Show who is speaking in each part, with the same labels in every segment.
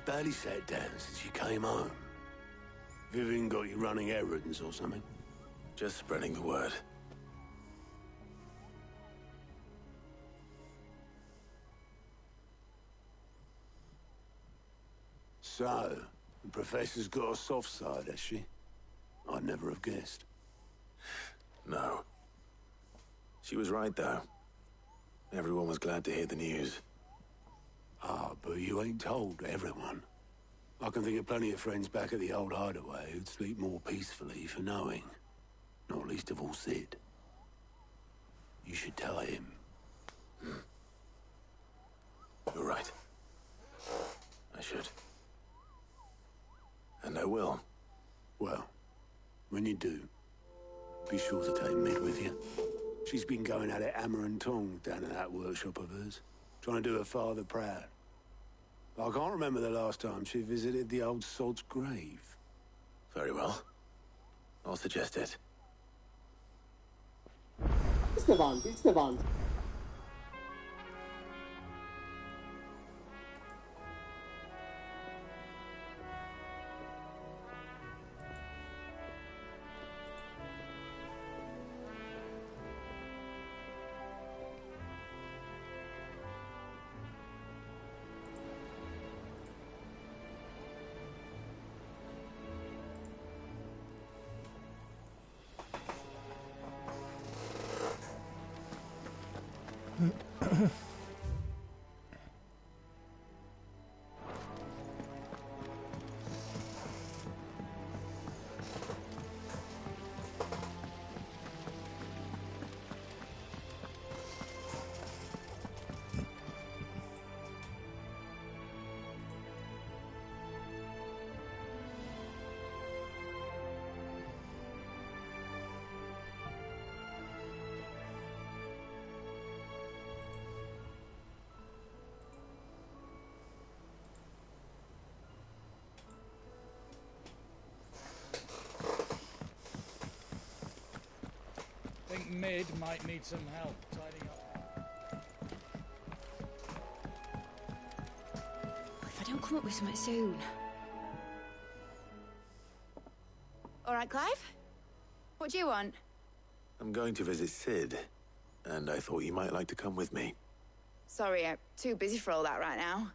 Speaker 1: barely sat down since you came home. Vivian got you running errands or something?
Speaker 2: Just spreading the word.
Speaker 1: So, the Professor's got a soft side, has she? I'd never have guessed.
Speaker 2: No. She was right, though. Everyone was glad to hear the news.
Speaker 1: Ah, but you ain't told everyone. I can think of plenty of friends back at the old hideaway who'd sleep more peacefully for knowing. Not least of all Sid. You should tell him.
Speaker 2: You're right. I should. And I will.
Speaker 1: Well, when you do, be sure to take Mid with you. She's been going at it hammer and tong down at that workshop of hers, trying to do her father proud. I can't remember the last time she visited the old sod's grave.
Speaker 2: Very well. I'll suggest it.
Speaker 3: It's the bond.
Speaker 4: Think Mid might need some help tidying up.
Speaker 5: If I don't come up with something soon. All right, Clive? What do you want?
Speaker 2: I'm going to visit Sid, and I thought you might like to come with me.
Speaker 5: Sorry, I'm too busy for all that right now.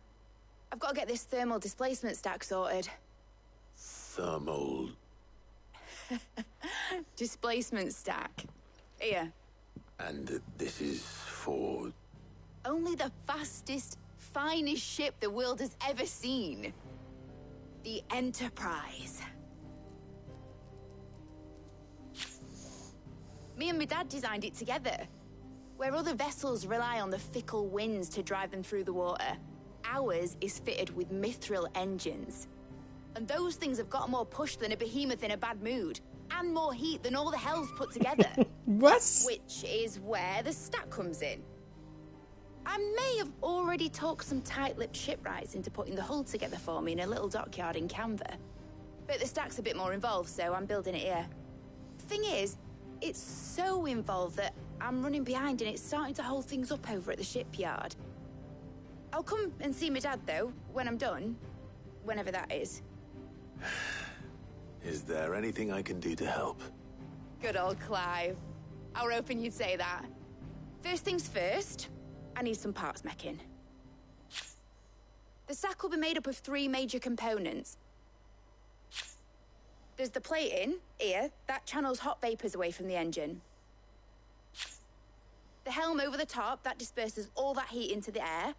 Speaker 5: I've got to get this thermal displacement stack sorted.
Speaker 2: Thermal...
Speaker 5: Displacement stack. Here.
Speaker 2: And this is for...
Speaker 5: Only the fastest, finest ship the world has ever seen. The Enterprise. Me and my dad designed it together. Where other vessels rely on the fickle winds to drive them through the water, ours is fitted with mithril engines. And those things have got more push than a behemoth in a bad mood. And more heat than all the hells put together.
Speaker 6: What?
Speaker 5: Which is where the stack comes in. I may have already talked some tight-lipped shipwrights into putting the hull together for me in a little dockyard in Canva. But the stack's a bit more involved, so I'm building it here. Thing is, it's so involved that I'm running behind and it's starting to hold things up over at the shipyard. I'll come and see my dad, though, when I'm done. Whenever that is.
Speaker 2: Is there anything I can do to help?
Speaker 5: Good old Clive. I were hoping you'd say that. First things first, I need some parts meching. The stack will be made up of 3 major components. There's the plating, here, that channels hot vapors away from the engine. The helm over the top, that disperses all that heat into the air.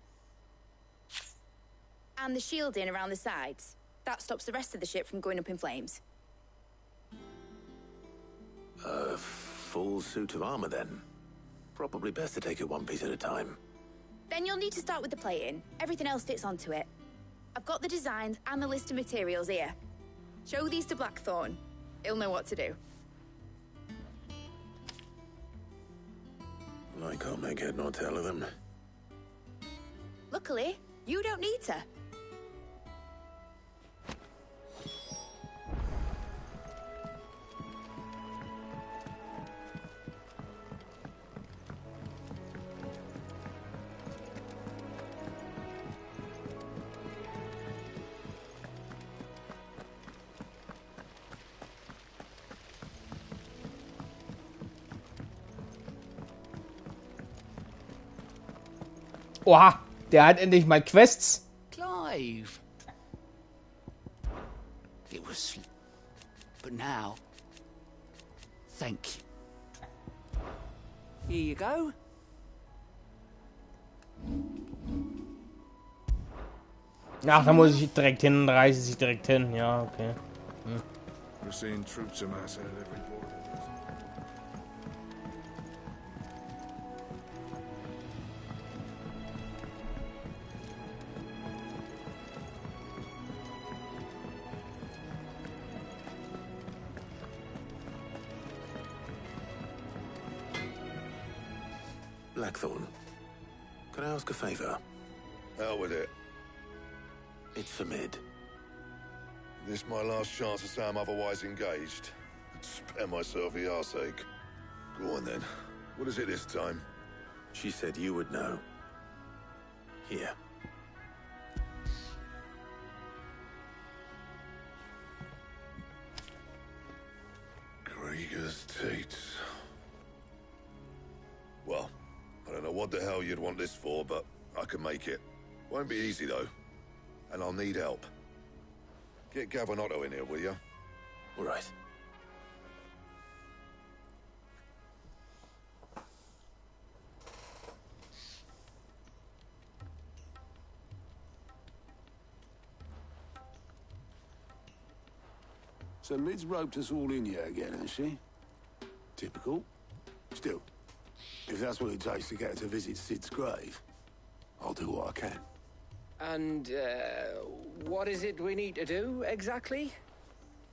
Speaker 5: And the shielding around the sides. That stops the rest of the ship from going up in flames.
Speaker 2: A full suit of armor, then. Probably best to take it one piece at a time.
Speaker 5: Then you'll need to start with the plating. Everything else fits onto it. I've got the designs and the list of materials here. Show these to Blackthorn. He'll know what to do.
Speaker 2: I can't make head nor tail of them.
Speaker 5: Luckily, you don't need to.
Speaker 6: Oha, der hat endlich mal Quests.
Speaker 7: Clive. It was... But now... Thank you. Here you go.
Speaker 6: Ach, da muss ich direkt hin, reise ich direkt hin. Ja, okay.
Speaker 8: We're seeing troops amass at every border.
Speaker 2: Blackthorn, could I ask a favor?
Speaker 8: Hell with it.
Speaker 2: It's for Mid.
Speaker 8: This my last chance to say I'm otherwise engaged. Spare myself the arseache. Go on then. What is it this time?
Speaker 2: She said you would know. Here.
Speaker 8: Krieger's Tates. Well, I don't know what the hell you'd want this for, but I can make it. Won't be easy though. And I'll need help. Get Gavin-Otto in here, will you?
Speaker 2: All right.
Speaker 1: So Mid's roped us all in here again, has she? Typical. Still, if that's what it takes to get her to visit Sid's grave, I'll do what I can.
Speaker 9: And, what is it we need to do, exactly?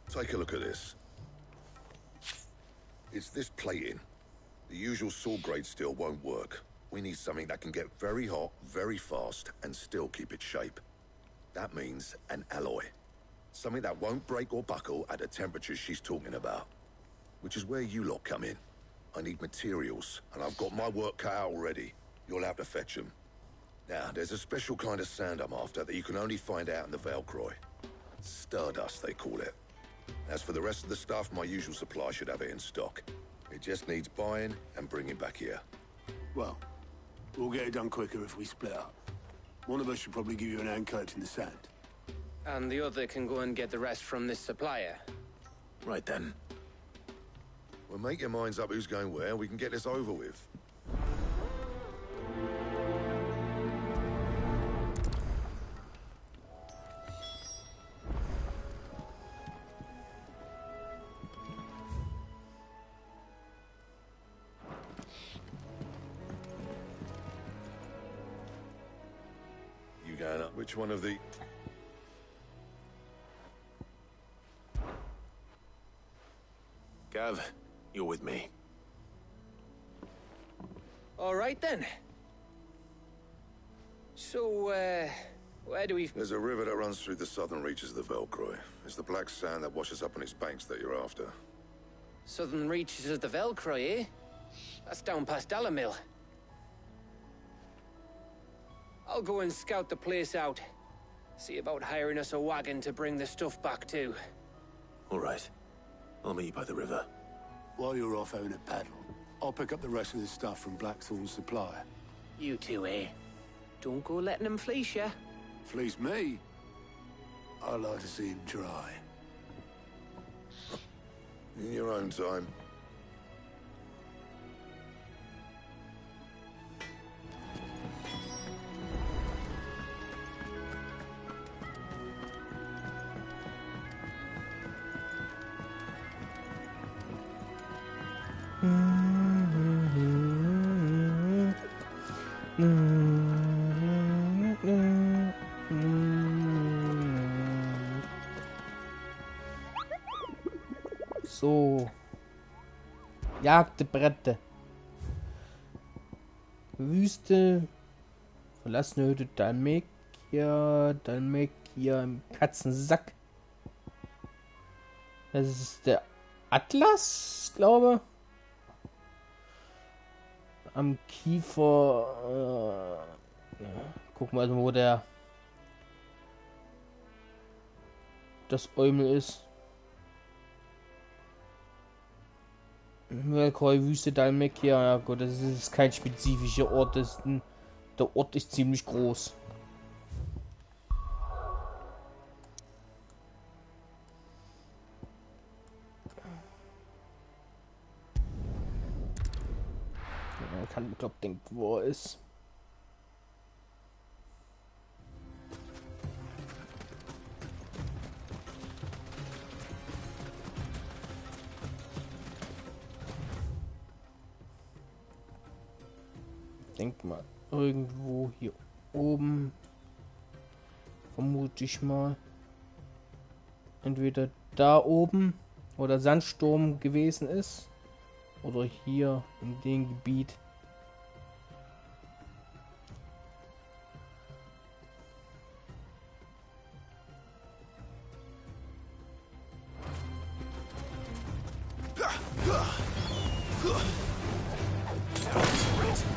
Speaker 8: Take a look at this. It's this plating. The usual saw grade steel won't work. We need something that can get very hot, very fast, and still keep its shape. That means an alloy. Something that won't break or buckle at the temperatures she's talking about. Which is where you lot come in. I need materials, and I've got my work cut out already. You'll have to fetch them. Now, there's a special kind of sand I'm after that you can only find out in the Ffxvi. Stardust, they call it. As for the rest of the stuff, my usual supply should have it in stock. It just needs buying and bringing back here.
Speaker 1: Well, we'll get it done quicker if we split up. One of us should probably give you an hand collecting the sand.
Speaker 9: And the other can go and get the rest from this supplier.
Speaker 2: Right then.
Speaker 8: Well, make your minds up who's going where, we can get this over with. You going up? Which one of the...
Speaker 2: Gav, you're with me.
Speaker 9: All right, then. So, where do we...
Speaker 8: There's a river that runs through the southern reaches of the Ffxvi. It's the black sand that washes up on its banks that you're after.
Speaker 9: Southern reaches of the Ffxvi, eh? That's down past Dalamil. I'll go and scout the place out. See about hiring us a wagon to bring the stuff back to.
Speaker 2: All right. I'll meet you by the river.
Speaker 1: While you're off having a paddle, I'll pick up the rest of the stuff from Blackthorn's supplier.
Speaker 9: You two, eh? Don't go letting them fleece ya.
Speaker 1: Fleece me? I'd like to see him try.
Speaker 8: In your own time.
Speaker 6: So. Jagdbrette. Wüste. Verlassene Hütte Dalmekia im Katzensack. Das ist der Atlas, glaube. Am Kiefer. Gucken wir mal, wo das Eumel ist. Wüste Dalmekia, ja gut, das ist kein spezifischer Ort, das ist ein Der Ort ist ziemlich groß. Ja, ich kann glaube denken, wo er ist. Denk mal, irgendwo hier oben. Vermute ich mal. Entweder da oben, wo der Sandsturm gewesen ist, oder hier in dem Gebiet.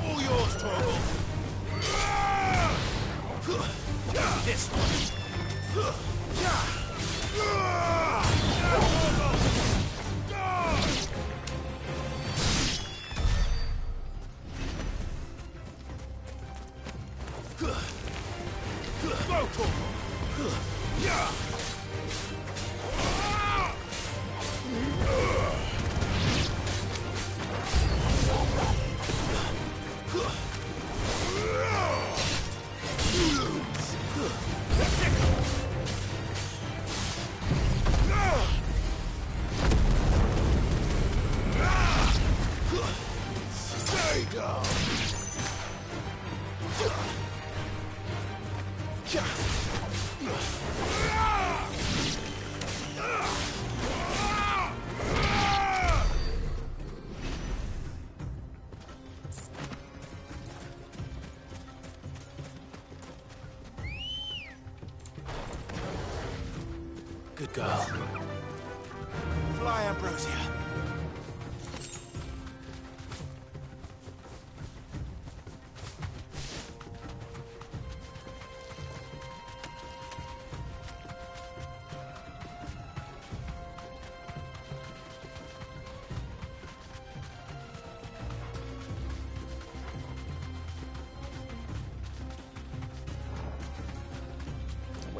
Speaker 8: All yours, Torgal. This one. Go, Torgal. Stay down.
Speaker 2: Good girl.
Speaker 8: Fly, Ambrosia.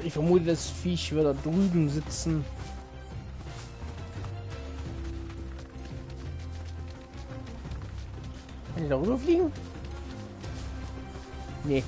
Speaker 6: Ich vermute, das Viech wird da drüben sitzen. Kann ich da rüber fliegen? Nee.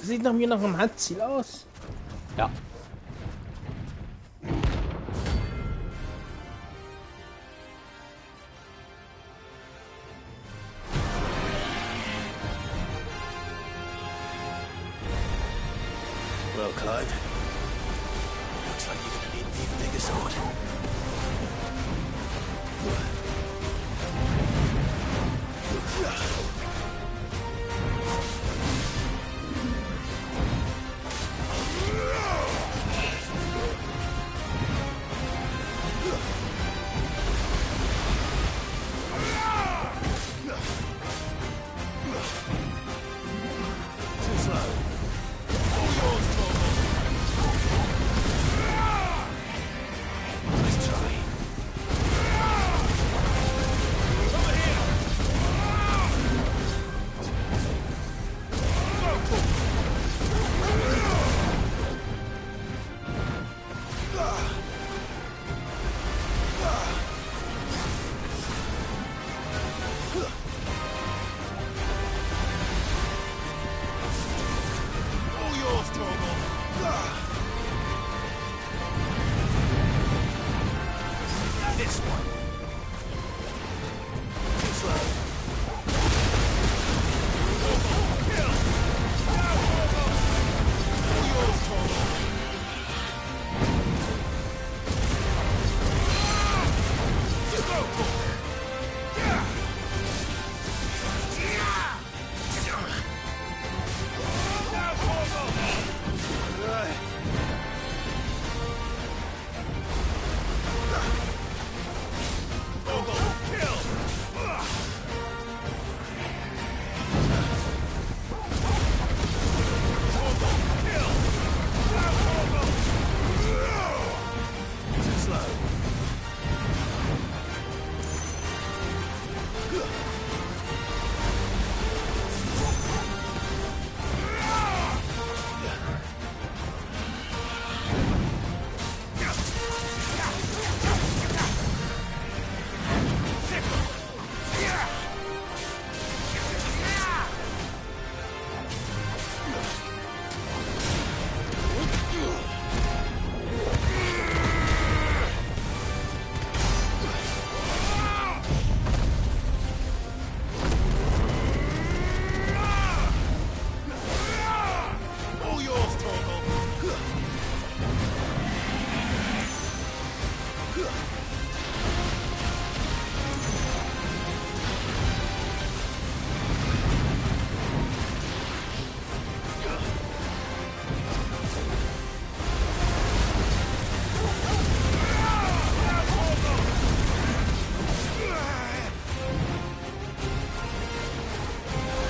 Speaker 6: Sieht nach mir nach einem Handziel aus. Ja.
Speaker 2: Well, Clive, looks like you're gonna need an even bigger sword.
Speaker 8: Too slow. All yours, Torgal.
Speaker 2: This one. Too slow. Kill! Now, Torgo! All yours, Torgo! Just go, Torgo! Yeah! Now, Torgo! Torgo, kill! Torgo, kill! Now, Torgo! Too slow. All yours, Torgo.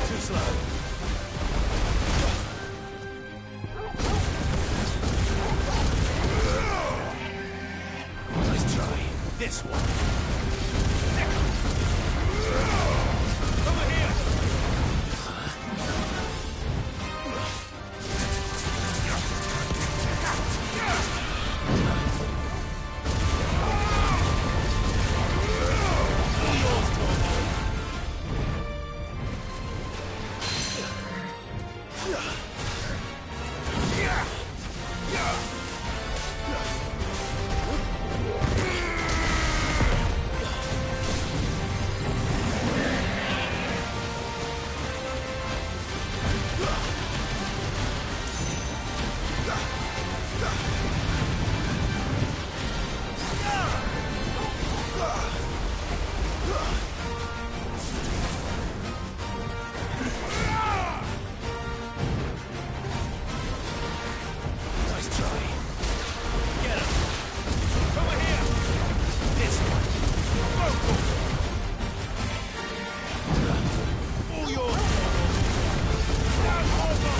Speaker 2: Too slow. Nice try. This one. Over here! All yours, Torgo. Nice try. Get him. Over here. This one. Go, Torgo. All yours, Torgo. Now, Torgo.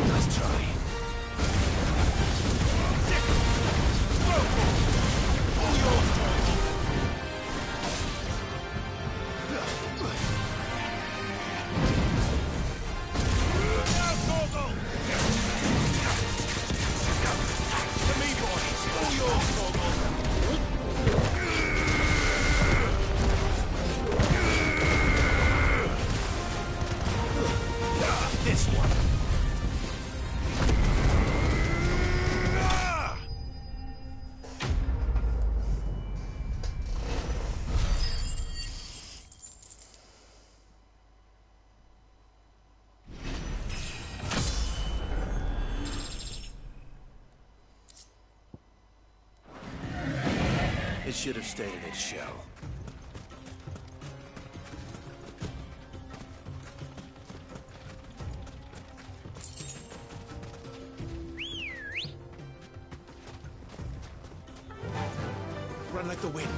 Speaker 2: Nice try. Go, Torgo. All yours, Torgo. Now, Torgo! To me, boy. All yours, Torgo. This one. It should have stayed in its shell. Run like the wind.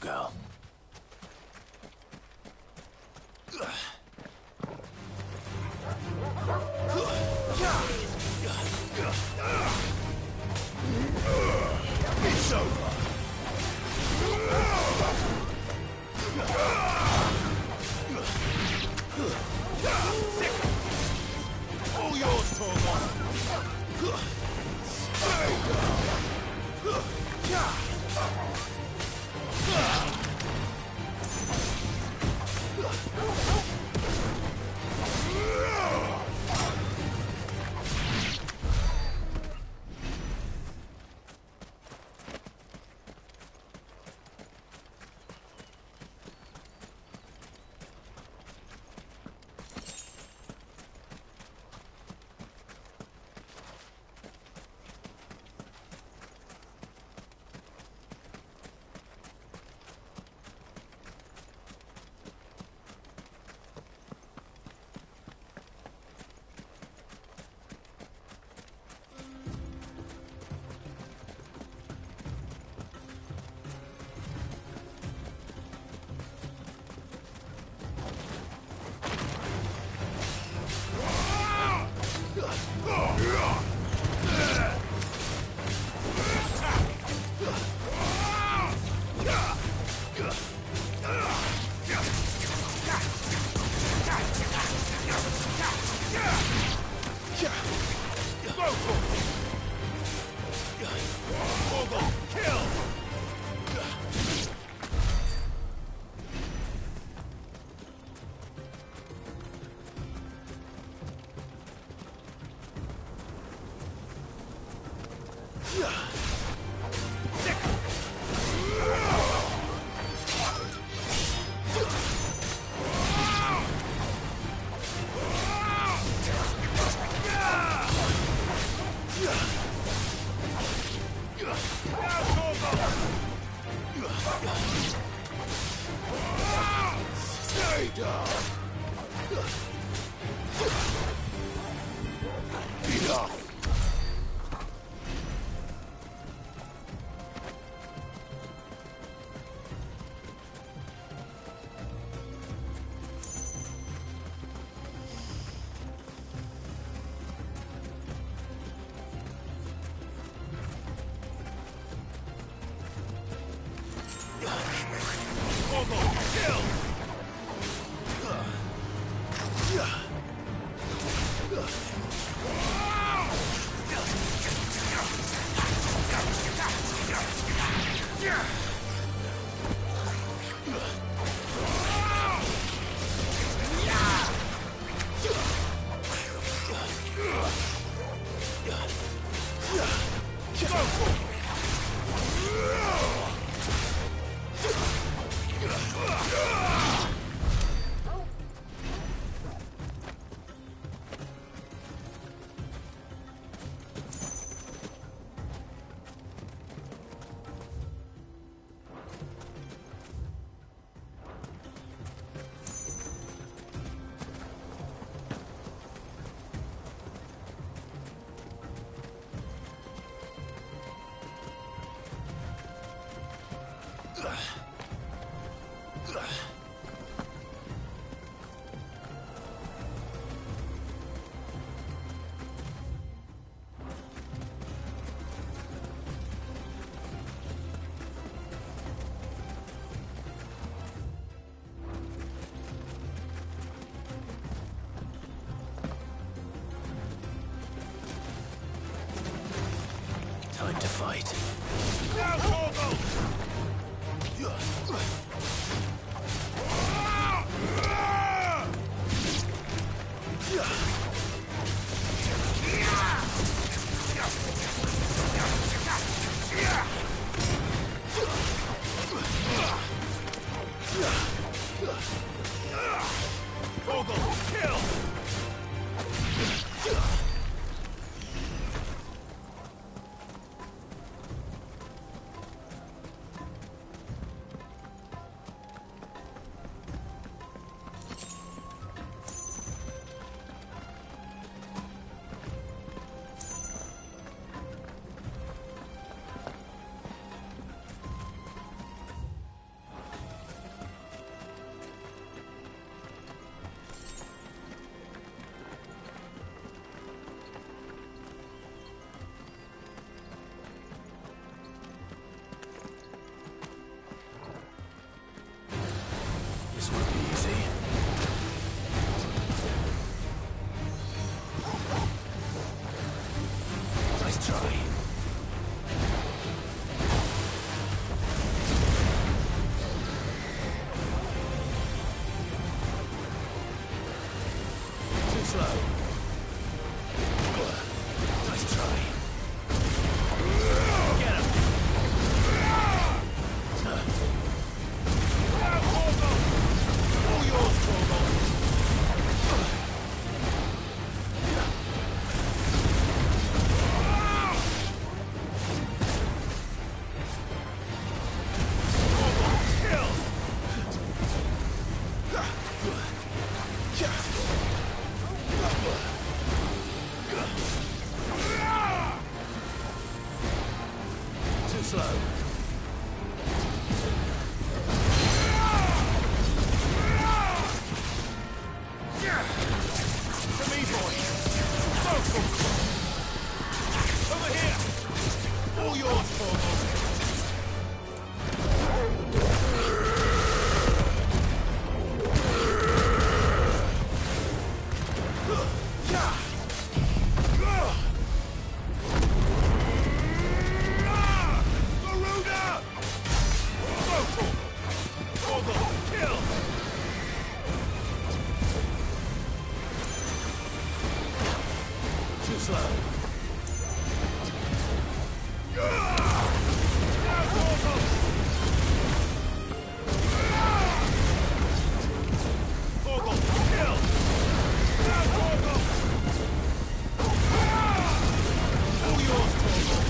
Speaker 2: brave girl.
Speaker 10: It's over. All yours, Torgon.
Speaker 2: Time to fight.
Speaker 10: Now, Torgo!
Speaker 2: slow. Nice try. Get him.
Speaker 10: All yours, Torgal.
Speaker 2: Too slow.
Speaker 10: To me, boy. Vocal. Over here. All yours, Torgal. Garuda! Vocal. Torgal, kill!
Speaker 2: Too slow.
Speaker 10: Now, Torgal! Torgal, kill! Now, Torgal! All yours, Torgal!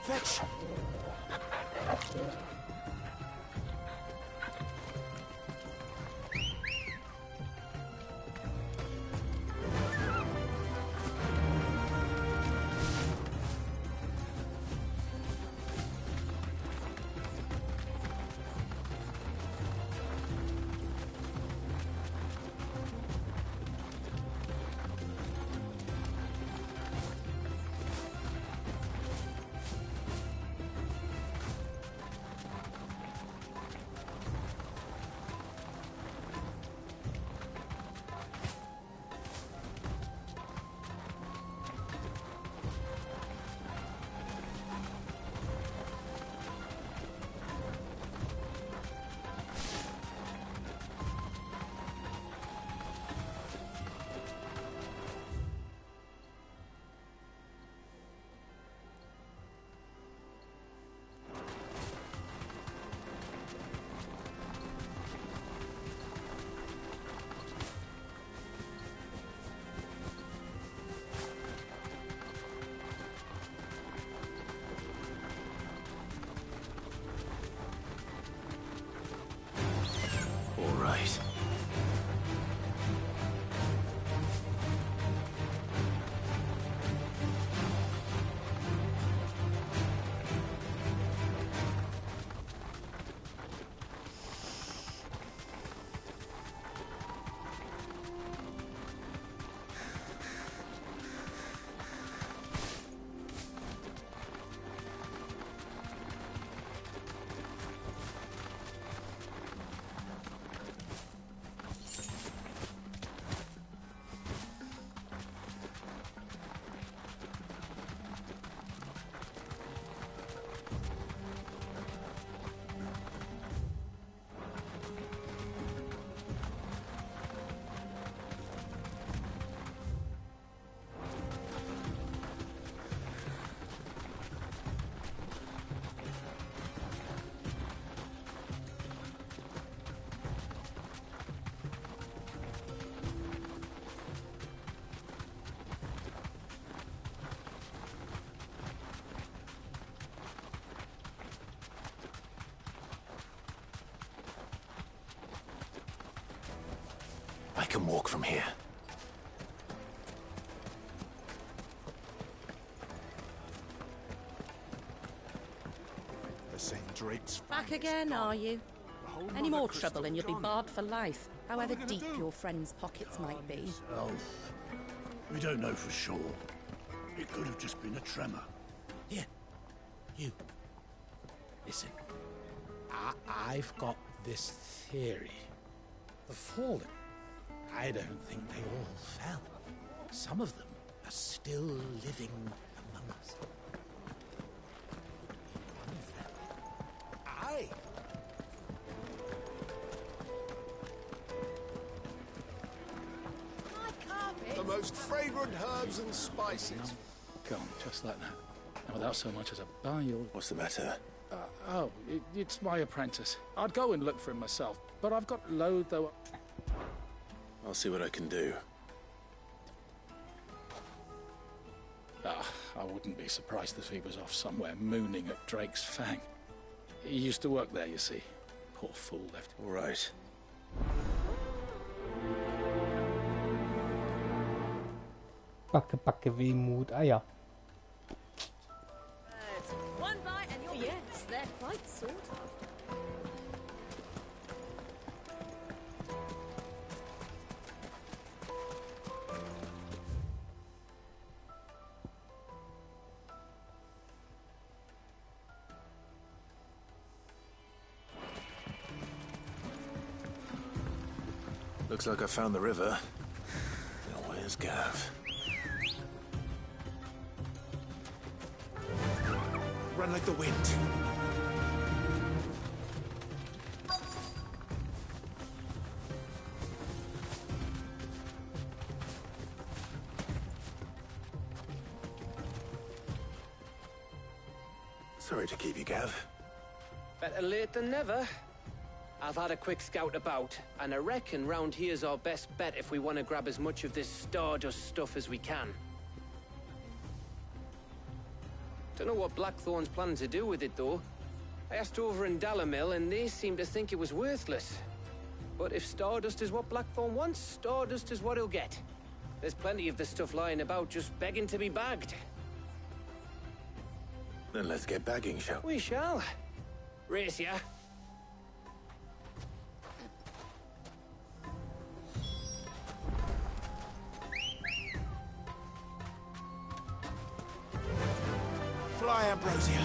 Speaker 2: Fetch. All right. I can walk from here.
Speaker 10: The St. Drake's
Speaker 11: Back again, are you? Any more trouble and you'll be barred for life, however deep your friends' pockets might be.
Speaker 1: Oh, we don't know for sure. It could have just been a tremor.
Speaker 7: Here. You.
Speaker 10: Listen, I've got this theory. The Fallen, I don't think they all fell. Some of them are still living among us. Would be one of them. Aye.
Speaker 12: The most fragrant herbs and spices.
Speaker 4: Gone, just like that. And without so much as a bar, you'll...
Speaker 2: What's the matter?
Speaker 4: It's my apprentice. I'd go and look for him myself, but I've got load though.
Speaker 2: I'll see what I can do.
Speaker 4: I wouldn't be surprised if he was off somewhere mooning at Drake's Fang. He used to work there, you see. Poor fool left.
Speaker 2: All right.
Speaker 6: Backe Wehmut. Ah ja.
Speaker 11: One bite and you're... Yes, they're quite sort of.
Speaker 2: Looks like I found the river. Now where's Gav?
Speaker 10: Run like the wind.
Speaker 2: Sorry to keep you, Gav.
Speaker 9: Better late than never. I've had a quick scout about, and I reckon round here's our best bet if we want to grab as much of this Stardust stuff as we can. Don't know what Blackthorn's planning to do with it, though. I asked over in Dalamil, and they seem to think it was worthless. But if Stardust is what Blackthorn wants, Stardust is what he'll get. There's plenty of this stuff lying about, just begging to be bagged.
Speaker 2: Then let's get bagging, shall we?
Speaker 9: We shall. Race ya.
Speaker 10: Fly, Ambrosia.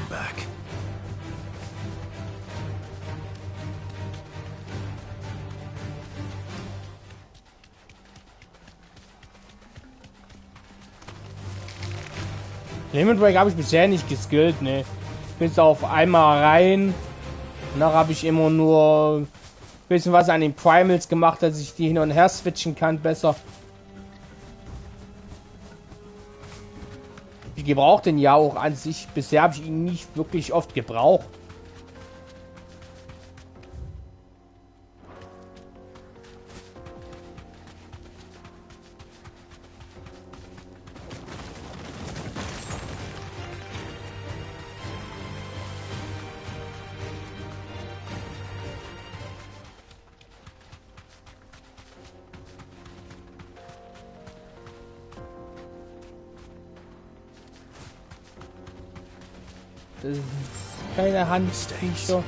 Speaker 2: Back.
Speaker 6: Limit Break habe ich bisher nicht geskillt, ne. Bis auf einmal rein. Danach habe ich immer nur ein bisschen was an den Primals gemacht, dass ich die hin und her switchen kann besser. Ich gebrauche den ja auch an sich. Bisher habe ich ihn nicht wirklich oft gebraucht. Das ist keine Handviecher.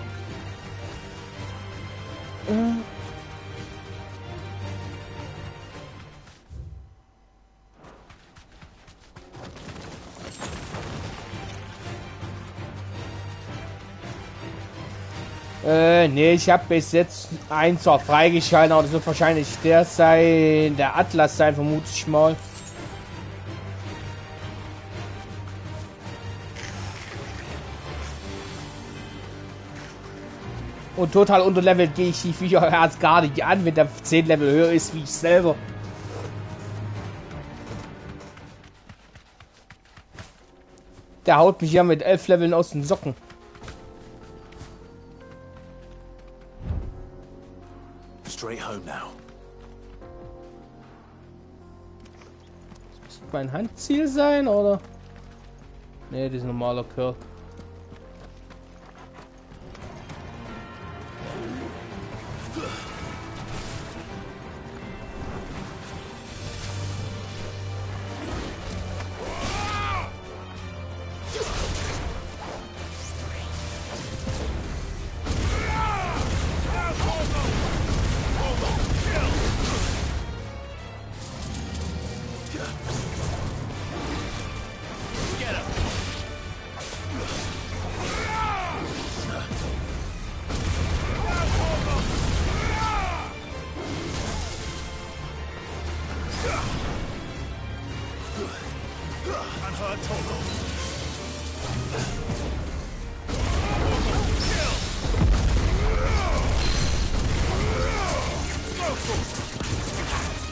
Speaker 6: Nee, ich habe bis jetzt eins auch freigeschaltet, aber das wird wahrscheinlich der sein, der Atlas sein, vermute ich mal. Und total unterlevelt gehe ich die Viecher erst gar nicht an, wenn der 10 Level höher ist wie ich selber. Der haut mich ja mit 11 Leveln aus den Socken.
Speaker 2: Straight home now.
Speaker 6: Das muss mein Handziel sein, oder? Ne, das ist ein normaler Kerl.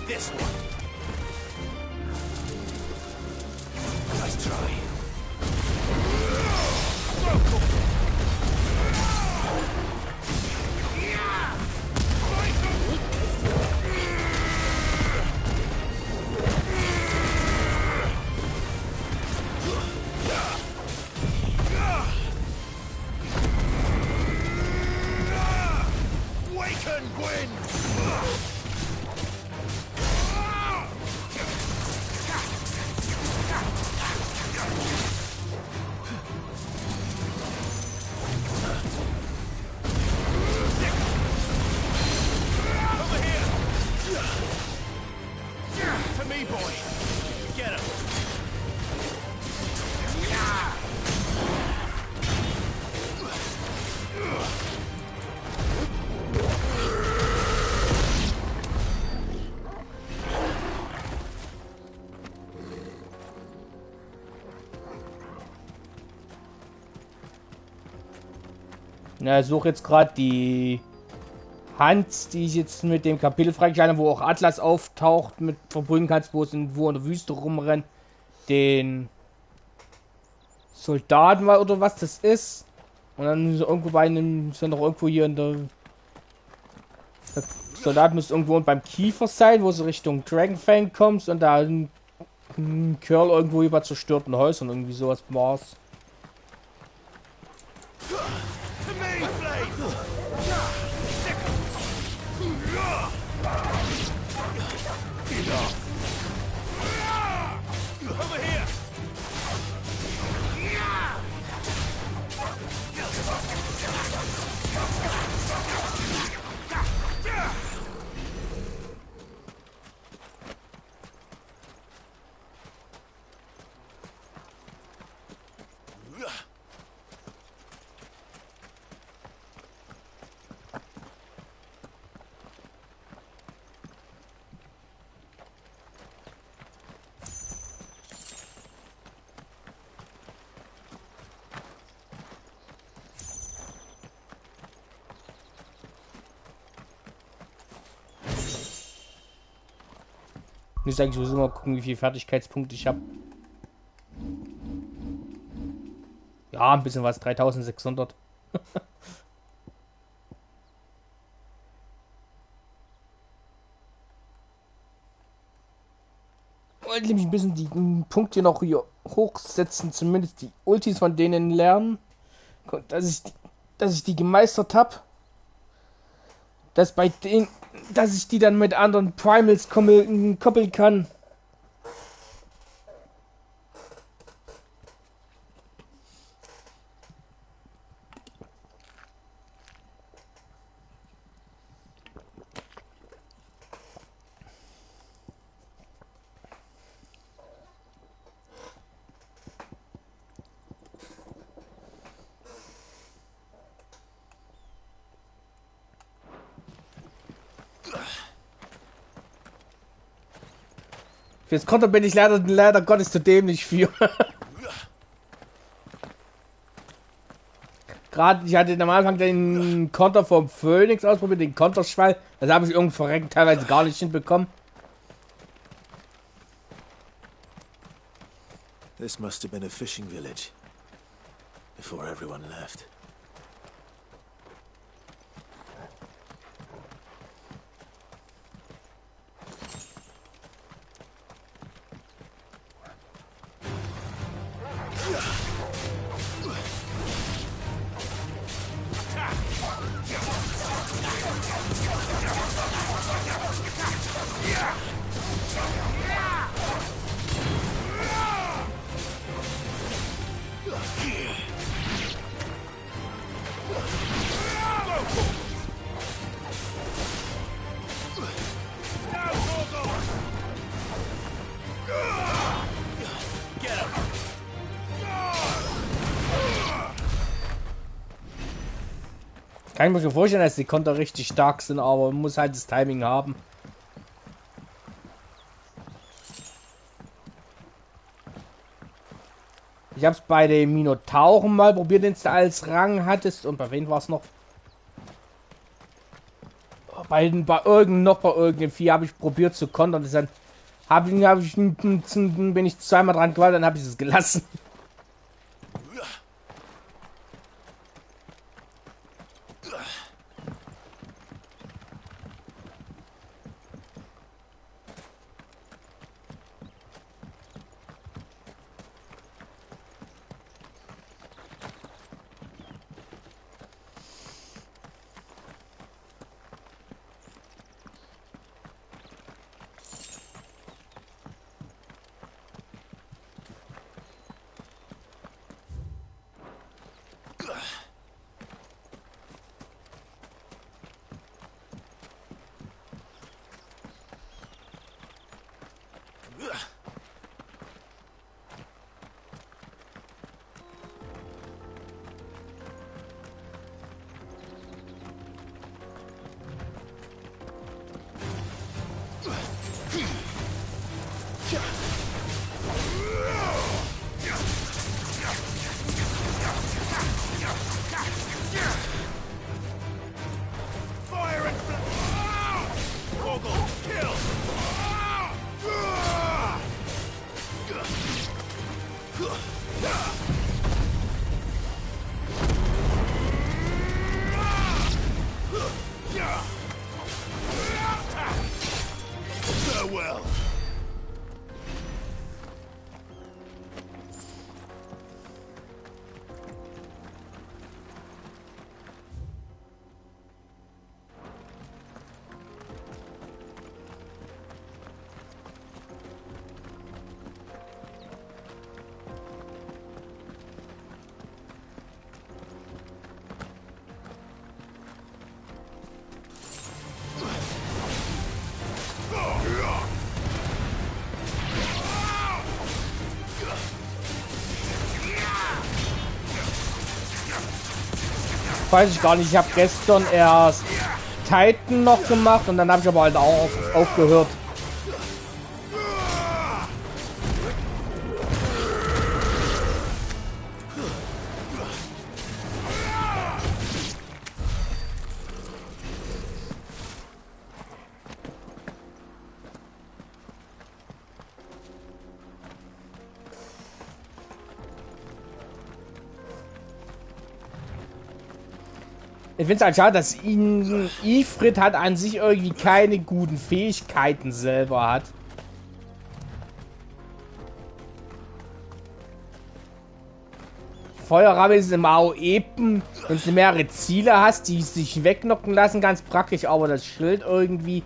Speaker 2: This one. Nice try.
Speaker 12: Waken, Gwyn!
Speaker 2: Over here. To me, boy. Get him.
Speaker 6: Ja, ich suche jetzt gerade die Hand, die ich jetzt mit dem Kapitel freigeschaltet habe, wo auch Atlas auftaucht, mit verbrühen kannst, wo in der Wüste rumrennt. Den Soldaten oder was das ist. Und dann so irgendwo bei einem, ist ja noch irgendwo hier in der Soldat müsste irgendwo beim Kiefer sein, wo du Richtung Dragonfang kommst und da ein Curl irgendwo über zerstörten Häusern, irgendwie sowas war's.
Speaker 2: Over here.
Speaker 6: Ich muss eigentlich sowieso mal gucken, wie viele Fertigkeitspunkte ich habe. Ja, ein bisschen was, 3600. Wollte nämlich ein bisschen die Punkte noch hier hochsetzen, zumindest die Ultis von denen lernen, dass ich die gemeistert habe. Dass ich die dann mit anderen Primals koppeln kann. Fürs Konto bin ich leider Gottes zu dämlich für. gerade, ich hatte am Anfang den Konter vom Phoenix ausprobiert, den Konterschwall. Das habe ich irgendwie verreckt teilweise gar nicht hinbekommen.
Speaker 2: This must have been a fishing village before everyone left.
Speaker 6: Kann ich mir schon vorstellen, dass die Konter richtig stark sind, aber man muss halt das Timing haben. Ich habe es bei den Minotauren mal probiert, den du als Rang hattest. Und bei wem war es noch? Bei irgendeinem Vieh habe ich probiert zu kontern. Dann bin ich zweimal dran gewalt, dann habe ich es gelassen. Weiß ich gar nicht. Ich habe gestern erst Titan noch gemacht und dann habe ich aber halt auch aufgehört. Ich finde es halt schade, dass Ifrit halt an sich irgendwie keine guten Fähigkeiten selber hat. Feuerrabe ist im AOE, wenn du mehrere Ziele hast, die sich wegknocken lassen, ganz praktisch, aber das Schild irgendwie,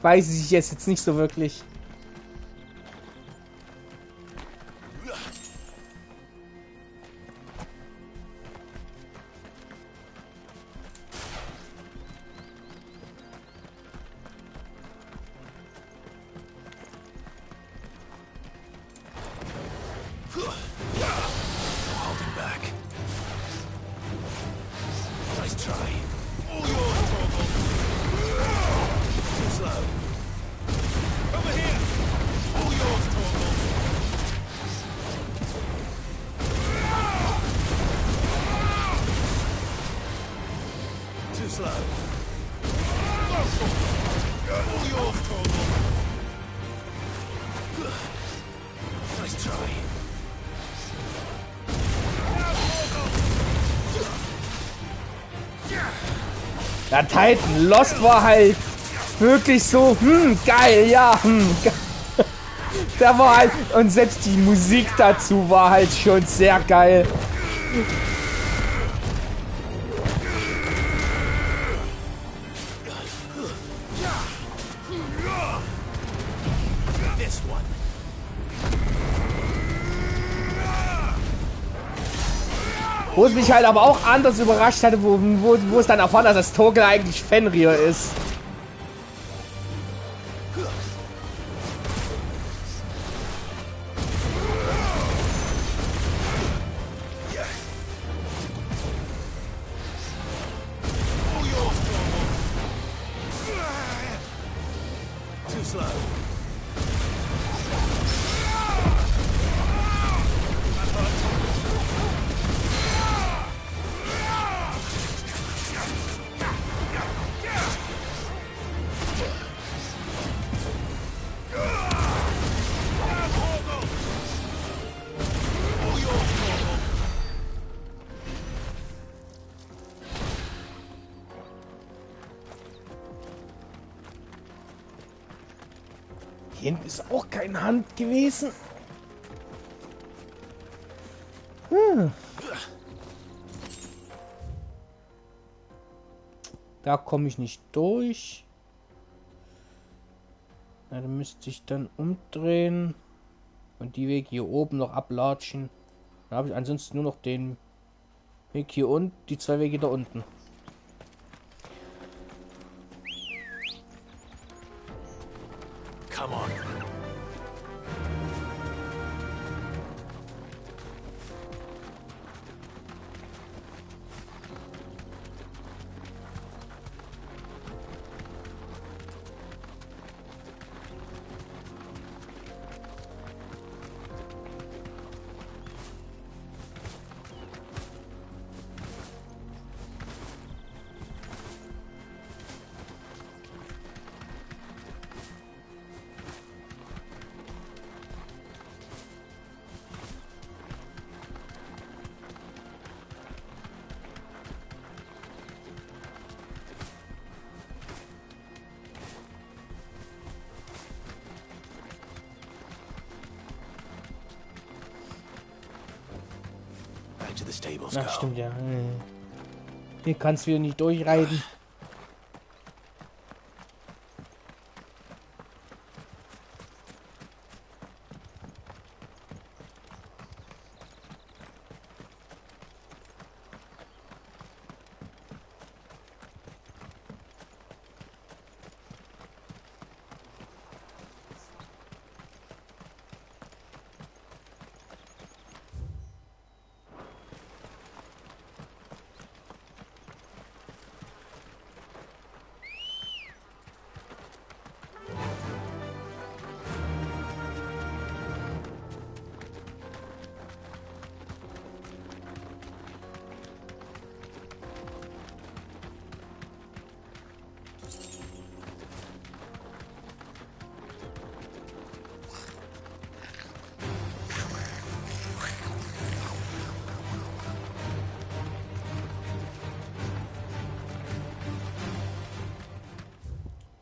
Speaker 6: weiß ich jetzt nicht so wirklich.
Speaker 12: Over here!
Speaker 6: Der Titan Lost war halt wirklich so, geil, ja, geil. Der war halt, und selbst die Musik dazu war halt schon sehr geil. Wo es mich halt aber auch anders überrascht hatte, wo es dann erfahren, dass das Torkel eigentlich Fenrir ist. Hier hinten ist auch keine Hand gewesen. Da komme ich nicht durch. Ja, da müsste ich dann umdrehen und die Weg hier oben noch ablatschen. Da habe ich ansonsten nur noch den Weg hier und die zwei Wege da unten.
Speaker 2: Come on.
Speaker 6: Ach, stimmt ja. Hier kannst du wieder nicht durchreiten.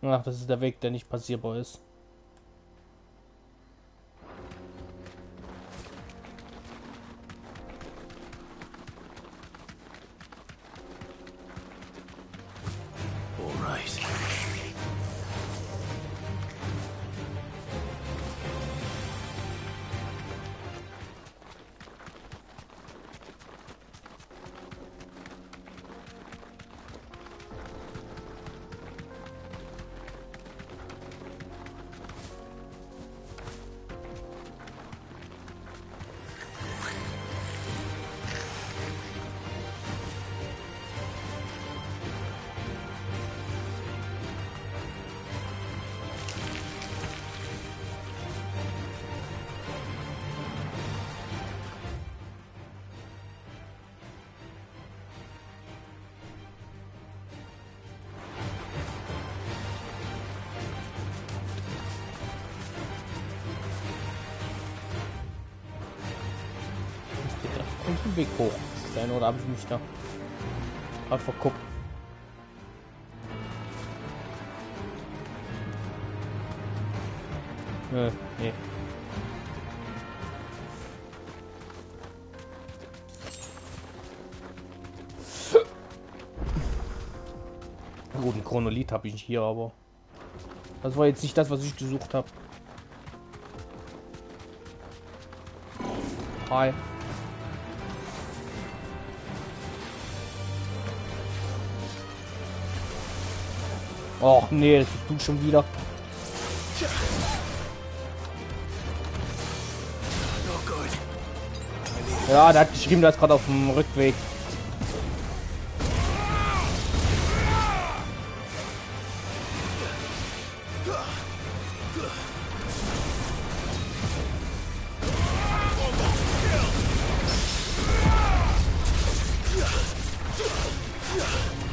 Speaker 6: Ach, das ist der Weg, der nicht passierbar ist. ein Weg hoch sein, oder habe ich mich da gerade verguckt? Nee. Oh, die Chronolith habe ich nicht hier, aber das war jetzt nicht das, was ich gesucht habe. Hi. Och nee, das bist du schon wieder. Ja, der hat geschrieben, der ist gerade auf dem Rückweg.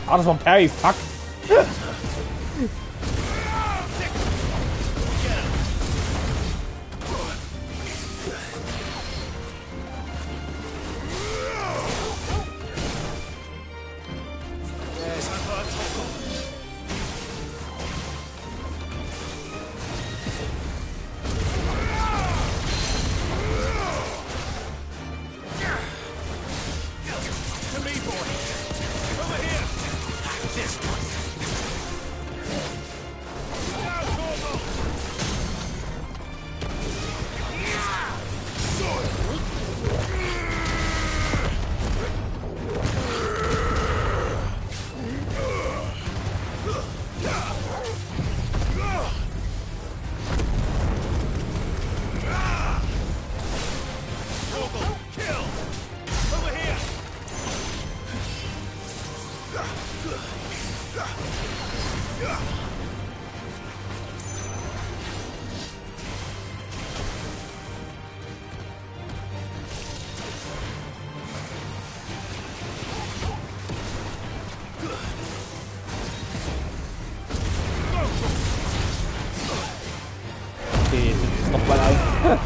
Speaker 6: Ah, das war ein Parry, fuck. Okay, jetzt ist noch mal ein.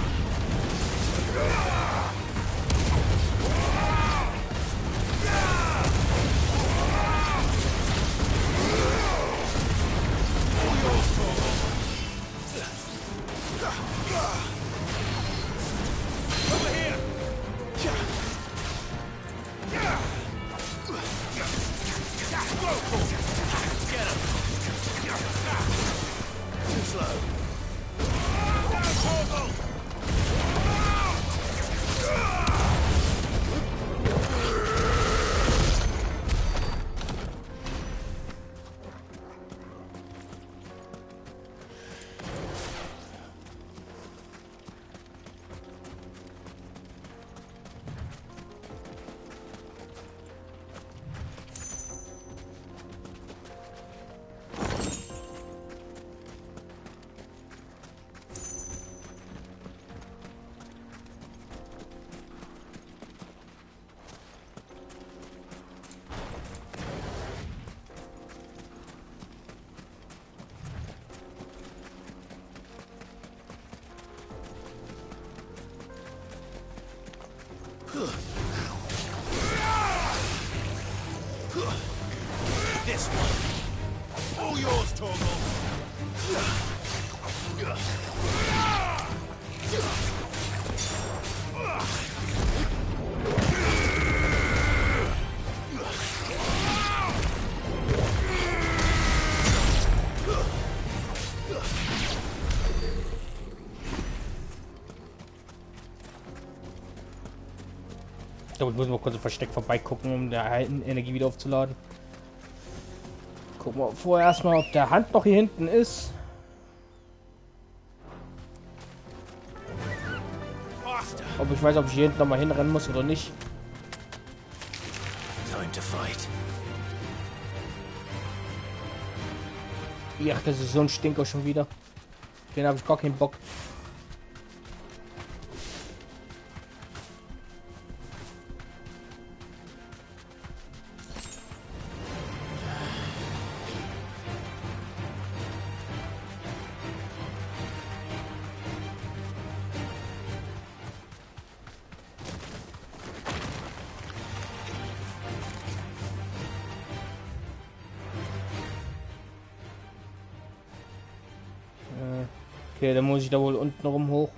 Speaker 12: This one. All yours, Torgal.
Speaker 6: Ich muss mal kurz im Versteck vorbeigucken, um der alten Energie wieder aufzuladen. Gucken wir vorher erstmal, ob der Hand noch hier hinten ist. Ob ich weiß, ob ich hier hinten noch mal hinrennen muss oder nicht.
Speaker 2: Time to fight.
Speaker 6: Ja, das ist so ein Stinker schon wieder. Den habe ich gar keinen Bock. Okay, dann muss ich da wohl unten rum hoch.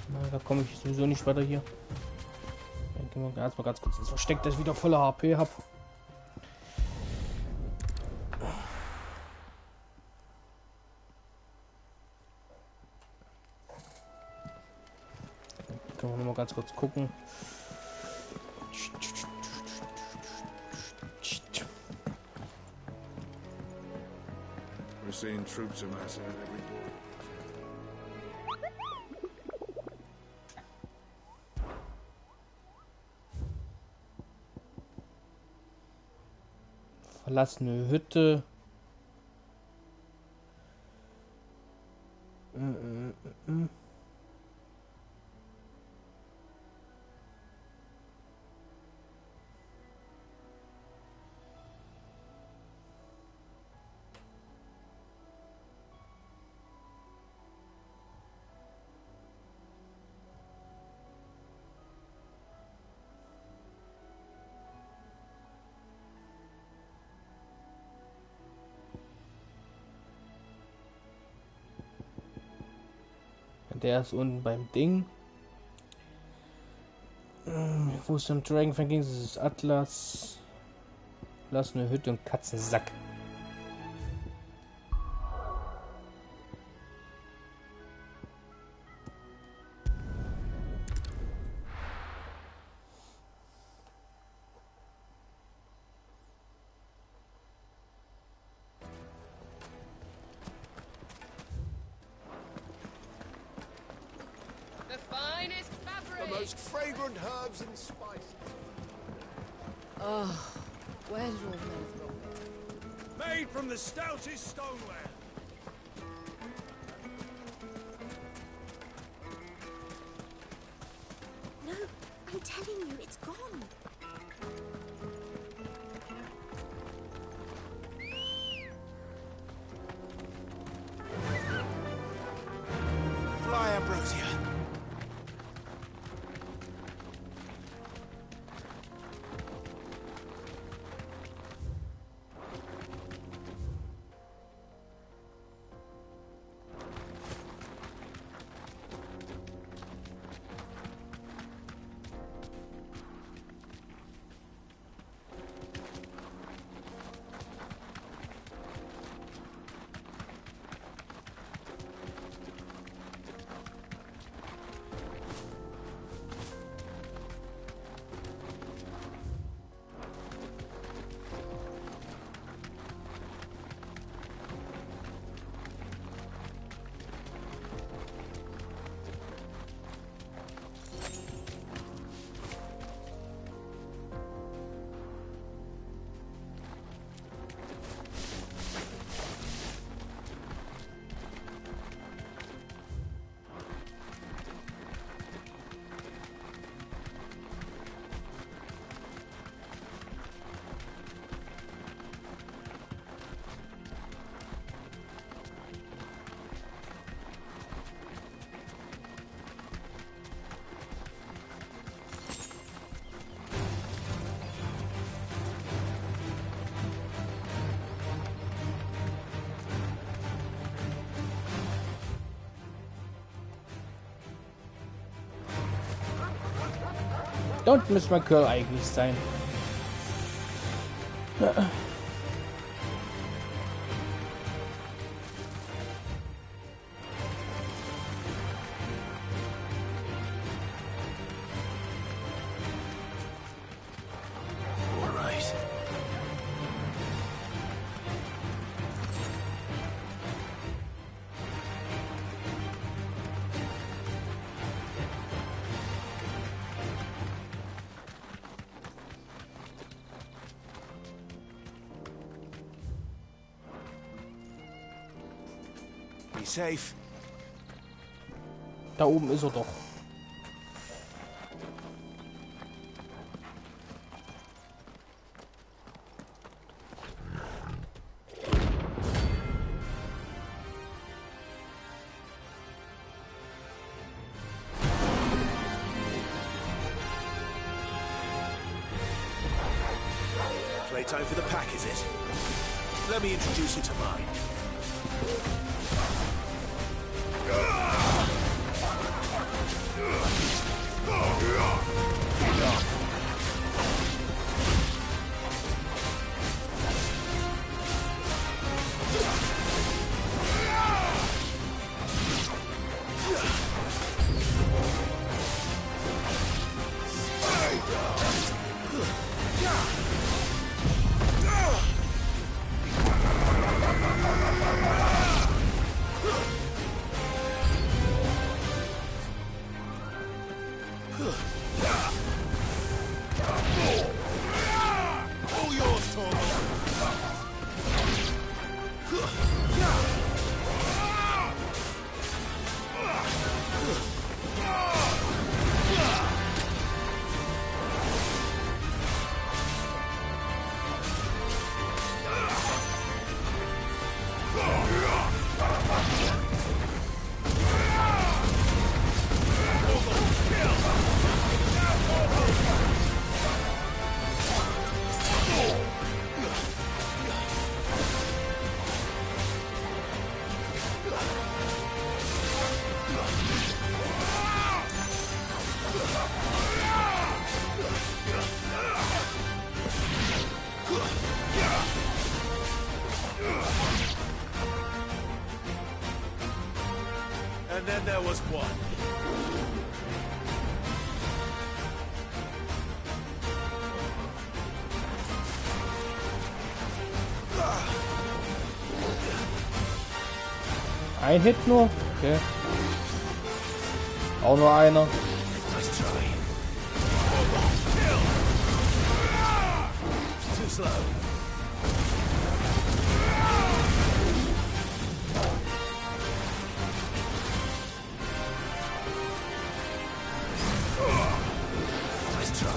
Speaker 6: Na, da komme ich sowieso nicht weiter hier. Dann gehen wir erstmal ganz kurz ins Versteck, dass ich wieder volle HP habe. Können wir noch mal ganz kurz gucken.
Speaker 12: We're seeing troops amassing at every door.
Speaker 6: Verlassene Hütte. Der ist unten beim Ding. Wo ist denn Dragonfang ging? Das ist Atlas. Lass eine Hütte und Katzensack.
Speaker 12: The most fragrant herbs and spices.
Speaker 11: Oh, where did all men from?
Speaker 12: Made from the stoutest stoneware.
Speaker 13: No, I'm telling you, it's gone.
Speaker 12: Fly, Ambrosia.
Speaker 6: Da unten müsste mein Curl eigentlich sein.
Speaker 2: All right.
Speaker 12: Be safe.
Speaker 6: Da oben ist er doch.
Speaker 14: Playtime for the pack, is it? Let me introduce you to mine. And then there was one.
Speaker 6: Ein Hit nur? Okay. Auch nur einer.
Speaker 14: Let's try. Too slow. Let's try.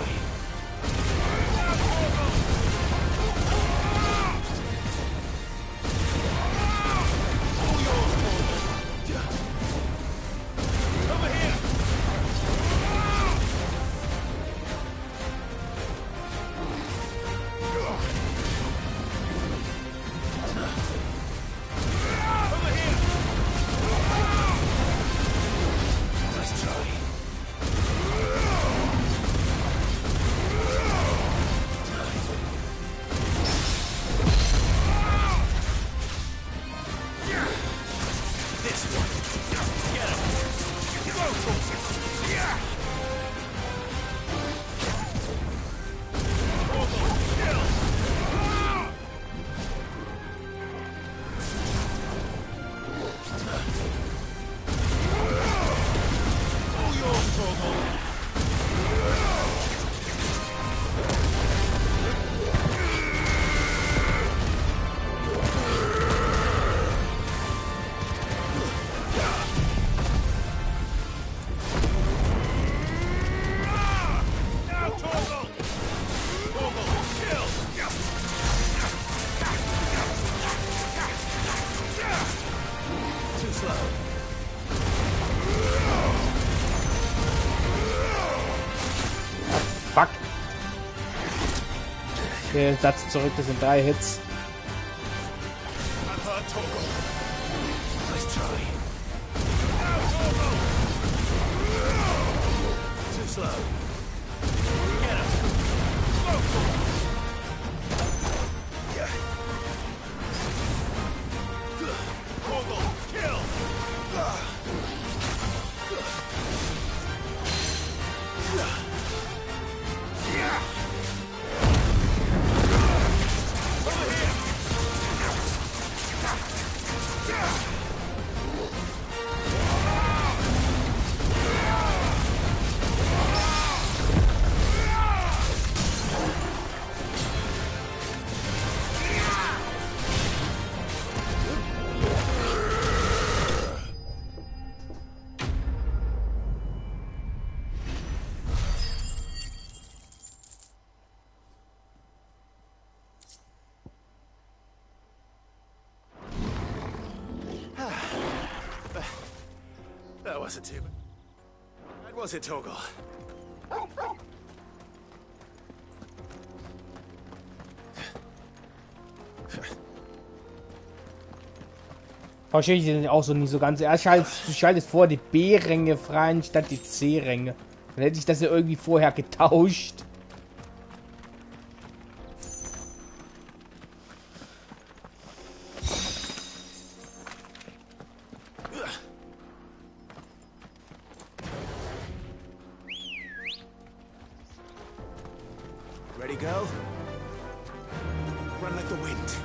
Speaker 14: Over here. Over here. Let's try. This one. Get him. Go, Tulsi. Yeah. Kill. All yours, Torgal. Now, Torgal. Torgal, kill. Too slow.
Speaker 6: Fuck. Okay, Satz zurück, das sind 3 Hits.
Speaker 14: I've heard Torgal. Let's try. Now, Torgal. Too slow. Get him. Go, Torgal. Torgal, kill. Yeah. Over here. wasn't too bad. That was it, Torgal.
Speaker 6: Wahrscheinlich sind auch so nicht so ganz. Du schaltest vor die B-Ränge frei statt die C-Ränge. Dann hätte ich das ja irgendwie vorher getauscht.
Speaker 14: Ready, go? Run like the wind.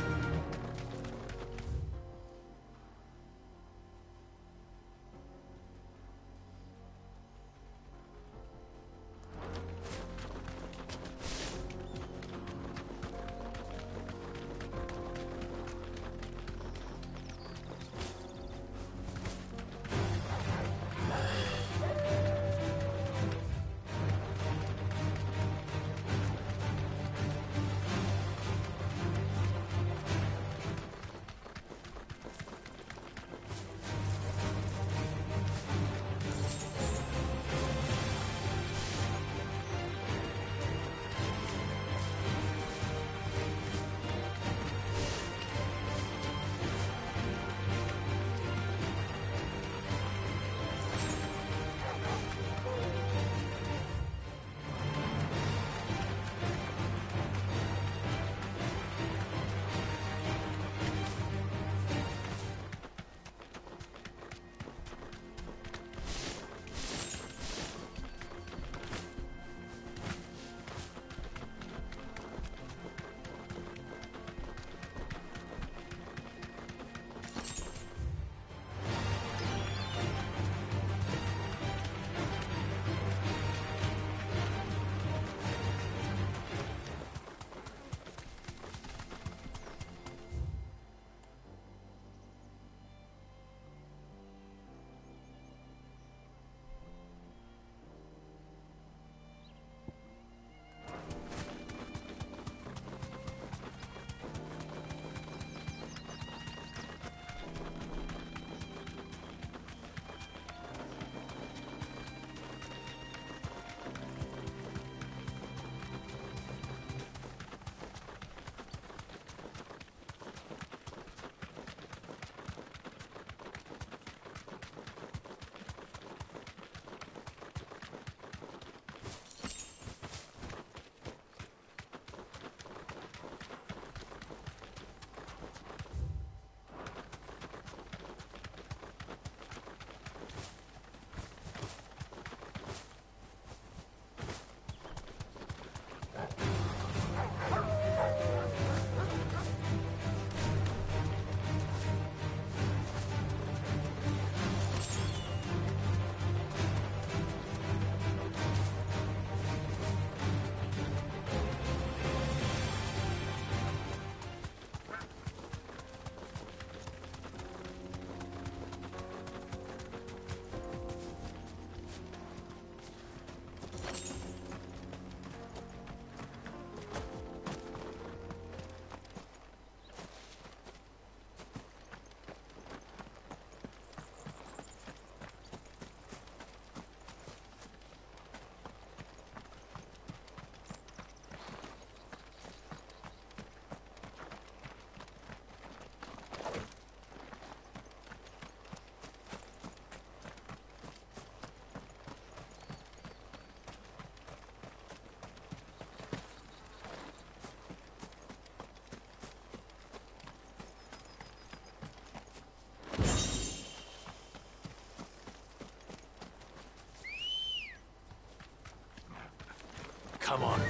Speaker 14: Come on.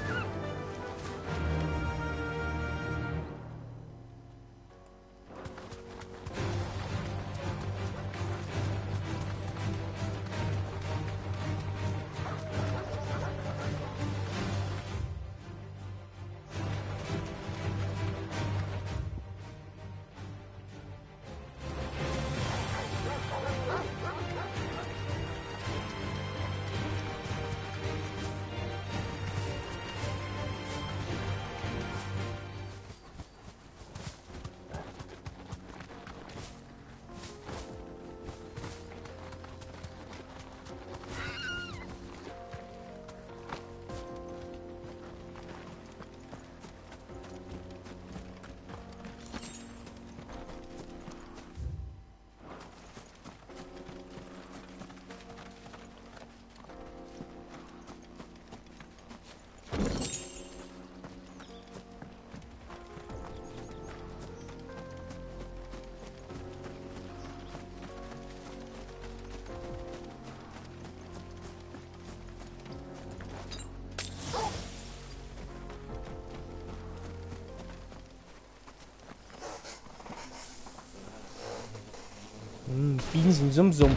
Speaker 6: Binsen Sumsum.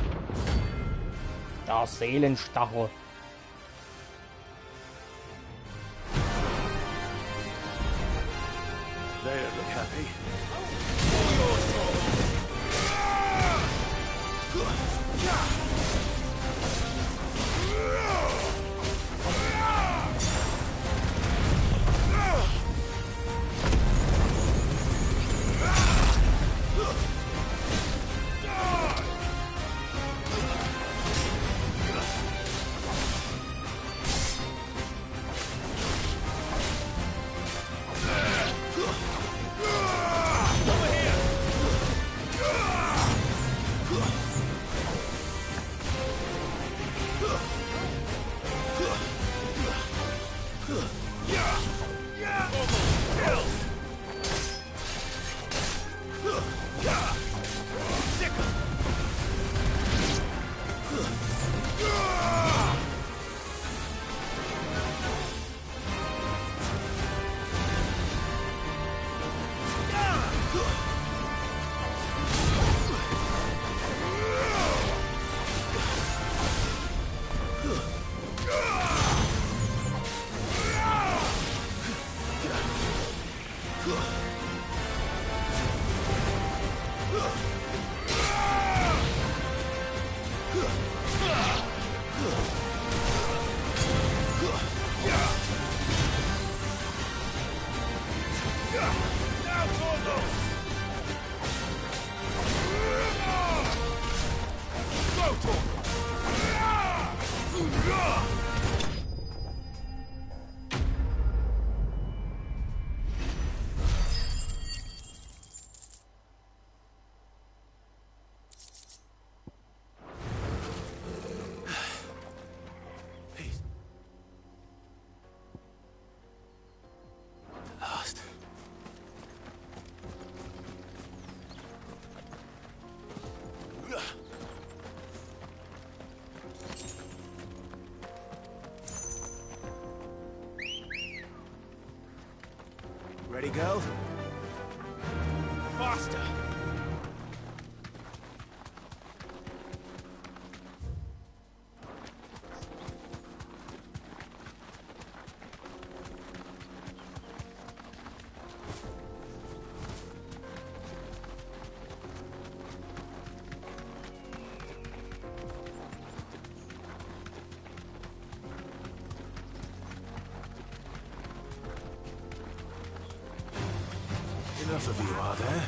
Speaker 6: Der Seelenstachel.
Speaker 14: They don't look happy. Ready, go? Faster! Enough of you, are there?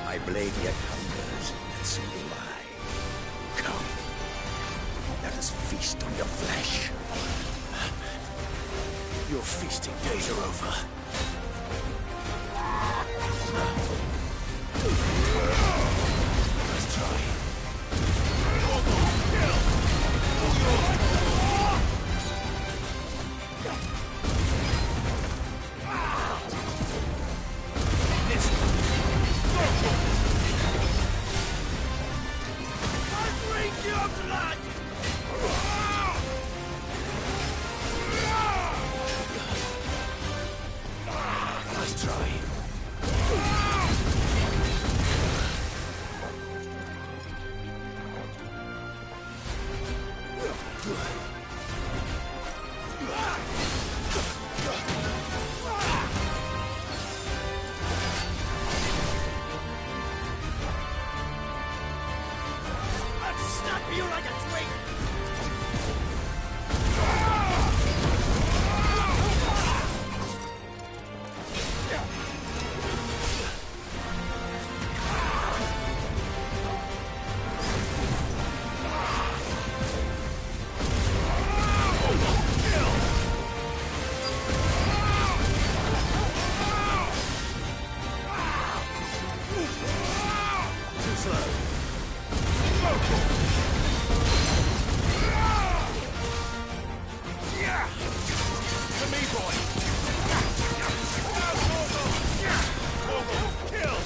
Speaker 15: My blade yet hungers, and so do I. Come, let us feast on your flesh.
Speaker 14: Your feasting days are over. Let's try. to me, boy! Torgal! Kill!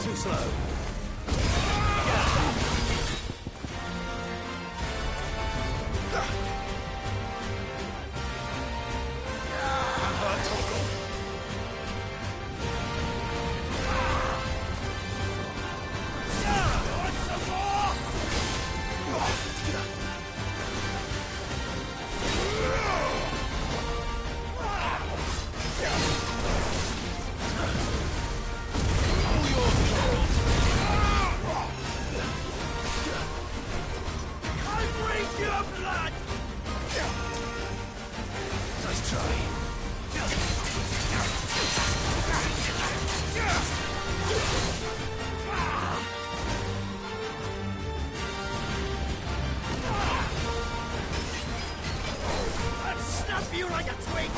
Speaker 14: Too slow. Nice try. I'll snap you like a twig!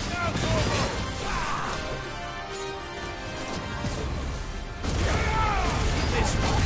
Speaker 14: Now, Torgal! This one!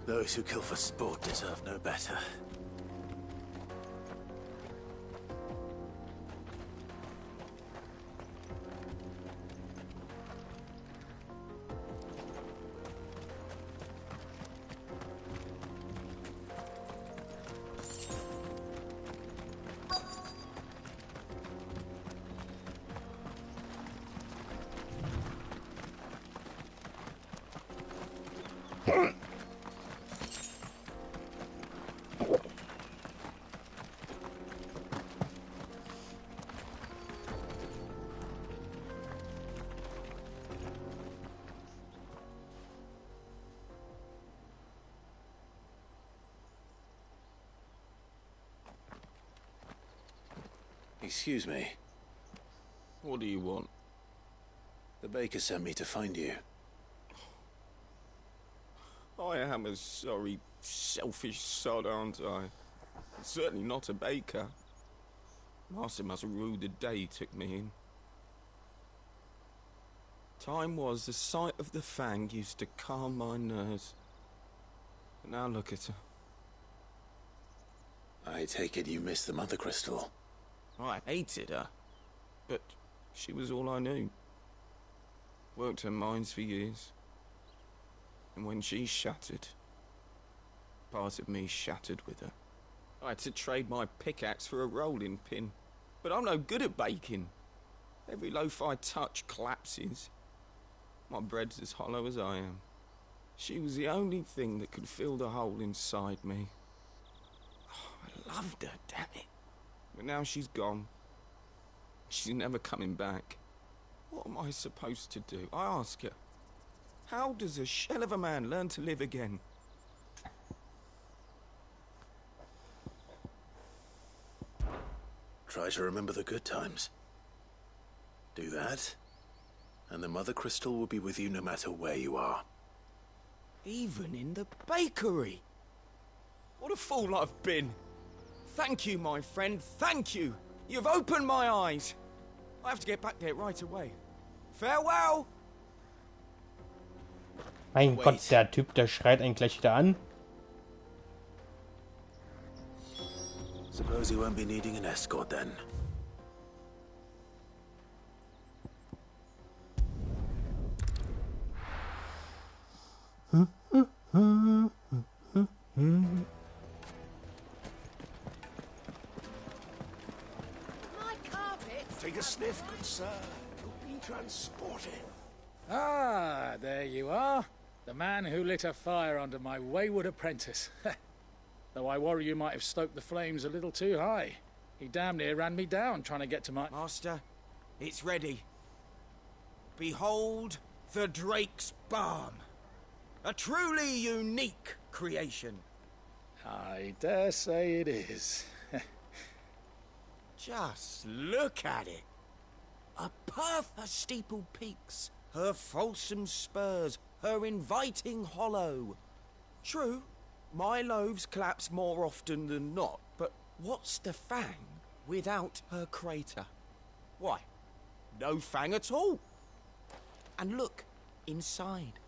Speaker 14: Those who kill for sport deserve no better.
Speaker 2: Excuse me.
Speaker 16: What do you want?
Speaker 2: The baker sent me to find you.
Speaker 16: I am a sorry, selfish sod, aren't I? Certainly not a baker. Master must have ruled the day he took me in. Time was the sight of the Fang used to calm my nerves. But now look at her.
Speaker 2: I take it you missed the Mother Crystal.
Speaker 16: I hated her, but she was all I knew. Worked her mines for years. And when she shattered, part of me shattered with her. I had to trade my pickaxe for a rolling pin, but I'm no good at baking. Every loaf I touch collapses. My bread's as hollow as I am. She was the only thing that could fill the hole inside me. Oh, I loved her, damn it. But now she's gone. She's never coming back. What am I supposed to do? I ask her. How does a shell of a man learn to live again?
Speaker 2: Try to remember the good times. Do that, and the Mother Crystal will be with you no matter where you are.
Speaker 16: Even in the bakery. What a fool I've been. Thank you, my friend, thank you. You've opened my eyes. I have to get back there right away. Farewell!
Speaker 6: Mein Gott, der Typ, der schreit einen gleich wieder an.
Speaker 2: Suppose you won't be needing an escort then.
Speaker 12: Take a sniff, good sir. You'll be transported.
Speaker 4: Ah, there you are. The man who lit a fire under my wayward apprentice. Though I worry you might have stoked the flames a little too high. He damn near ran me down trying to get to my...
Speaker 16: Master, it's ready. Behold the Drake's Balm. A truly unique creation.
Speaker 4: I dare say it is.
Speaker 16: Just look at it. A perf, her steeple peaks, her fulsome spurs, her inviting hollow. True, my loaves collapse more often than not, but what's the Fang without her crater? Why, no Fang at all. And look, inside.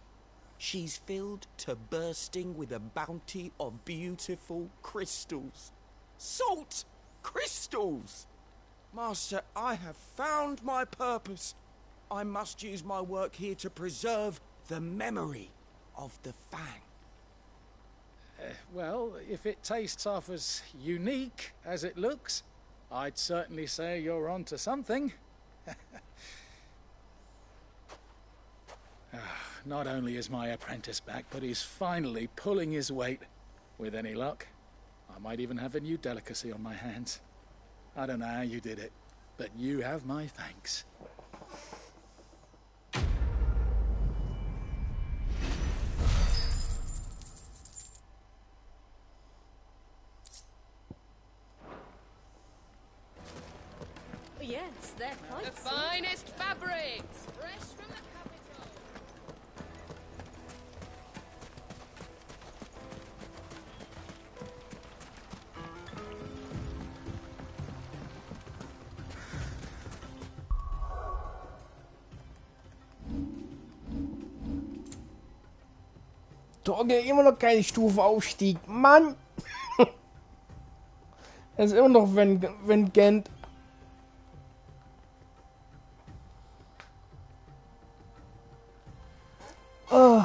Speaker 16: She's filled to bursting with a bounty of beautiful crystals. Salt crystals! Master, I have found my purpose. I must use my work here to preserve the memory of the Fang.
Speaker 4: Well, if it tastes half as unique as it looks, I'd certainly say you're onto something. Not only is my apprentice back, but he's finally pulling his weight. With any luck, I might even have a new delicacy on my hands. I don't know how you did it, but you have my thanks.
Speaker 11: Yes, they're quite
Speaker 17: The finest fabrics, fresh from the capital.
Speaker 6: Torge, immer noch keine Stufe Aufstieg. Mann! Es ist immer noch wenn Gent. Oh.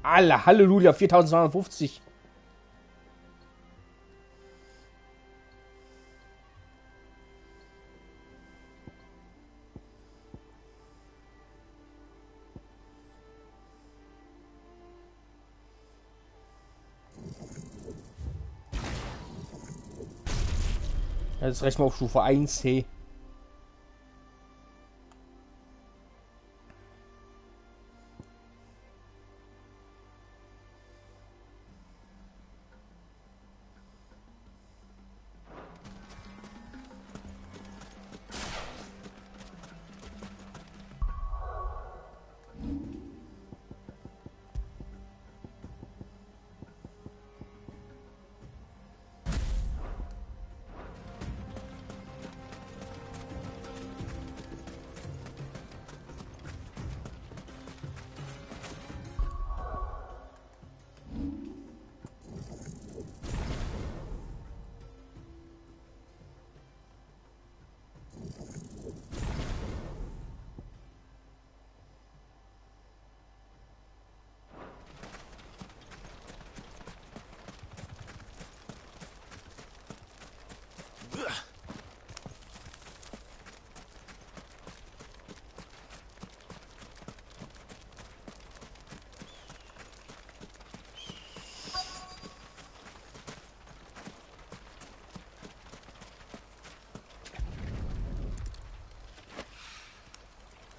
Speaker 6: Alla, Halleluja, 4250. Jetzt rechnen wir auf Stufe 1, hey.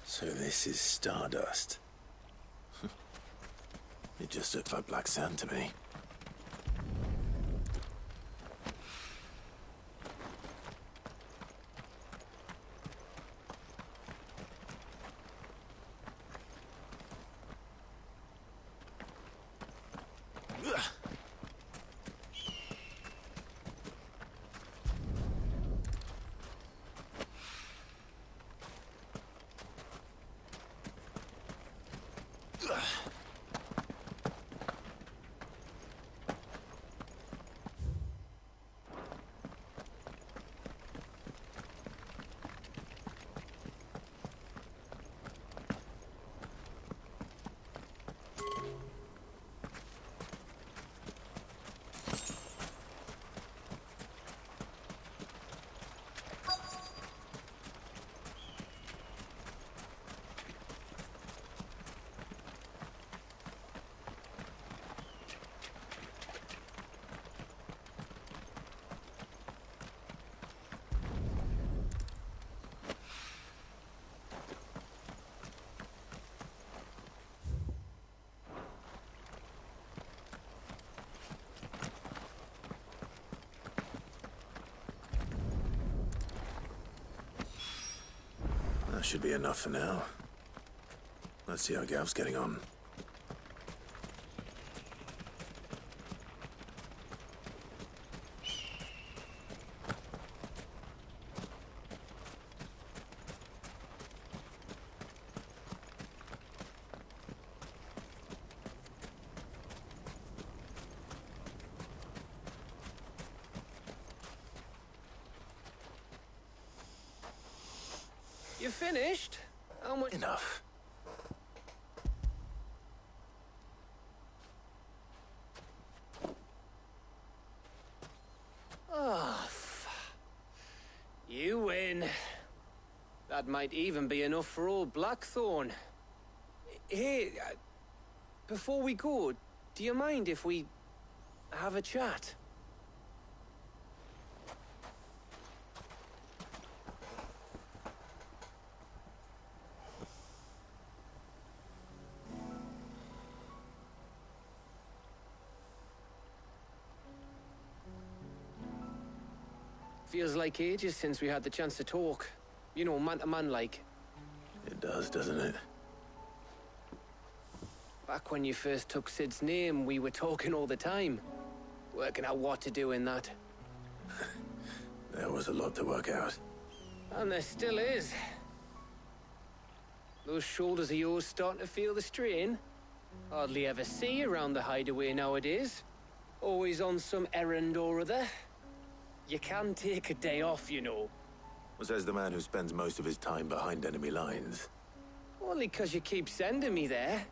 Speaker 2: So this is Stardust. It just looked like black sand to me. That should be enough for now. Let's see how Gav's getting on.
Speaker 9: You finished? How much?
Speaker 2: Enough.
Speaker 9: Oh, you win. That might even be enough for old Blackthorn. Hey, before we go, do you mind if we have a chat? Feels like ages since we had the chance to talk. You know, man to man like.
Speaker 2: It does, doesn't it?
Speaker 9: Back when you first took Sid's name, we were talking all the time. Working out what to do in that.
Speaker 2: There was a lot to work out.
Speaker 9: And there still is. Those shoulders of yours starting to feel the strain. Hardly ever see you around the hideaway nowadays. Always on some errand or other. You can take a day off, you know.
Speaker 2: Says the man who spends most of his time behind enemy lines.
Speaker 9: Only 'cause you keep sending me there.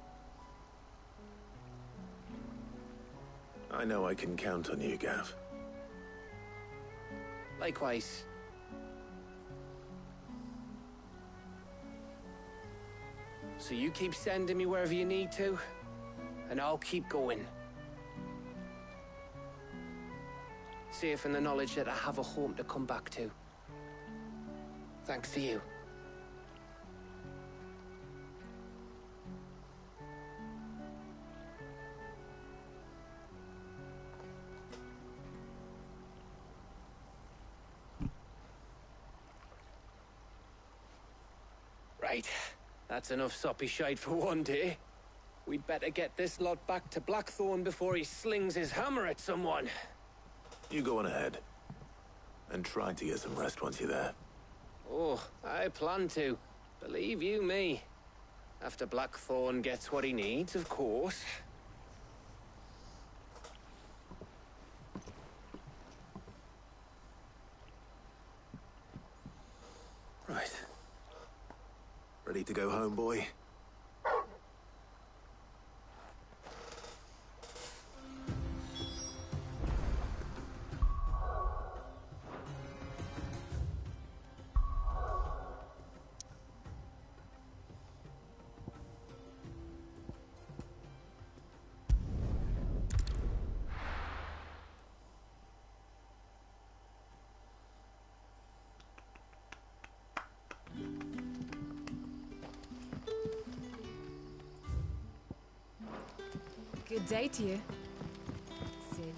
Speaker 2: I know I can count on you, Gav.
Speaker 9: Likewise. So you keep sending me wherever you need to, and I'll keep going. Safe in the knowledge that I have a home to come back to. Thanks to you. Right. That's enough soppy shite for one day. We'd better get this lot back to Blackthorn before he slings his hammer at someone.
Speaker 2: You go on ahead. And try to get some rest once you're there.
Speaker 9: Oh, I plan to. Believe you me. After Blackthorn gets what he needs, of course.
Speaker 2: Right. Ready to go home, boy?
Speaker 18: Good day to you, Sid.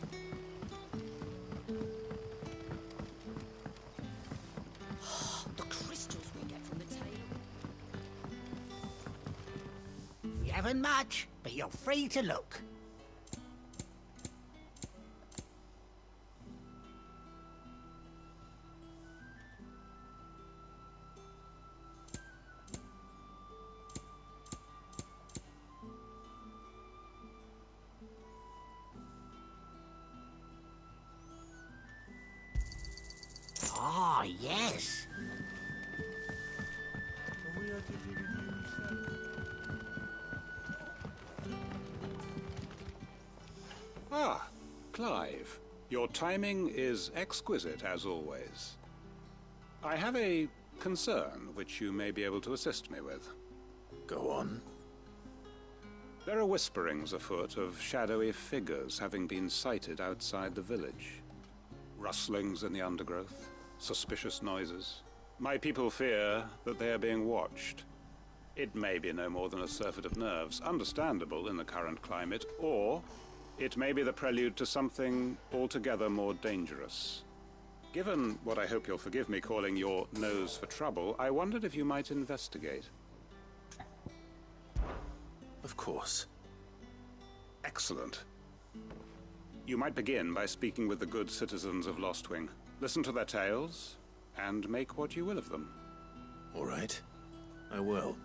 Speaker 7: The crystals we get from the tail. We haven't much, but you're free to look. Ah, yes.
Speaker 19: Ah, Clive. Your timing is exquisite, as always. I have a concern which you may be able to assist me with.
Speaker 2: Go on.
Speaker 19: There are whisperings afoot of shadowy figures having been sighted outside the village. Rustlings in the undergrowth, suspicious noises. My people fear that they are being watched. It may be no more than a surfeit of nerves, understandable in the current climate, or it may be the prelude to something altogether more dangerous. Given what I hope you'll forgive me calling your nose for trouble, I wondered if you might investigate.
Speaker 2: Of course.
Speaker 19: Excellent. You might begin by speaking with the good citizens of Lostwing. Listen to their tales, and make what you will of them.
Speaker 2: All right. I will.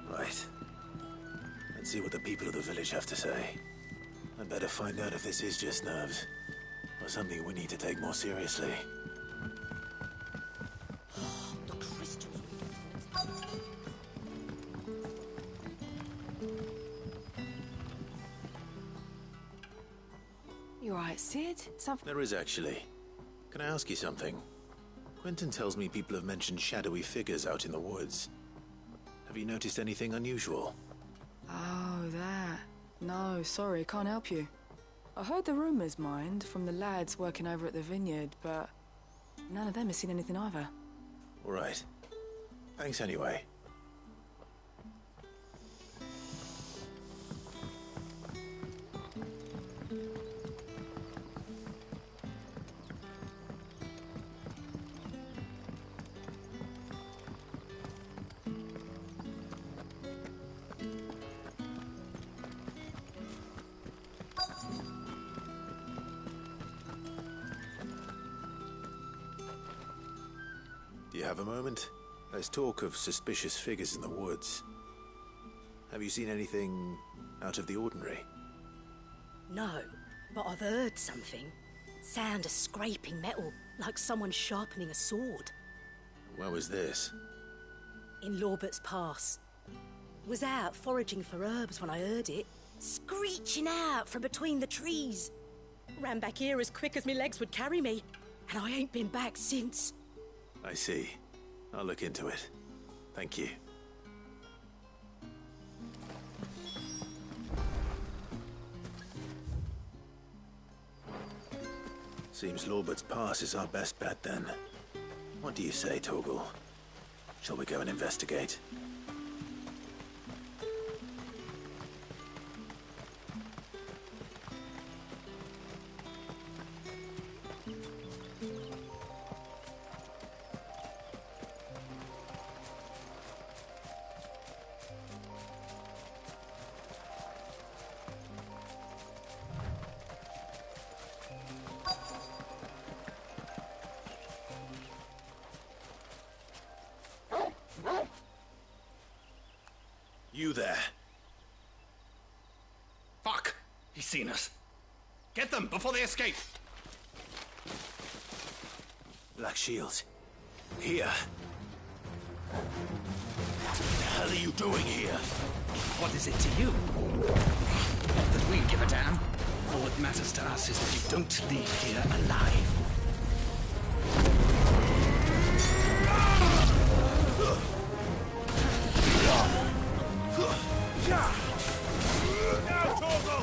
Speaker 2: Right. Let's see what the people of the village have to say. I'd better find out if this is just nerves, or something we need to take more seriously.
Speaker 7: The crystals we get from the tail.
Speaker 18: You alright, Sid? Something.
Speaker 2: There is actually. Can I ask you something? Quentin tells me people have mentioned shadowy figures out in the woods. Have you noticed anything unusual?
Speaker 18: Oh, that. No, sorry, can't help you. I heard the rumours, mind, from the lads working over at the vineyard, but none of them has seen anything either.
Speaker 2: All right. Thanks anyway. Do you have a moment? There's talk of suspicious figures in the woods. Have you seen anything out of the ordinary?
Speaker 20: No, but I've heard something. Sound of scraping metal, like someone sharpening a sword.
Speaker 2: Where was this?
Speaker 20: In Lorbert's Pass. Was out foraging for herbs when I heard it, screeching out from between the trees. Ran back here as quick as my legs would carry me, and I ain't been back since.
Speaker 2: I see. I'll look into it. Thank you. Seems Lorbert's Pass is our best bet then. What do you say, Torgal? Shall we go and investigate? You there.
Speaker 21: Fuck! He's seen us. Get them before they escape!
Speaker 2: Black Shields. Here.
Speaker 21: What the hell are you doing here? What is it to you? Not that we give a damn. All that matters to us is that you don't leave here alive.
Speaker 14: Now, Torgal!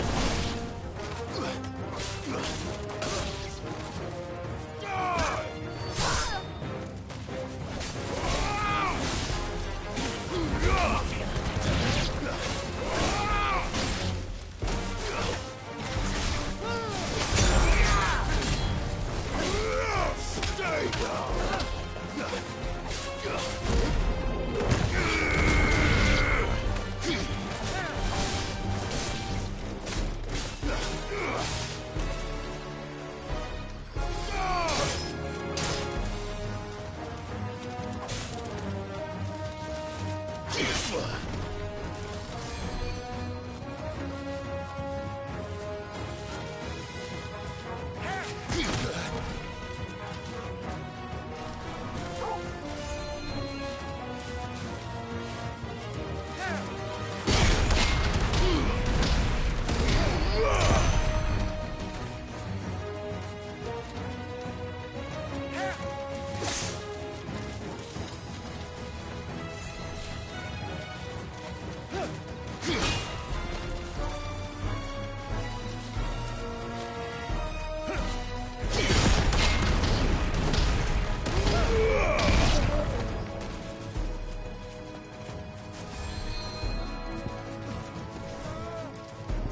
Speaker 14: Stay down!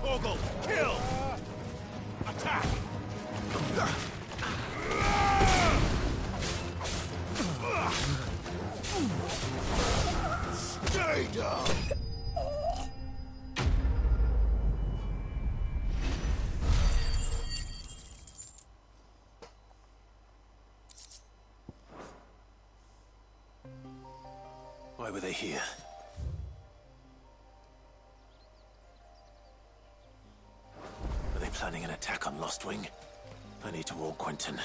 Speaker 14: Torgal, kill! Attack! Stay down!
Speaker 2: Why were they here? Are they planning an attack on Lostwing? I need to warn Quentin.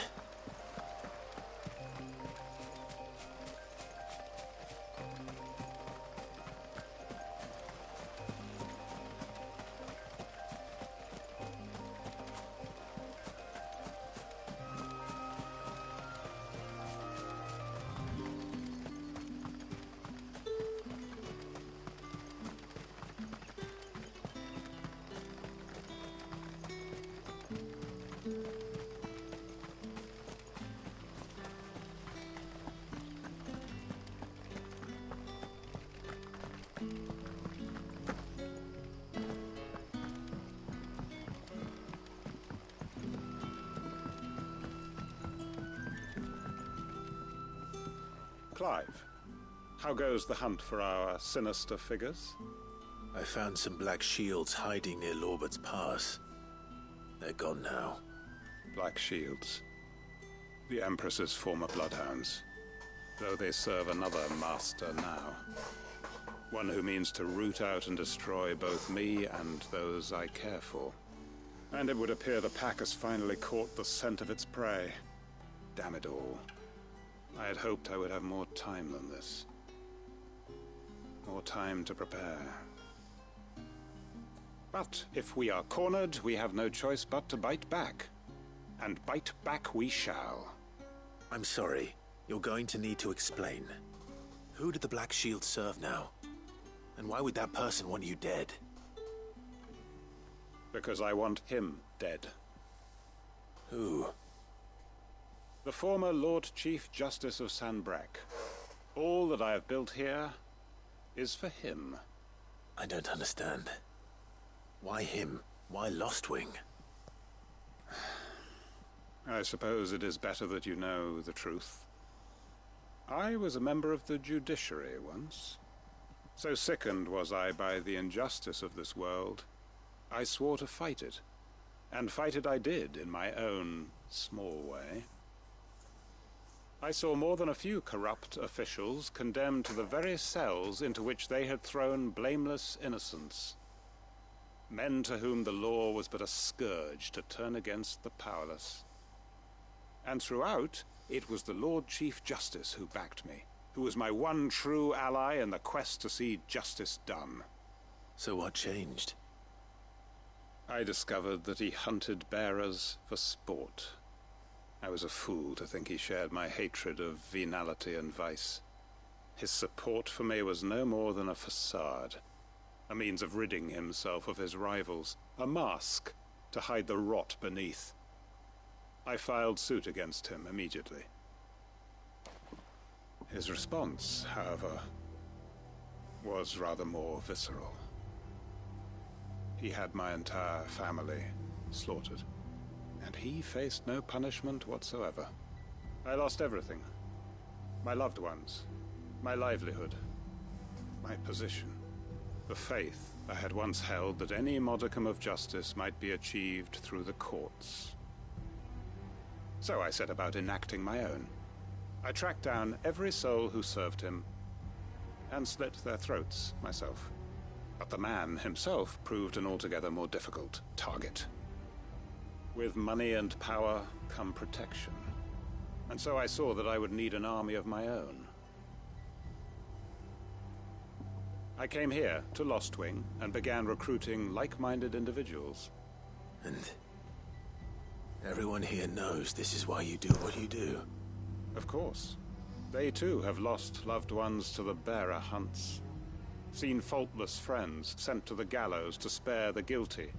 Speaker 19: Clive, how goes the hunt for our sinister figures?
Speaker 2: I found some black shields hiding near Lorbert's Pass. They're gone now.
Speaker 19: Black Shields. The Empress's former bloodhounds. though they serve another master now. One who means to root out and destroy both me and those I care for. And it would appear the pack has finally caught the scent of its prey. Damn it all. I had hoped I would have more time than this. More time to prepare. But if we are cornered, we have no choice but to bite back. And bite back we shall.
Speaker 2: I'm sorry. You're going to need to explain. Who did the Black Shield serve now? And why would that person want you dead?
Speaker 19: Because I want him dead.
Speaker 2: Who?
Speaker 19: The former Lord Chief Justice of Sanbreque. All that I have built here is for him.
Speaker 2: I don't understand. Why him? Why Lostwing?
Speaker 19: I suppose it is better that you know the truth. I was a member of the judiciary once. So sickened was I by the injustice of this world, I swore to fight it. And fight it I did in my own small way. I saw more than a few corrupt officials condemned to the very cells into which they had thrown blameless innocents. Men to whom the law was but a scourge to turn against the powerless. And throughout, it was the Lord Chief Justice who backed me, who was my one true ally in the quest to see justice done.
Speaker 2: So what changed?
Speaker 19: I discovered that he hunted bearers for sport. I was a fool to think he shared my hatred of venality and vice. His support for me was no more than a facade, a means of ridding himself of his rivals, a mask to hide the rot beneath. I filed suit against him immediately. His response, however, was rather more visceral. He had my entire family slaughtered, and he faced no punishment whatsoever. I lost everything. My loved ones, my livelihood, my position, the faith I had once held that any modicum of justice might be achieved through the courts. So I set about enacting my own. I tracked down every soul who served him, and slit their throats myself. But the man himself proved an altogether more difficult target. With money and power come protection. And so I saw that I would need an army of my own. I came here to Lostwing and began recruiting like-minded individuals.
Speaker 2: And everyone here knows this is why you do what you do.
Speaker 19: Of course. They too have lost loved ones to the bearer hunts. Seen faultless friends sent to the gallows to spare the guilty.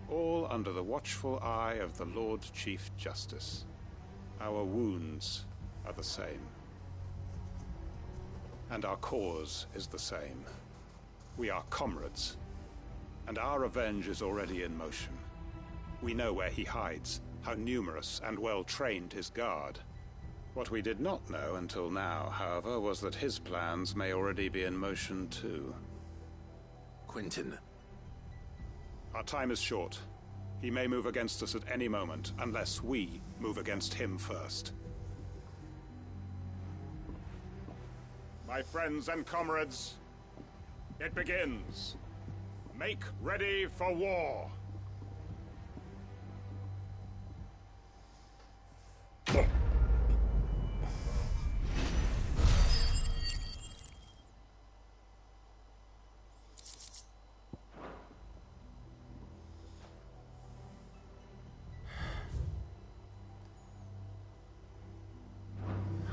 Speaker 19: All under the watchful eye of the Lord Chief Justice. Our wounds are the same. And our cause is the same. We are comrades. And our revenge is already in motion. We know where he hides, how numerous and well-trained his guard. What we did not know until now, however, was that his plans may already be in motion too.
Speaker 2: Quentin.
Speaker 19: Our time is short. He may move against us at any moment, unless we move against him first. My friends and comrades, it begins. Make ready for war.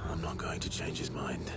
Speaker 2: I'm not going to change his mind.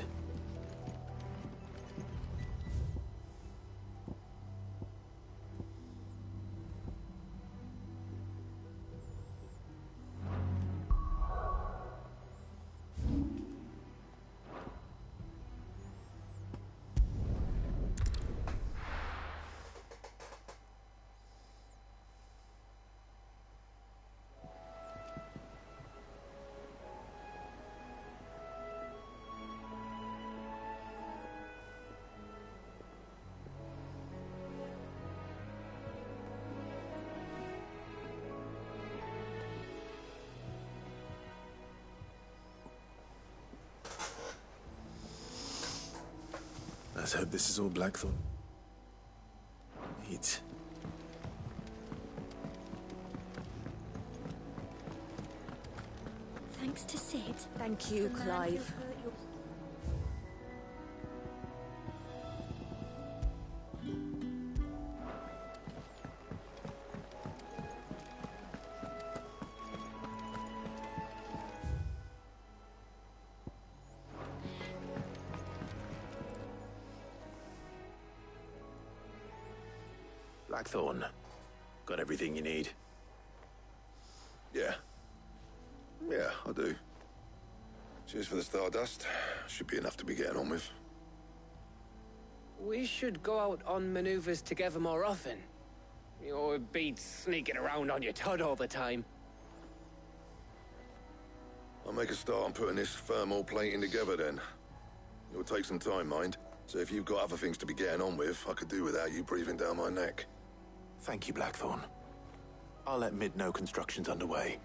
Speaker 2: Let's hope this is all Blackthorn needs.
Speaker 13: Thanks to Sid.
Speaker 20: Thank you, Clive.
Speaker 2: Blackthorn, got everything you need?
Speaker 8: Yeah. Yeah, I do. Cheers for the stardust. Should be enough to be getting on with.
Speaker 9: We should go out on maneuvers together more often. You know, it beats sneaking around on your Todd all the time.
Speaker 8: I'll make a start on putting this thermal plating together then. It'll take some time, mind. So if you've got other things to be getting on with, I could do without you breathing down my neck.
Speaker 2: Thank you, Blackthorn. I'll let Mid know construction's underway.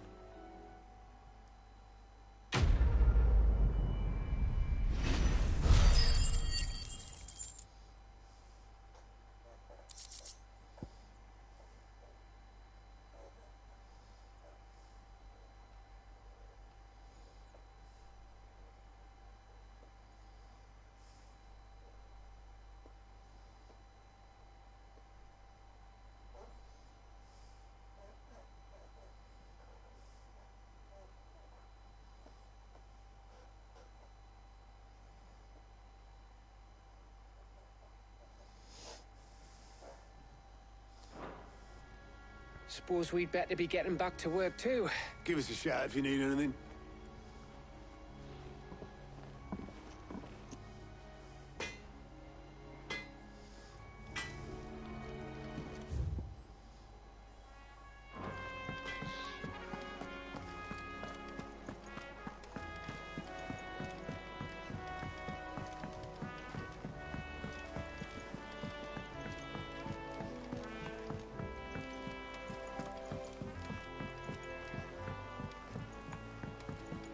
Speaker 9: Suppose we'd better be getting back to work too.
Speaker 1: Give us a shout if you need anything.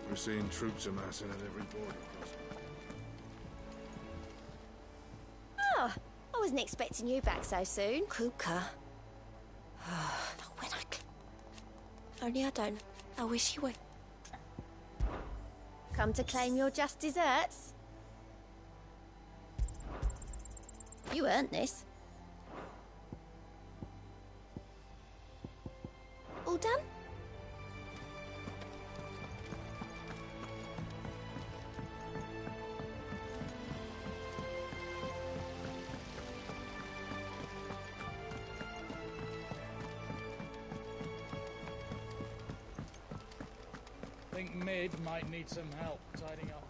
Speaker 12: We're seeing troops amassing at every border crossing.
Speaker 13: Oh, I wasn't expecting you back so soon.
Speaker 20: Kuka.
Speaker 13: When only I don't. I wish you would. Come to claim your just desserts? You earned this. All done?
Speaker 4: I think Mid might need some help tidying up.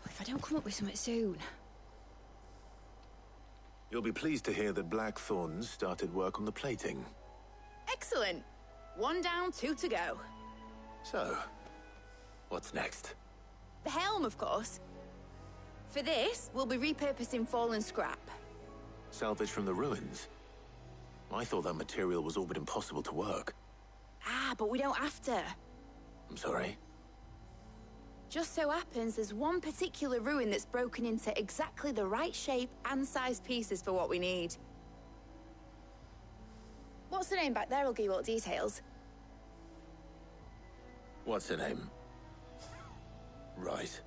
Speaker 5: If I don't come up with something soon.
Speaker 2: You'll be pleased to hear that Blackthorn started work on the plating.
Speaker 5: Excellent. 1 down, 2 to go.
Speaker 2: So, what's next?
Speaker 5: The helm, of course. For this, we'll be repurposing fallen scrap.
Speaker 2: Salvage from the ruins? I thought that material was all but impossible to work.
Speaker 5: Ah, but we don't have to.
Speaker 2: I'm sorry.
Speaker 5: Just so happens there's one particular ruin that's broken into exactly the right shape and size pieces for what we need. What's the name back there? I'll give you all details.
Speaker 2: What's her name? Right.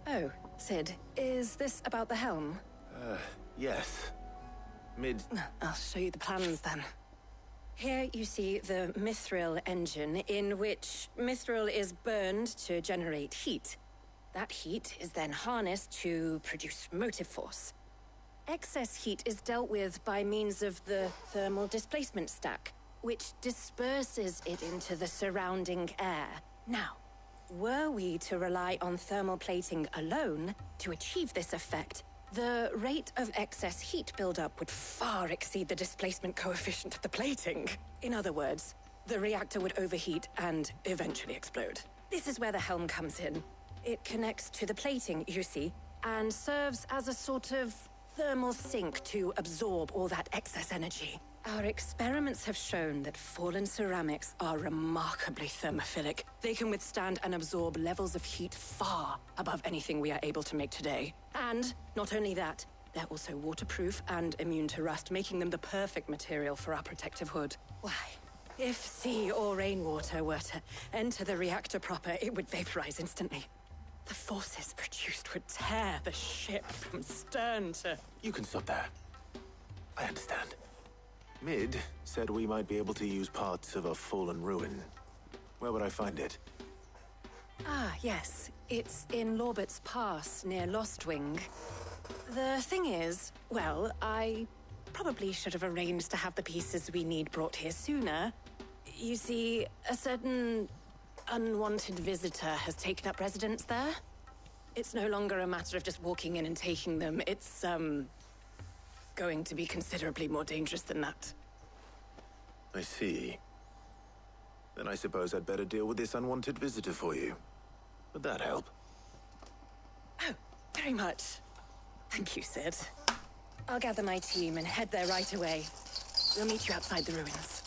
Speaker 20: Oh, Sid, is this about the helm?
Speaker 2: Yes. Mid...
Speaker 20: I'll show you the plans then. Here you see the mithril engine, in which mithril is burned to generate heat. That heat is then harnessed to produce motive force. Excess heat is dealt with by means of the thermal displacement stack, which disperses it into the surrounding air. Now, were we to rely on thermal plating alone to achieve this effect, the rate of excess heat buildup would far exceed the displacement coefficient of the plating. In other words, the reactor would overheat and eventually explode. This is where the helm comes in. It connects to the plating, you see, and serves as a sort of thermal sink to absorb all that excess energy. Our experiments have shown that fallen ceramics are remarkably thermophilic. They can withstand and absorb levels of heat far above anything we are able to make today. And not only that, they're also waterproof and immune to rust, making them the perfect material for our protective hood. Why, if sea or rainwater were to enter the reactor proper, it would vaporize instantly. The forces produced would tear the ship from stern to...
Speaker 2: You can stop there. I understand. Mid said we might be able to use parts of a fallen ruin. Where would I find it?
Speaker 20: Ah, yes. It's in Lorbert's Pass, near Lostwing. The thing is, well, I probably should have arranged to have the pieces we need brought here sooner. You see, a certain unwanted visitor has taken up residence there. It's no longer a matter of just walking in and taking them. It's, going to be considerably more dangerous than that.
Speaker 2: I see. Then I suppose I'd better deal with this unwanted visitor for you. Would that help?
Speaker 20: Oh, very much. Thank you, Sid. I'll gather my team and head there right away. We'll meet you outside the ruins.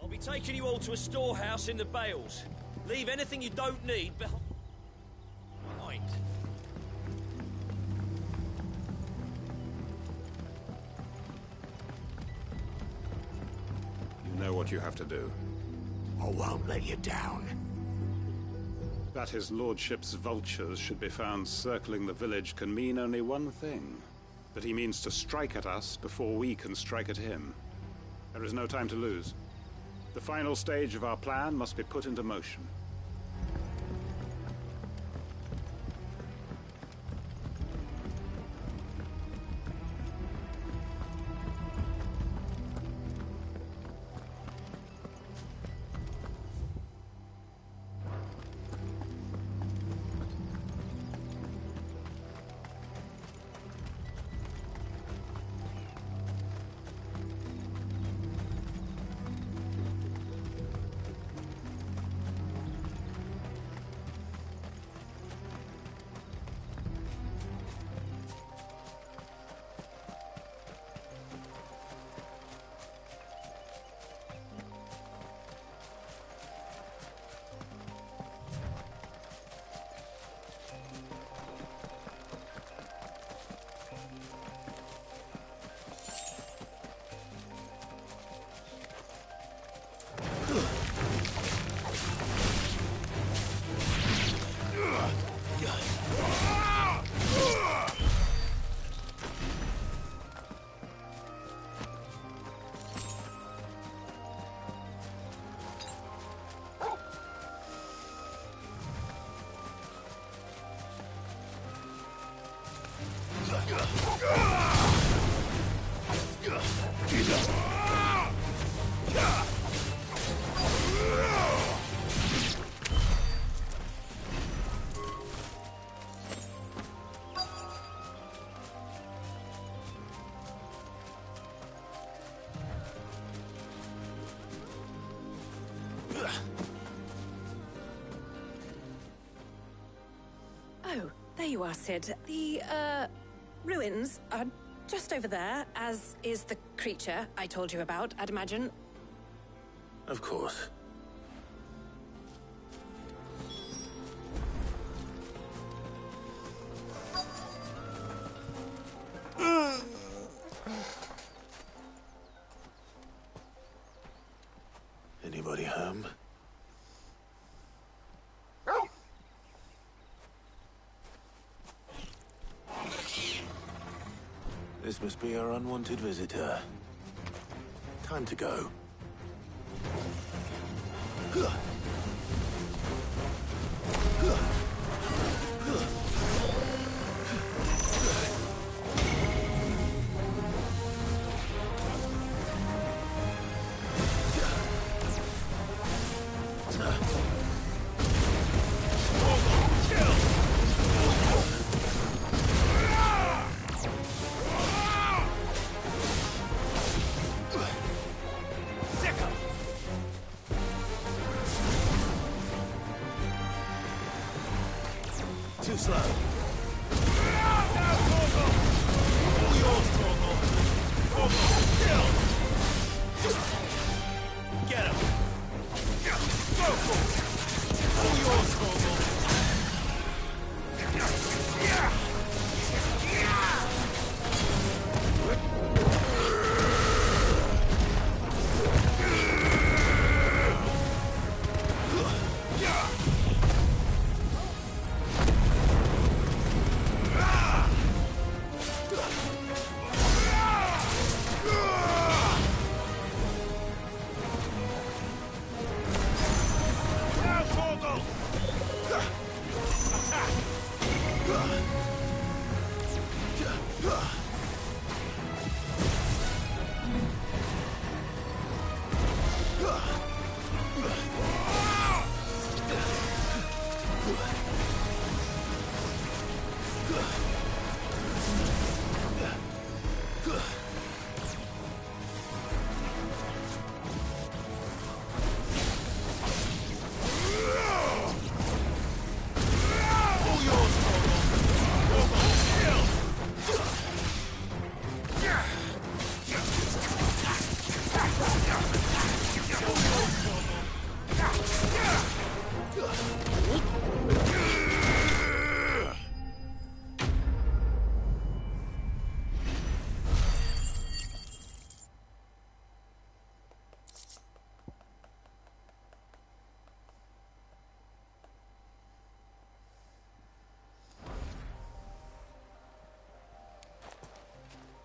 Speaker 3: I'll be taking you all to a storehouse in the Bales. Leave anything you don't need behind.
Speaker 19: You know what you have to do.
Speaker 12: I won't let you down.
Speaker 19: That his lordship's vultures should be found circling the village can mean only one thing. That he means to strike at us before we can strike at him. There is no time to lose. The final stage of our plan must be put into motion.
Speaker 20: Oh, there you are, Sid. The, ruins are just over there, as is the creature I told you about, I'd imagine.
Speaker 2: Of course. Anybody home? This must be our unwanted visitor. Time to go. too slow.
Speaker 14: All yours, Torgal. Torgal, kill! Get him! Go for it! All yours, Torgal.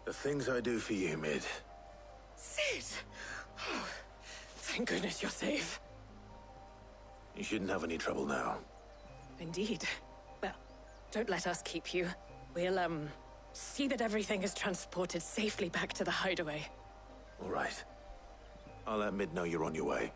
Speaker 2: The things I do for you, Mid.
Speaker 20: Sid! Oh, thank goodness you're safe.
Speaker 2: You shouldn't have any trouble now.
Speaker 20: Indeed. Well, don't let us keep you. We'll, see that everything is transported safely back to the hideaway.
Speaker 2: All right. I'll let Mid know you're on your way.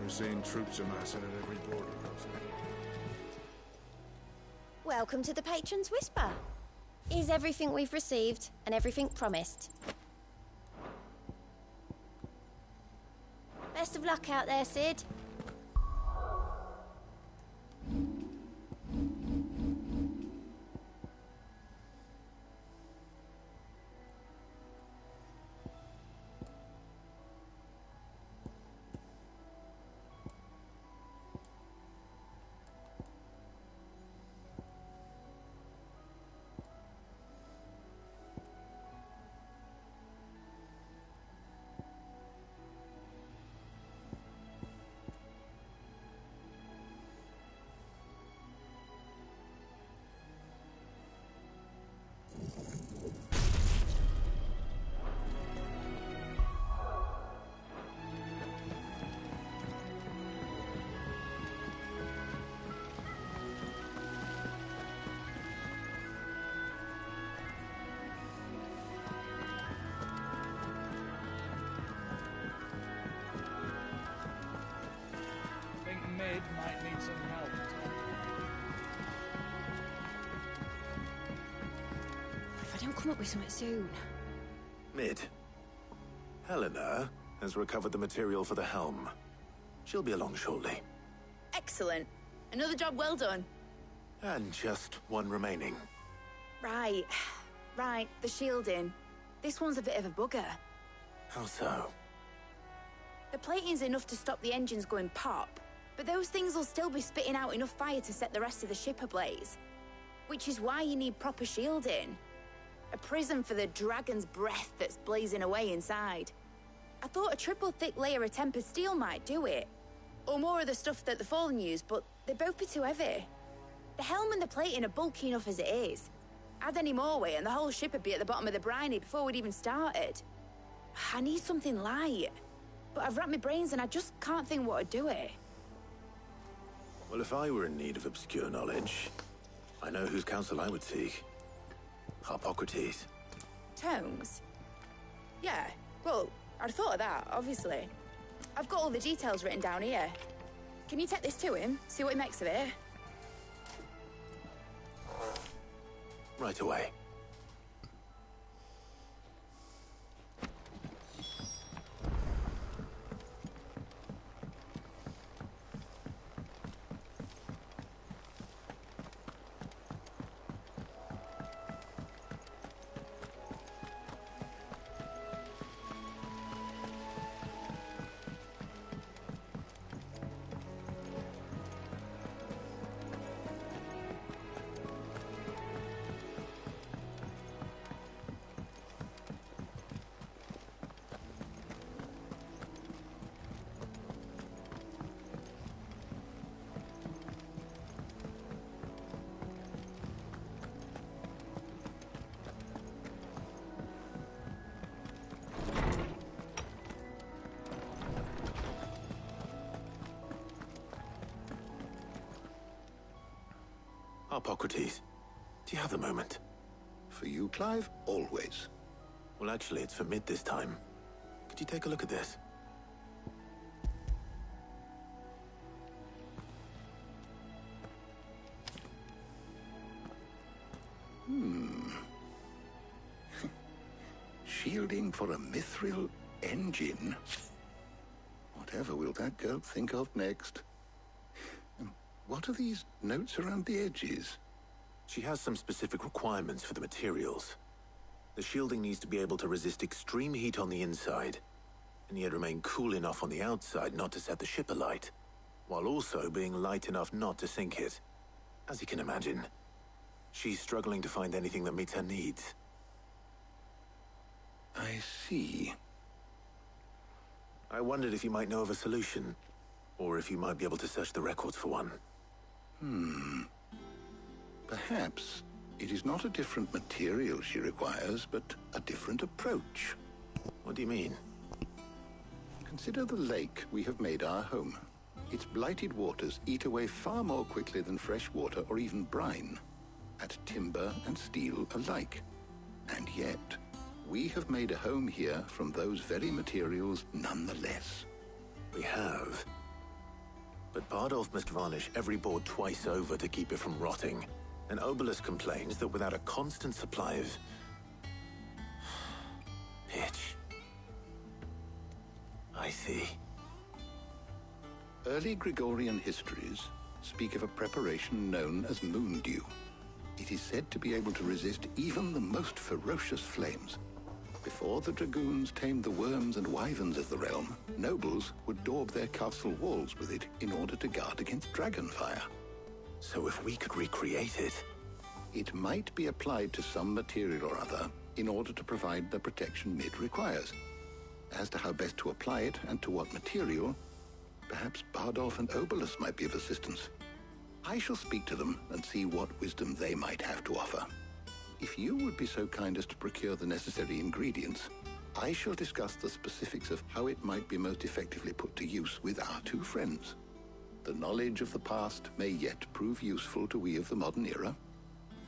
Speaker 12: We're seeing troops amassing at every border crossing.
Speaker 13: Welcome to the Patron's Whisper. Is everything we've received and everything promised? Best of luck out there, Sid.
Speaker 4: Mid might need some help.
Speaker 5: If I don't come up with something soon.
Speaker 2: Mid. Helena has recovered the material for the helm. She'll be along shortly.
Speaker 5: Excellent. Another job well done.
Speaker 2: And just one remaining.
Speaker 5: Right. Right, the shielding. This one's a bit of a bugger.
Speaker 2: How so?
Speaker 5: The plating's enough to stop the engines going pop, but those things will still be spitting out enough fire to set the rest of the ship ablaze. Which is why you need proper shielding. A prison for the dragon's breath that's blazing away inside. I thought a triple thick layer of tempered steel might do it. Or more of the stuff that the Fallen use, but they'd both be too heavy. The helm and the plating are bulky enough as it is. Add any more weight and the whole ship would be at the bottom of the briny before we'd even started. I need something light. But I've racked my brains and I just can't think what would do it.
Speaker 2: Well, if I were in need of obscure knowledge, I know whose counsel I would seek. Hippocrates.
Speaker 5: Tomes? Yeah, well, I'd thought of that, obviously. I've got all the details written down here. Can you take this to him, see what he makes of it?
Speaker 2: Right away. Hippocrates, do you have a moment?
Speaker 8: For you, Clive, always.
Speaker 2: Well, actually, it's for Mid this time. Could you take a look at this?
Speaker 8: Shielding for a mithril engine? Whatever will that girl think of next? What are these notes around the edges?
Speaker 2: She has some specific requirements for the materials. The shielding needs to be able to resist extreme heat on the inside, and yet remain cool enough on the outside not to set the ship alight, while also being light enough not to sink it. As you can imagine, she's struggling to find anything that meets her needs.
Speaker 8: I see.
Speaker 2: I wondered if you might know of a solution, or if you might be able to search the records for one.
Speaker 8: Perhaps it is not a different material she requires, but a different approach.
Speaker 2: What do you mean?
Speaker 8: Consider the lake we have made our home. Its blighted waters eat away far more quickly than fresh water or even brine, at timber and steel alike. And yet, we have made a home here from those very materials nonetheless.
Speaker 2: We have. But Bardolph must varnish every board twice over to keep it from rotting. And Obelus complains that without a constant supply of pitch. I see.
Speaker 8: Early Gregorian histories speak of a preparation known as moon dew. It is said to be able to resist even the most ferocious flames. Before the dragoons tamed the worms and wyverns of the realm, nobles would daub their castle walls with it in order to guard against dragon fire.
Speaker 2: So if we could recreate it...
Speaker 8: It might be applied to some material or other in order to provide the protection Mid requires. As to how best to apply it and to what material, perhaps Bardolph and Obelus might be of assistance. I shall speak to them and see what wisdom they might have to offer. If you would be so kind as to procure the necessary ingredients, I shall discuss the specifics of how it might be most effectively put to use with our two friends. The knowledge of the past may yet prove useful to we of the modern era.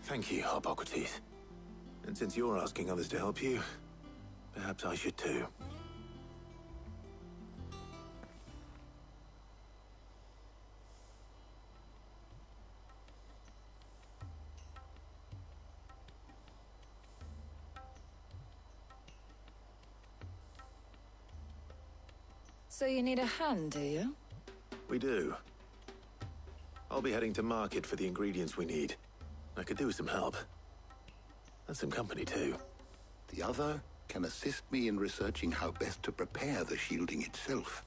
Speaker 2: Thank you, Hippocrates. And since you're asking others to help you, perhaps I should too.
Speaker 10: So you need a hand, do you?
Speaker 2: We do. I'll be heading to market for the ingredients we need. I could do with some help. And some company, too.
Speaker 8: The other can assist me in researching how best to prepare the shielding itself.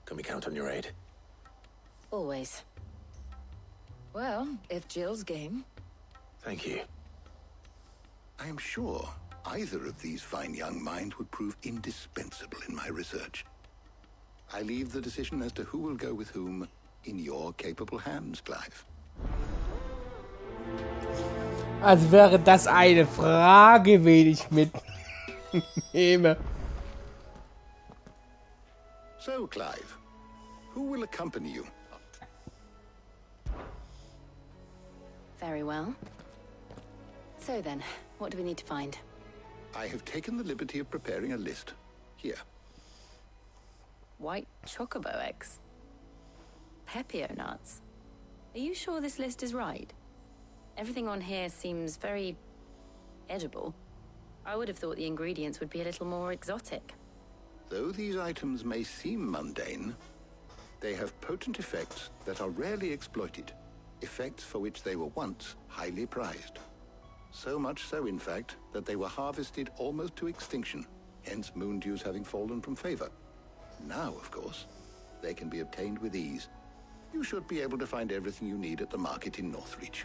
Speaker 2: Can we count on your aid?
Speaker 10: Always. Well, if Jill's game.
Speaker 2: Thank you.
Speaker 8: I am sure either of these fine young minds would prove indispensable in my research. I leave the decision as to who will go with whom in your capable hands, Clive.
Speaker 6: Also wäre das eine Frage, wen ich mitnehme.
Speaker 8: So, Clive, who will accompany you?
Speaker 5: Very well. So then, what do we need to find?
Speaker 8: I have taken the liberty of preparing a list. Here.
Speaker 5: White chocobo eggs. Pepio nuts. Are you sure this list is right? Everything on here seems very edible. I would have thought the ingredients would be a little more exotic.
Speaker 8: Though these items may seem mundane, they have potent effects that are rarely exploited. Effects for which they were once highly prized. So much so, in fact, that they were harvested almost to extinction, hence moon dews having fallen from favor. Now, of course, they can be obtained with ease. You should be able to find everything you need at the market in Northreach.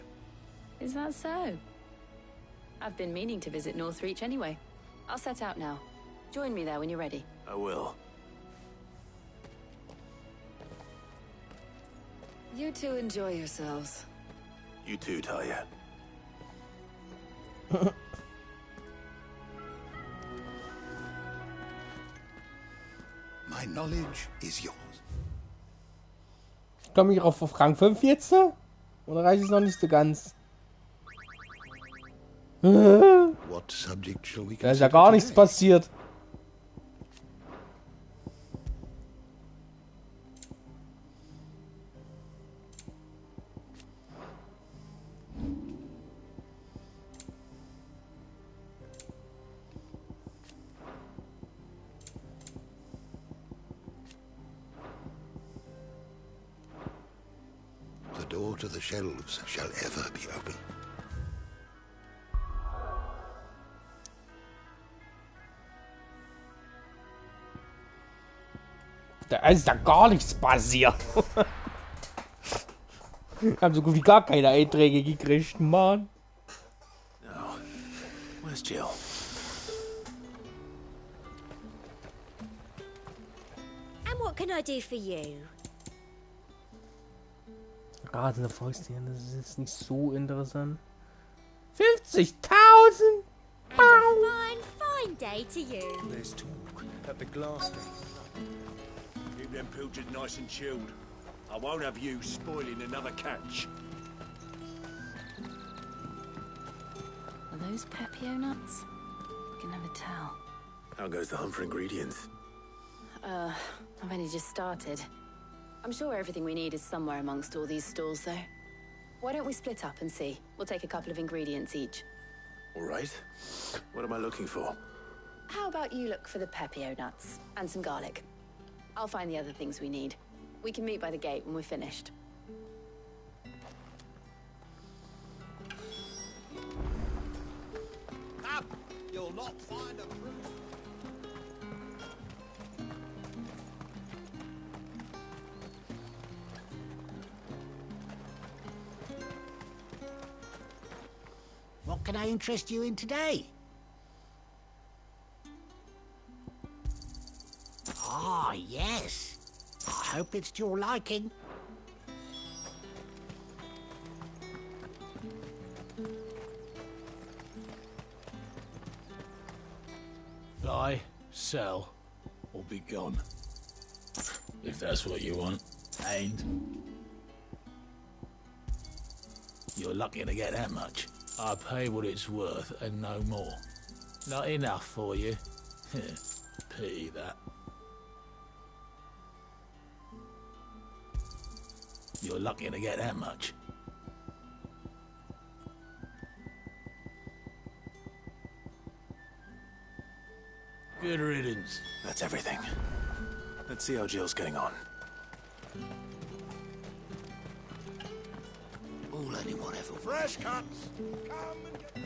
Speaker 5: Is that so? I've been meaning to visit Northreach anyway. I'll set out now. Join me there when you're ready.
Speaker 2: I will.
Speaker 10: You two enjoy yourselves.
Speaker 2: You too, Talia.
Speaker 8: My knowledge is yours.
Speaker 6: Komme ich auf Rang 5 jetzt? Oder reicht es noch nicht so ganz?
Speaker 8: What subject shall we
Speaker 6: Da ist ja gar nichts passiert.
Speaker 8: The door to the shelves shall ever be open.
Speaker 6: Da ist da gar nichts passiert. Ich habe so gut wie gar keine Einträge gekriegt, Mann.
Speaker 2: No. Where's Jill?
Speaker 13: And what can I do for you?
Speaker 6: Rasende Fäuste, das ist jetzt nicht so interessant. 50.000!
Speaker 13: And a fine day to you.
Speaker 14: There's talk at the glass gate.
Speaker 21: Keep them pilchards nice and chilled. I won't have you spoiling another catch.
Speaker 5: Are those Pepio nuts? I can never tell.
Speaker 2: How goes the hunt for ingredients?
Speaker 5: I've only just started. I'm sure everything we need is somewhere amongst all these stalls, though. Why don't we split up and see? We'll take a couple of ingredients each.
Speaker 2: All right. What am I looking for?
Speaker 5: How about you look for the Pepio nuts and some garlic? I'll find the other things we need. We can meet by the gate when we're finished.
Speaker 12: Up! You'll not find a proof.
Speaker 7: What can I interest you in today? Ah, yes. I hope it's to your liking.
Speaker 4: Buy, sell, or be gone. If that's what you want. And you're lucky to get that much. I pay what it's worth and no more. Not enough for you? Pity that. You're lucky to get that much. Good riddance.
Speaker 2: That's everything. Let's see how Jill's getting on.
Speaker 21: All anyone ever
Speaker 12: Fresh cuts! Come and get...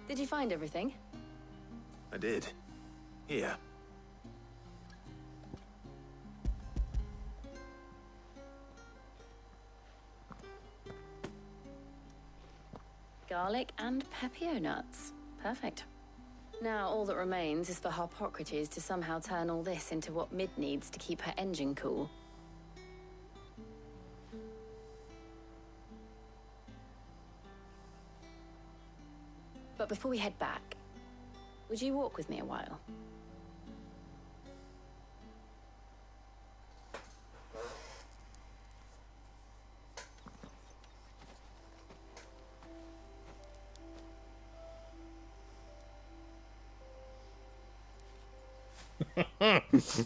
Speaker 10: Did you find everything?
Speaker 2: I did. Here.
Speaker 10: Garlic and pepio nuts. Perfect. Now all that remains is for Harpocrates to somehow turn all this into what Mid needs to keep her engine cool. But before we head back, would you walk with me a while?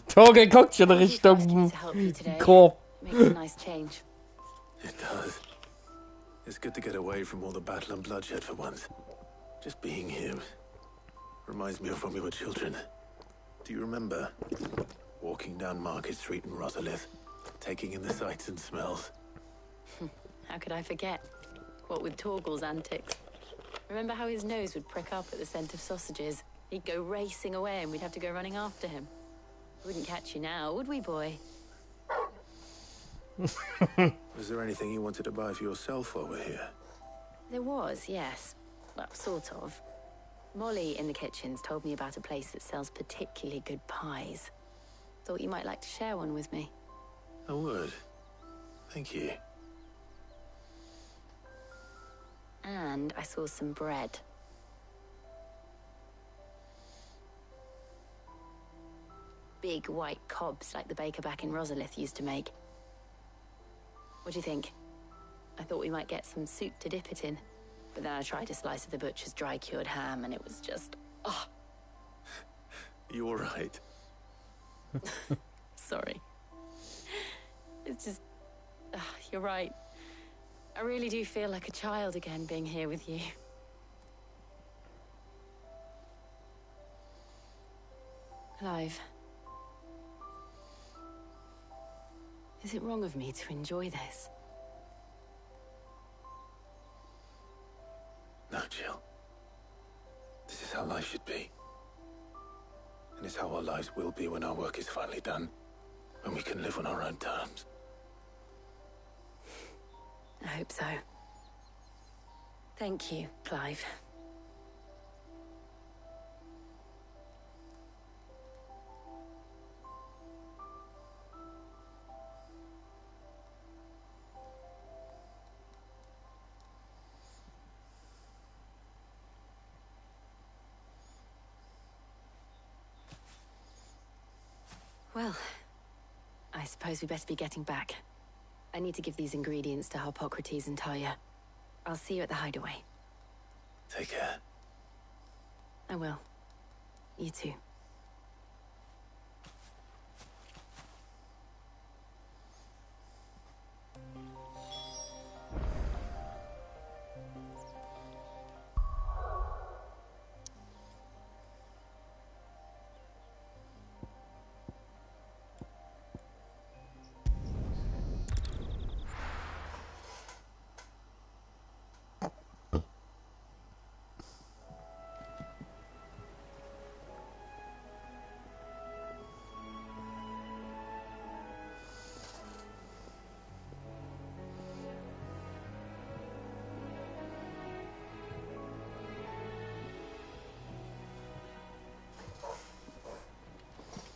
Speaker 6: Torge guckt schon Richtung Korb.
Speaker 10: Makes a nice change.
Speaker 2: It does. It's good to get away from all the battle and bloodshed for once. Just being here reminds me of when we were children. Do you remember walking down Market Street in Rosalith, taking in the sights and smells?
Speaker 10: How could I forget? What with Torgal's antics. Remember how his nose would prick up at the scent of sausages? He'd go racing away and we'd have to go running after him. We wouldn't catch you now, would we, boy?
Speaker 2: Was there anything you wanted to buy for yourself while we're here?
Speaker 10: There was, yes. Well, sort of. Molly in the kitchens told me about a place that sells particularly good pies. Thought you might like to share one with me.
Speaker 2: I would. Thank you.
Speaker 10: And I saw some bread. Big white cobs like the baker back in Rosalith used to make. What do you think? I thought we might get some soup to dip it in. But then I tried a slice of the butcher's dry-cured ham and it was just... oh.
Speaker 2: You all right?
Speaker 10: Sorry. It's just... you're right. I really do feel like a child again being here with you. Clive. Is it wrong of me to enjoy this?
Speaker 2: No, Jill. This is how life should be. And it's how our lives will be when our work is finally done. When we can live on our own terms.
Speaker 10: I hope so. Thank you, Clive. Well, I suppose we best be getting back. I need to give these ingredients to Harpocrates and Talia. I'll see you at the hideaway.
Speaker 2: Take care.
Speaker 10: I will. You too.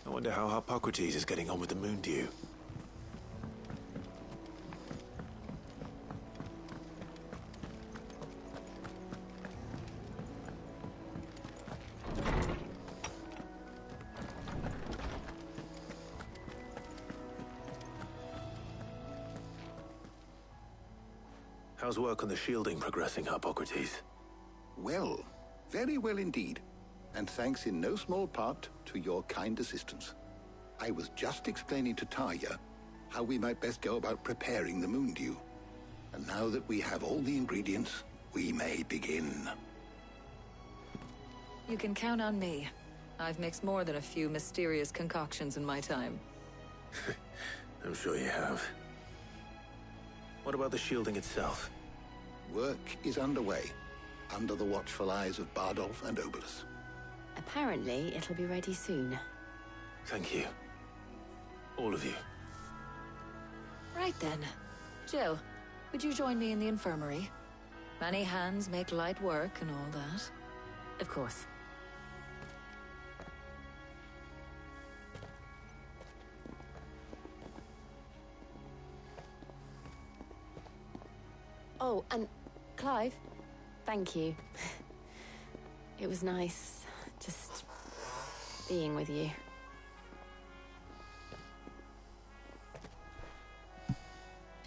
Speaker 2: I wonder how Harpocrates is getting on with the moon dew. How's work on the shielding progressing, Harpocrates?
Speaker 15: Well, very well indeed. And thanks in no small part to your kind assistance. I was just explaining to Talia how we might best go about preparing the moon dew. And now that we have all the ingredients, we may begin.
Speaker 16: You can count on me. I've mixed more than a few mysterious concoctions in my time.
Speaker 2: I'm sure you have. What about the shielding itself?
Speaker 15: Work is underway, under the watchful eyes of Bardolph and Obolus.
Speaker 10: Apparently, it'll be ready soon.
Speaker 2: Thank you. All of you.
Speaker 16: Right then. Jill, would you join me in the infirmary? Many hands make light work and all that.
Speaker 10: Of course. Oh, and Clive, thank you. It was nice just being with you.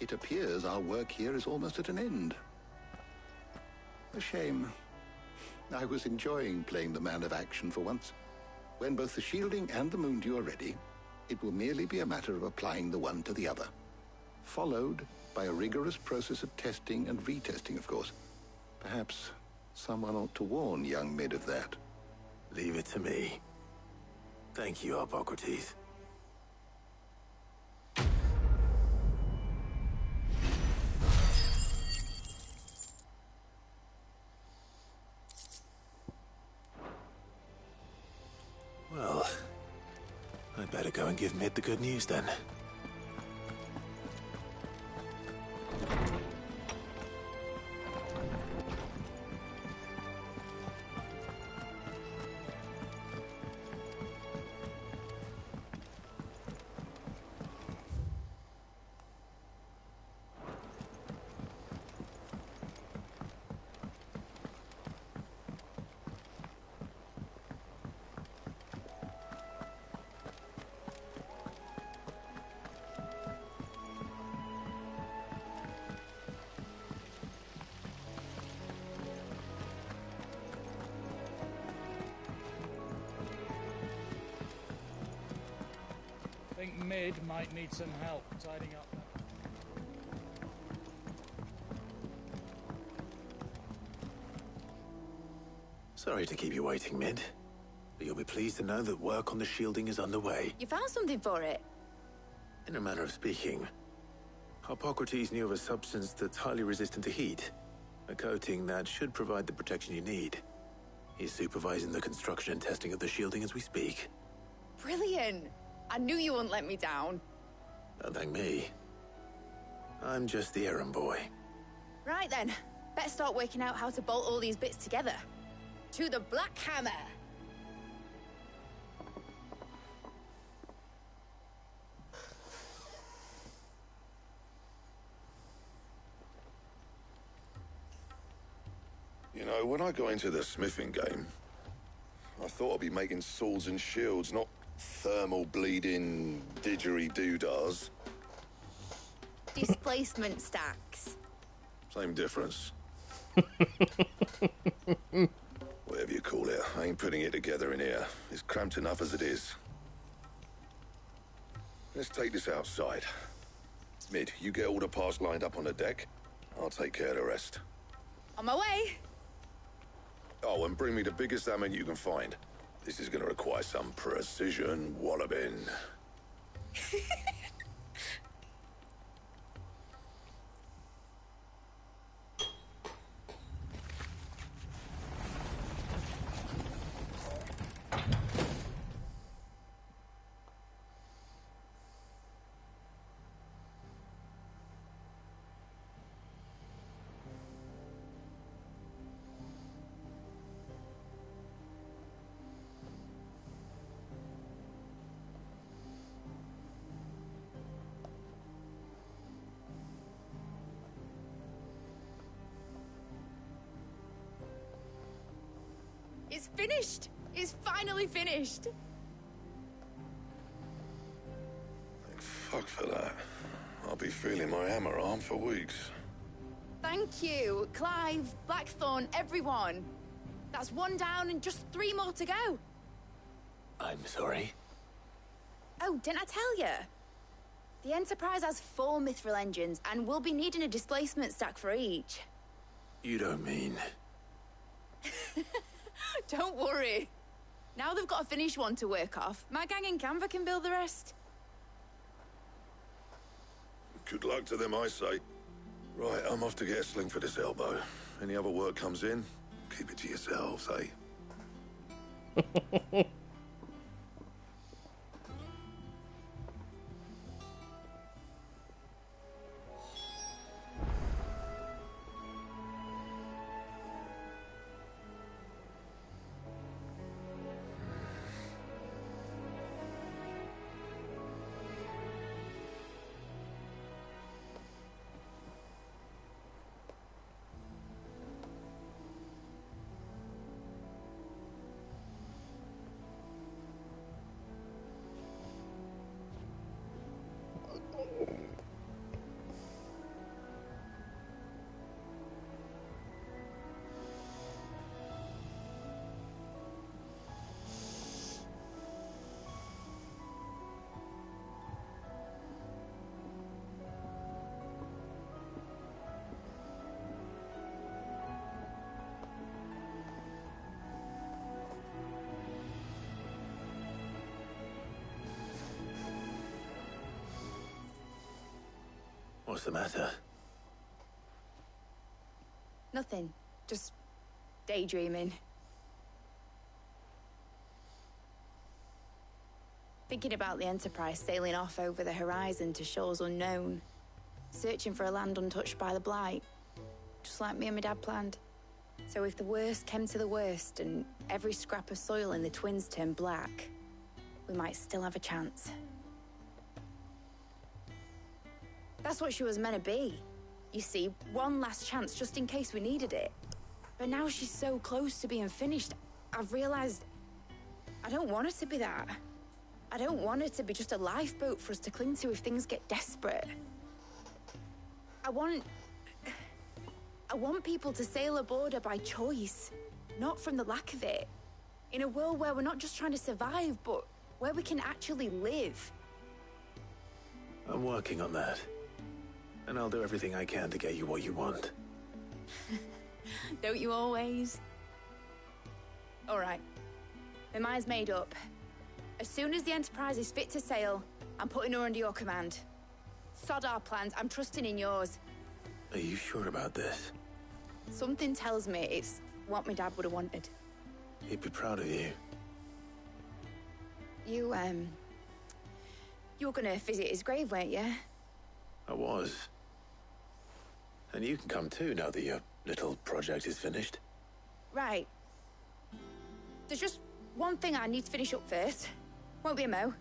Speaker 15: It appears our work here is almost at an end. A shame. I was enjoying playing the man of action for once. When both the shielding and the moondew are ready, it will merely be a matter of applying the one to the other. Followed by a rigorous process of testing and retesting, of course. Perhaps someone ought to warn young Mid of that.
Speaker 2: Leave it to me. Thank you, Hippocrates. Well, I'd better go and give Mid the good news then.
Speaker 4: I think Mid might need some help tidying up.
Speaker 2: Sorry to keep you waiting, Mid. But you'll be pleased to know that work on the shielding is underway.
Speaker 5: You found something for it?
Speaker 2: In a manner of speaking, Hippocrates knew of a substance that's highly resistant to heat. A coating that should provide the protection you need. He's supervising the construction and testing of the shielding as we speak.
Speaker 5: Brilliant! I knew you wouldn't let me down.
Speaker 2: Don't thank me. I'm just the errand boy.
Speaker 5: Right then, better start working out how to bolt all these bits together. To the Black Hammer!
Speaker 8: You know, when I got into the smithing game, I thought I'd be making swords and shields, not thermal bleeding didgeridoo-dahs.
Speaker 5: Displacement stacks.
Speaker 8: Same difference. Whatever you call it, I ain't putting it together in here. It's cramped enough as it is. Let's take this outside. Mid, you get all the parts lined up on the deck. I'll take care of the rest.
Speaker 5: On my way!
Speaker 8: Oh, and bring me the biggest hammer you can find. This is gonna require some precision walloping.
Speaker 5: It's finished! It's finally finished!
Speaker 8: Thank fuck for that. I'll be feeling my hammer arm for weeks.
Speaker 5: Thank you, Clive, Blackthorn, everyone. That's one down and just 3 more to go.
Speaker 2: I'm sorry.
Speaker 5: Oh, didn't I tell you? The Enterprise has 4 mithril engines and we'll be needing a displacement stack for each.
Speaker 2: You don't mean...
Speaker 5: Don't worry. Now they've got a finished one to work off. My gang in Canva can build the rest.
Speaker 8: Good luck to them, I say. Right, I'm off to get a sling for this elbow. Any other work comes in, keep it to yourselves, eh?
Speaker 2: What's the matter?
Speaker 5: Nothing. Just daydreaming. Thinking about the Enterprise sailing off over the horizon to shores unknown. Searching for a land untouched by the Blight. Just like me and my dad planned. So if the worst came to the worst and every scrap of soil in the Twins turned black, we might still have a chance. That's what she was meant to be. You see, one last chance just in case we needed it. But now she's so close to being finished, I've realized I don't want her to be that. I don't want her to be just a lifeboat for us to cling to if things get desperate. I want people to sail aboard her by choice, not from the lack of it. In a world where we're not just trying to survive, but where we can actually live.
Speaker 2: I'm working on that. And I'll do everything I can to get you what you want.
Speaker 5: Don't you always? All right. My mind's made up. As soon as the Enterprise is fit to sail, I'm putting her under your command. Sod our plans, I'm trusting in yours.
Speaker 2: Are you sure about this?
Speaker 5: Something tells me it's what my dad would have wanted.
Speaker 2: He'd be proud of you.
Speaker 5: You were gonna visit his grave, weren't you?
Speaker 2: I was. And you can come too, now that your little project is finished.
Speaker 5: Right. There's just one thing I need to finish up first. Won't be a mo.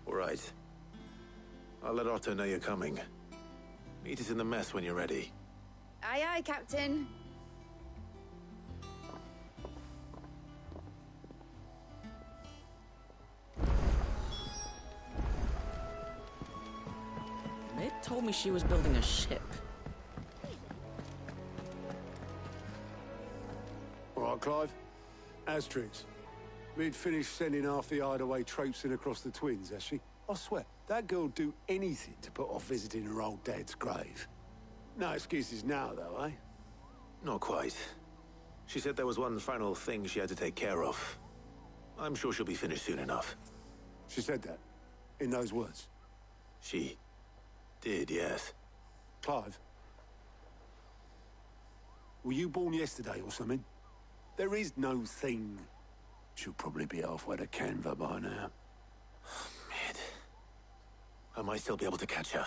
Speaker 2: All right. I'll let Otto know you're coming. Meet us in the mess when you're ready.
Speaker 5: Aye, aye, Captain.
Speaker 11: Mid told me she was building a ship.
Speaker 1: All right, Clive. Asterix. We'd finished sending half the hideaway traipsing across the Twins, has she? I swear, that girl'd do anything to put off visiting her old dad's grave. No excuses now, though, eh?
Speaker 2: Not quite. She said there was one final thing she had to take care of. I'm sure she'll be finished soon enough.
Speaker 1: She said that? In those words?
Speaker 2: She did, yes.
Speaker 1: Clive? Were you born yesterday or something? There is no thing. She'll probably be halfway to Canva by now.
Speaker 2: Mid. I might still be able to catch her.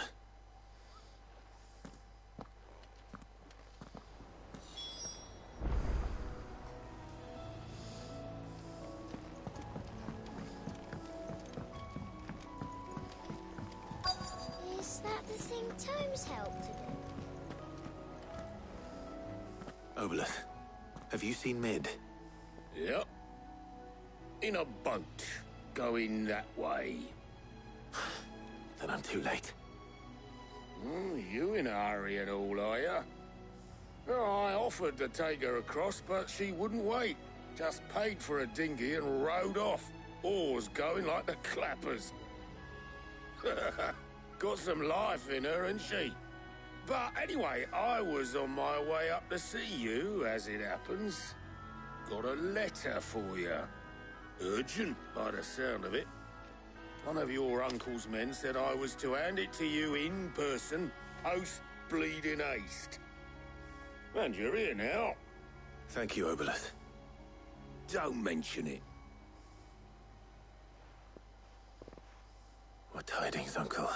Speaker 13: Is that the thing Tomes helped to do?
Speaker 2: Obolus, have you seen Mid?
Speaker 22: Yep. In a boat, going that way.
Speaker 2: Then I'm too late.
Speaker 22: You in a hurry at all, are ya? Oh, I offered to take her across, but she wouldn't wait. Just paid for a dinghy and rowed off. Oars going like the clappers. Got some life in her, ain't she? But anyway, I was on my way up to see you, as it happens. Got a letter for you. Urgent, by the sound of it. One of your uncle's men said I was to hand it to you in person, post-bleeding haste. And you're here now.
Speaker 2: Thank you, Obelith.
Speaker 22: Don't mention it.
Speaker 2: What tidings, Uncle?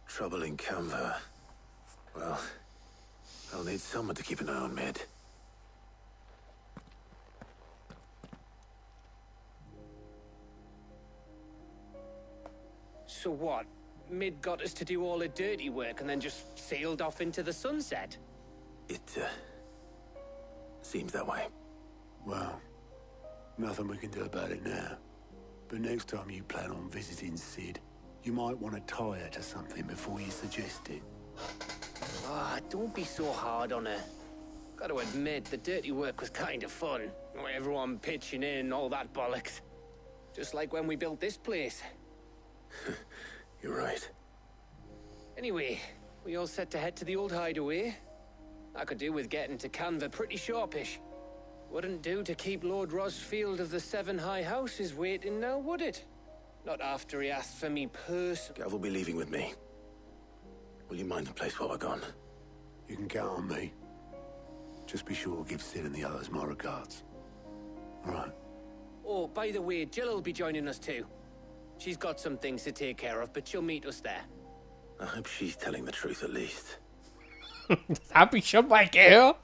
Speaker 2: Trouble in Canva. Well, I'll need someone to keep an eye on Mid.
Speaker 9: So what? Mid got us to do all the dirty work and then just sailed off into the sunset?
Speaker 2: It, seems that way.
Speaker 1: Well, nothing we can do about it now. But next time you plan on visiting Sid, you might want to tie her to something before you suggest it.
Speaker 9: Ah, don't be so hard on her. Gotta admit, the dirty work was kind of fun. Everyone pitching in, all that bollocks. Just like when we built this place.
Speaker 2: You're right.
Speaker 9: Anyway, we all set to head to the old hideaway. I could do with getting to Canva pretty sharpish. Wouldn't do to keep Lord Rosfield of the Seven High Houses waiting now, would it? Not after he asked for me personally.
Speaker 2: Gav will be leaving with me. Will you mind the place while we're gone?
Speaker 1: You can count on me. Just be sure to give Sid and the others my regards. All right.
Speaker 9: Oh, by the way, Jill will be joining us too. She's got some things to take care of, but she'll meet us there.
Speaker 2: I hope she's telling the truth at least.
Speaker 6: Das hab ich schon mal gehört.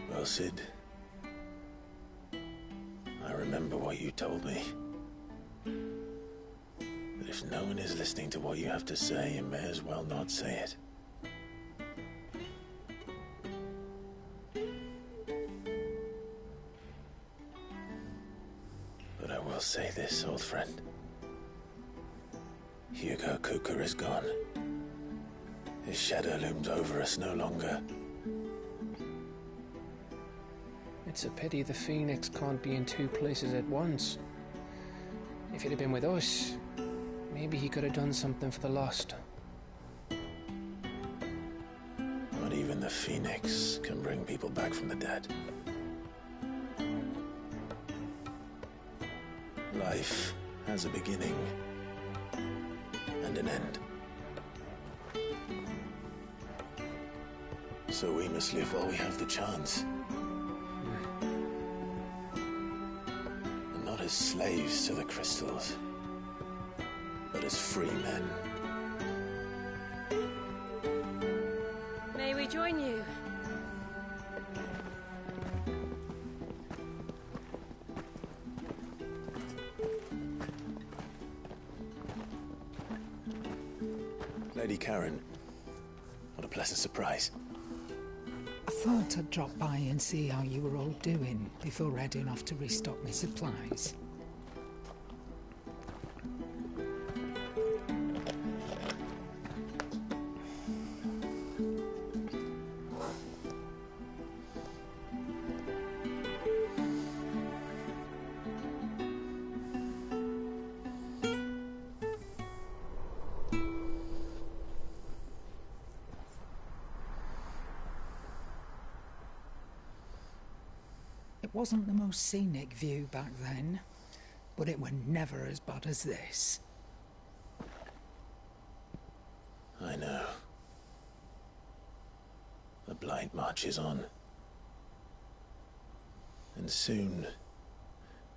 Speaker 2: Well, Sid, I remember what you told me. That if no one is listening to what you have to say, you may as well not say it. But I will say this, old friend. Hugo Cooker is gone. His shadow looms over us no longer.
Speaker 17: It's a pity the Phoenix can't be in two places at once. If he'd have been with us, maybe he could have done something for the lost.
Speaker 2: Not even the Phoenix can bring people back from the dead. Life has a beginning and an end. So we must live while we have the chance. And not as slaves to the crystals, but as free men.
Speaker 20: May we join you?
Speaker 2: Lady Karen. What a pleasant surprise.
Speaker 3: I thought I'd drop by and see how you were all doing before heading off to restock my supplies. It wasn't the most scenic view back then, but it were never as bad as this.
Speaker 2: I know. The blight marches on. And soon,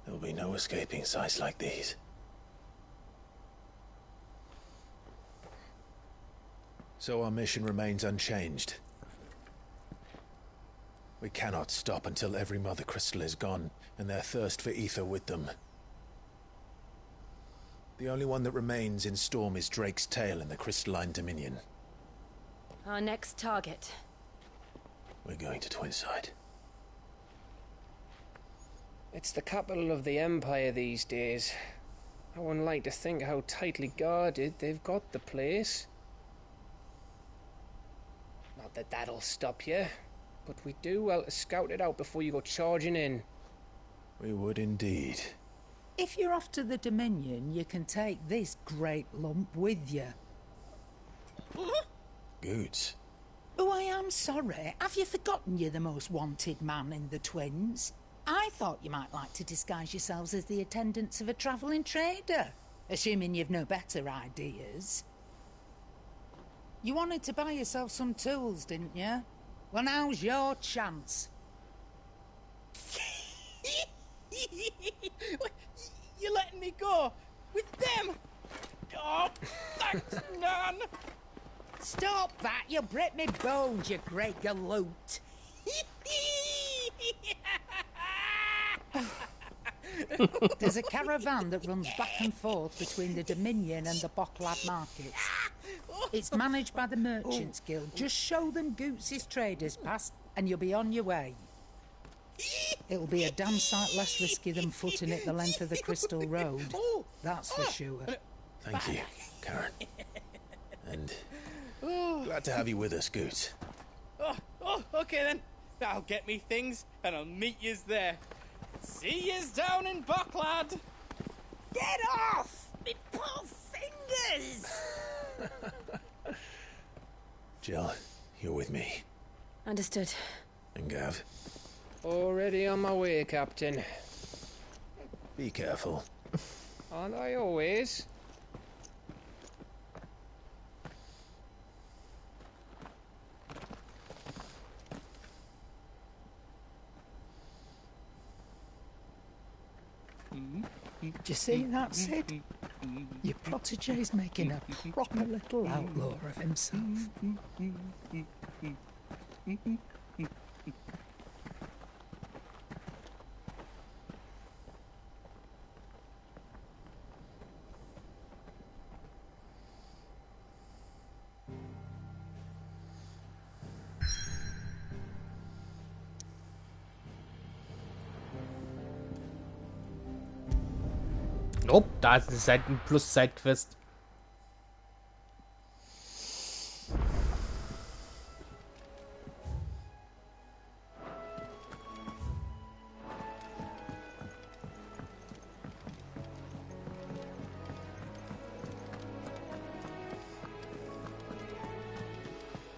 Speaker 2: there'll be no escaping sights like these. So our mission remains unchanged. We cannot stop until every Mother Crystal is gone, and their thirst for ether with them. The only one that remains in Storm is Drake's Tail in the Crystalline Dominion.
Speaker 10: Our next target.
Speaker 2: We're going to Twinside.
Speaker 17: It's the capital of the Empire these days. I wouldn't like to think how tightly guarded they've got the place. Not that that'll stop you, but we do well to scout it out before you go charging in.
Speaker 2: We would indeed.
Speaker 3: If you're off to the Dominion, you can take this great lump with you.
Speaker 2: Goods.
Speaker 3: Oh, I am sorry. Have you forgotten you're the most wanted man in the Twins? I thought you might like to disguise yourselves as the attendants of a travelling trader, assuming you've no better ideas. You wanted to buy yourself some tools, didn't you? Well, now's your chance.
Speaker 6: You're letting me go? With them? Oh, thanks, Nan!
Speaker 3: Stop that! You'll break me bones, you great galoot! There's a caravan that runs back and forth between the Dominion and the Bocklad markets. It's managed by the Merchants Guild. Just show them Goots' traders pass and you'll be on your way. It'll be a damn sight less risky than footing it the length of the Crystal Road. That's for sure.
Speaker 2: Thank you, Karen. And glad to have you with us, Goots.
Speaker 6: Okay then. I'll get me things and I'll meet yous there. See yous down in Bocklad.
Speaker 7: Get off! Me poor fingers!
Speaker 2: Jill, you're with me.
Speaker 10: Understood.
Speaker 2: And Gav?
Speaker 17: Already on my way, Captain.
Speaker 2: Be careful.
Speaker 17: Aren't I always?
Speaker 3: Do you see that, Sid? Your protege's making a proper little outlaw of himself.
Speaker 6: Oh, da ist eine Plus-Side-Quest.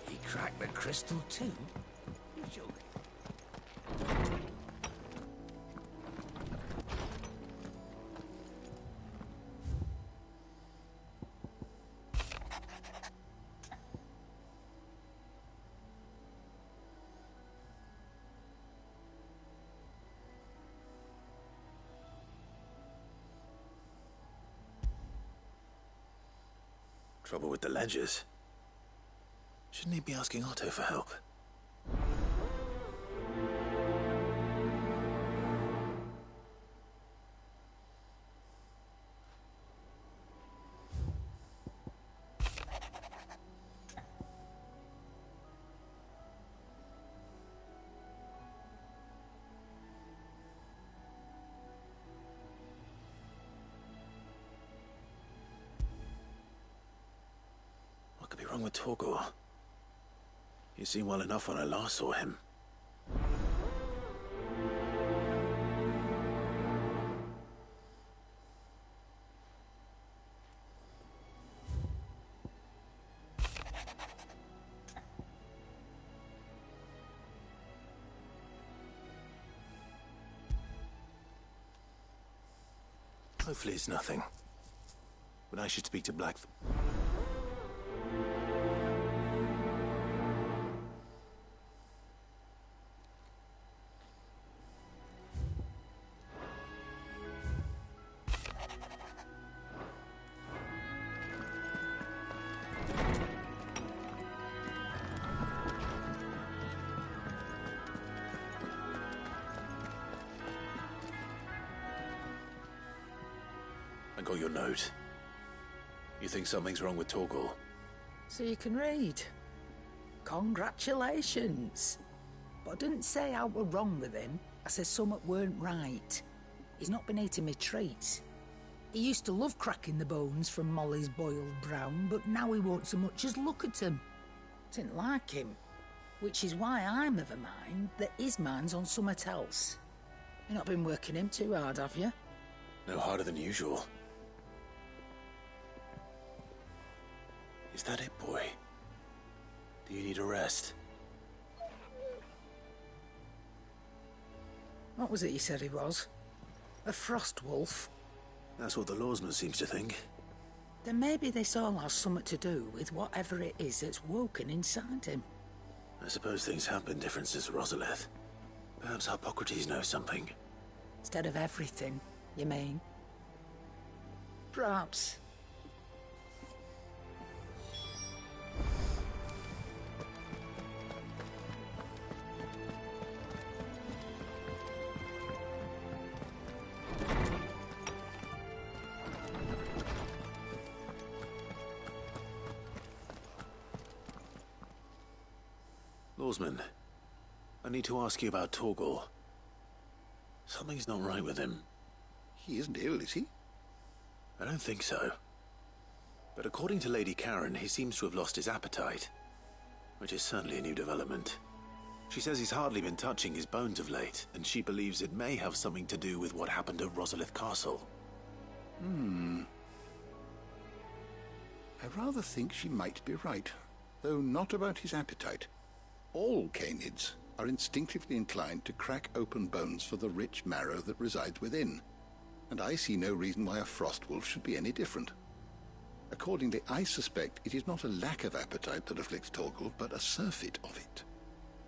Speaker 7: He cracked the crystal too? You joking?
Speaker 2: Trouble with the ledgers. Shouldn't he be asking Otto for help? wrong with Torgor? He seemed well enough when I last saw him. Hopefully it's nothing. But I should speak to Black... I got your note. You think something's wrong with Torgor?
Speaker 3: So you can read. Congratulations. But I didn't say I were wrong with him. I said something weren't right. He's not been eating me treats. He used to love cracking the bones from Molly's boiled brown, but now he won't so much as look at them. Didn't like him. Which is why I'm of a mind that his mind's on something else. You've not been working him too hard, have you?
Speaker 2: No harder than usual. Is that it, boy? Do you need a rest?
Speaker 3: What was it you said he was? A frost wolf?
Speaker 2: That's what the lawsman seems to think.
Speaker 3: Then maybe this all has something to do with whatever it is that's woken inside him.
Speaker 2: I suppose things have been different since Rosalith. Perhaps Hippocrates knows something.
Speaker 3: Instead of everything, you mean? Perhaps.
Speaker 2: Lawsman, I need to ask you about Torgor. Something's not right with him.
Speaker 15: He isn't ill, is he?
Speaker 2: I don't think so. But according to Lady Karen, he seems to have lost his appetite, which is certainly a new development. She says he's hardly been touching his bones of late, and she believes it may have something to do with what happened at Rosalith Castle.
Speaker 15: I rather think she might be right, though not about his appetite. All canids are instinctively inclined to crack open bones for the rich marrow that resides within, and I see no reason why a frost wolf should be any different. Accordingly, I suspect it is not a lack of appetite that afflicts Torgor, but a surfeit of it.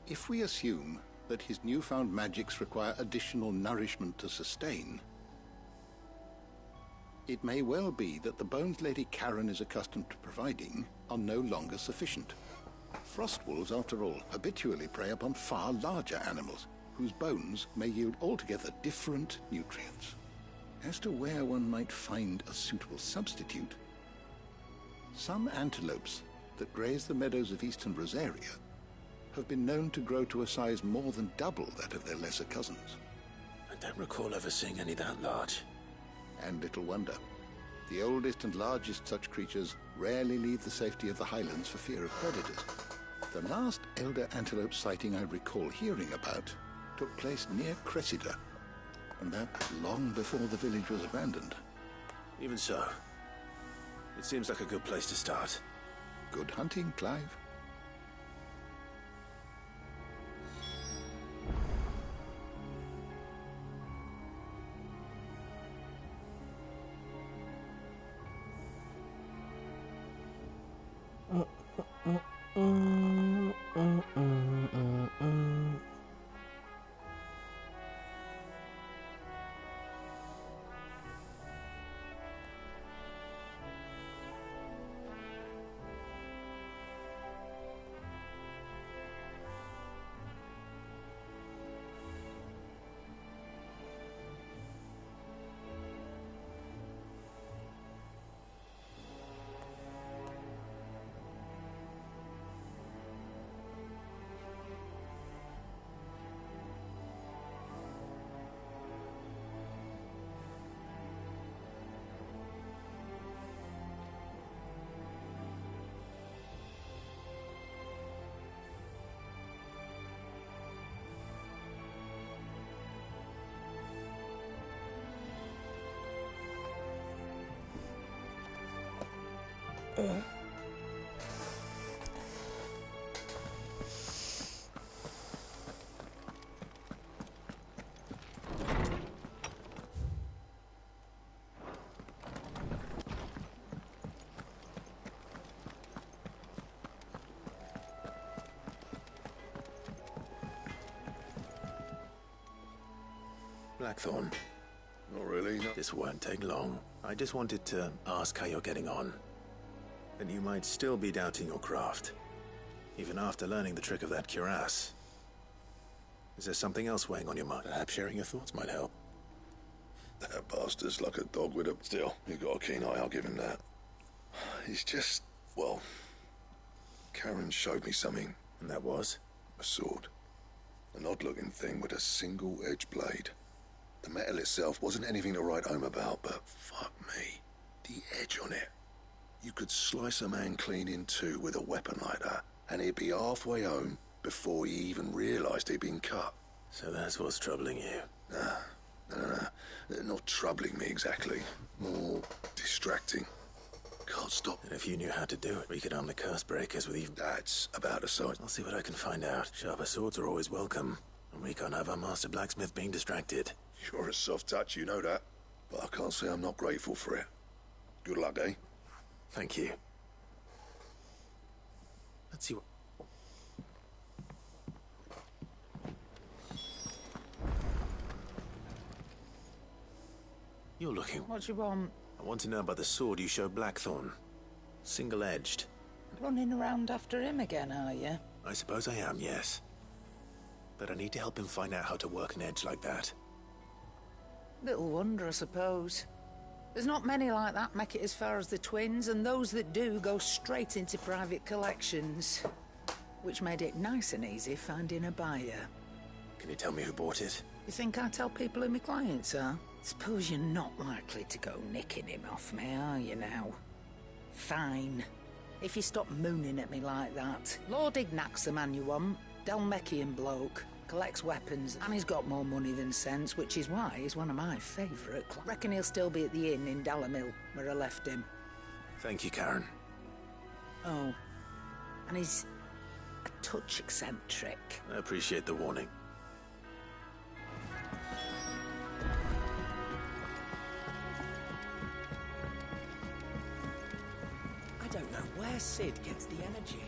Speaker 15: If we assume that his newfound magics require additional nourishment to sustain, it may well be that the bones Lady Karen is accustomed to providing are no longer sufficient. Frost wolves, after all, habitually prey upon far larger animals, whose bones may yield altogether different nutrients. As to where one might find a suitable substitute, some antelopes that graze the meadows of eastern Rosaria have been known to grow to a size more than double that of their lesser cousins.
Speaker 2: I don't recall ever seeing any that large.
Speaker 15: And little wonder. The oldest and largest such creatures rarely leave the safety of the highlands for fear of predators. The last elder antelope sighting I recall hearing about took place near Cressida, and that long before the village was abandoned.
Speaker 2: Even so, it seems like a good place to start.
Speaker 15: Good hunting, Clive.
Speaker 2: Blackthorn.
Speaker 8: Not really, no.
Speaker 2: This won't take long. I just wanted to ask how you're getting on. And you might still be doubting your craft, even after learning the trick of that cuirass. Is there something else weighing on your mind? Perhaps sharing your thoughts might help.
Speaker 8: That bastard's like a dog with a... Still, he's got a keen eye, I'll give him that. He's just... well... Karen showed me something.
Speaker 2: And that was?
Speaker 8: A sword. An odd-looking thing with a single-edged blade. The metal itself wasn't anything to write home about, but fuck me. The edge on it. You could slice a man clean in two with a weapon like that, and he'd be halfway home before he even realised he'd been cut.
Speaker 2: So that's what's troubling you?
Speaker 8: Nah. Not troubling me exactly. More distracting. Can't stop.
Speaker 2: And if you knew how to do it, we could arm the curse breakers with even...
Speaker 8: That's about the size.
Speaker 2: I'll see what I can find out. Sharper swords are always welcome, and we can't have our master blacksmith being distracted.
Speaker 8: You're a soft touch, you know that. But I can't say I'm not grateful for it. Good luck, eh?
Speaker 2: Thank you. Let's see what... You're looking...
Speaker 3: What do you want?
Speaker 2: I want to know about the sword you showed Blackthorn. Single-edged.
Speaker 3: Running around after him again, are you?
Speaker 2: I suppose I am, yes. But I need to help him find out how to work an edge like that.
Speaker 3: Little wonder, I suppose. There's not many like that make it as far as the twins, and those that do go straight into private collections. Which made it nice and easy finding a buyer.
Speaker 2: Can you tell me who bought it?
Speaker 3: You think I tell people who my clients are? Suppose you're not likely to go nicking him off me, are you now? Fine. If you stop mooning at me like that. Lord Ignac's the man you want. Dalmekian bloke. Collects weapons, and he's got more money than sense, which is why he's one of my favourite. Reckon he'll still be at the inn in Dalamil, where I left him.
Speaker 2: Thank you, Karen.
Speaker 3: Oh. And he's a touch eccentric.
Speaker 2: I appreciate the warning.
Speaker 21: I don't know where Sid gets the energy.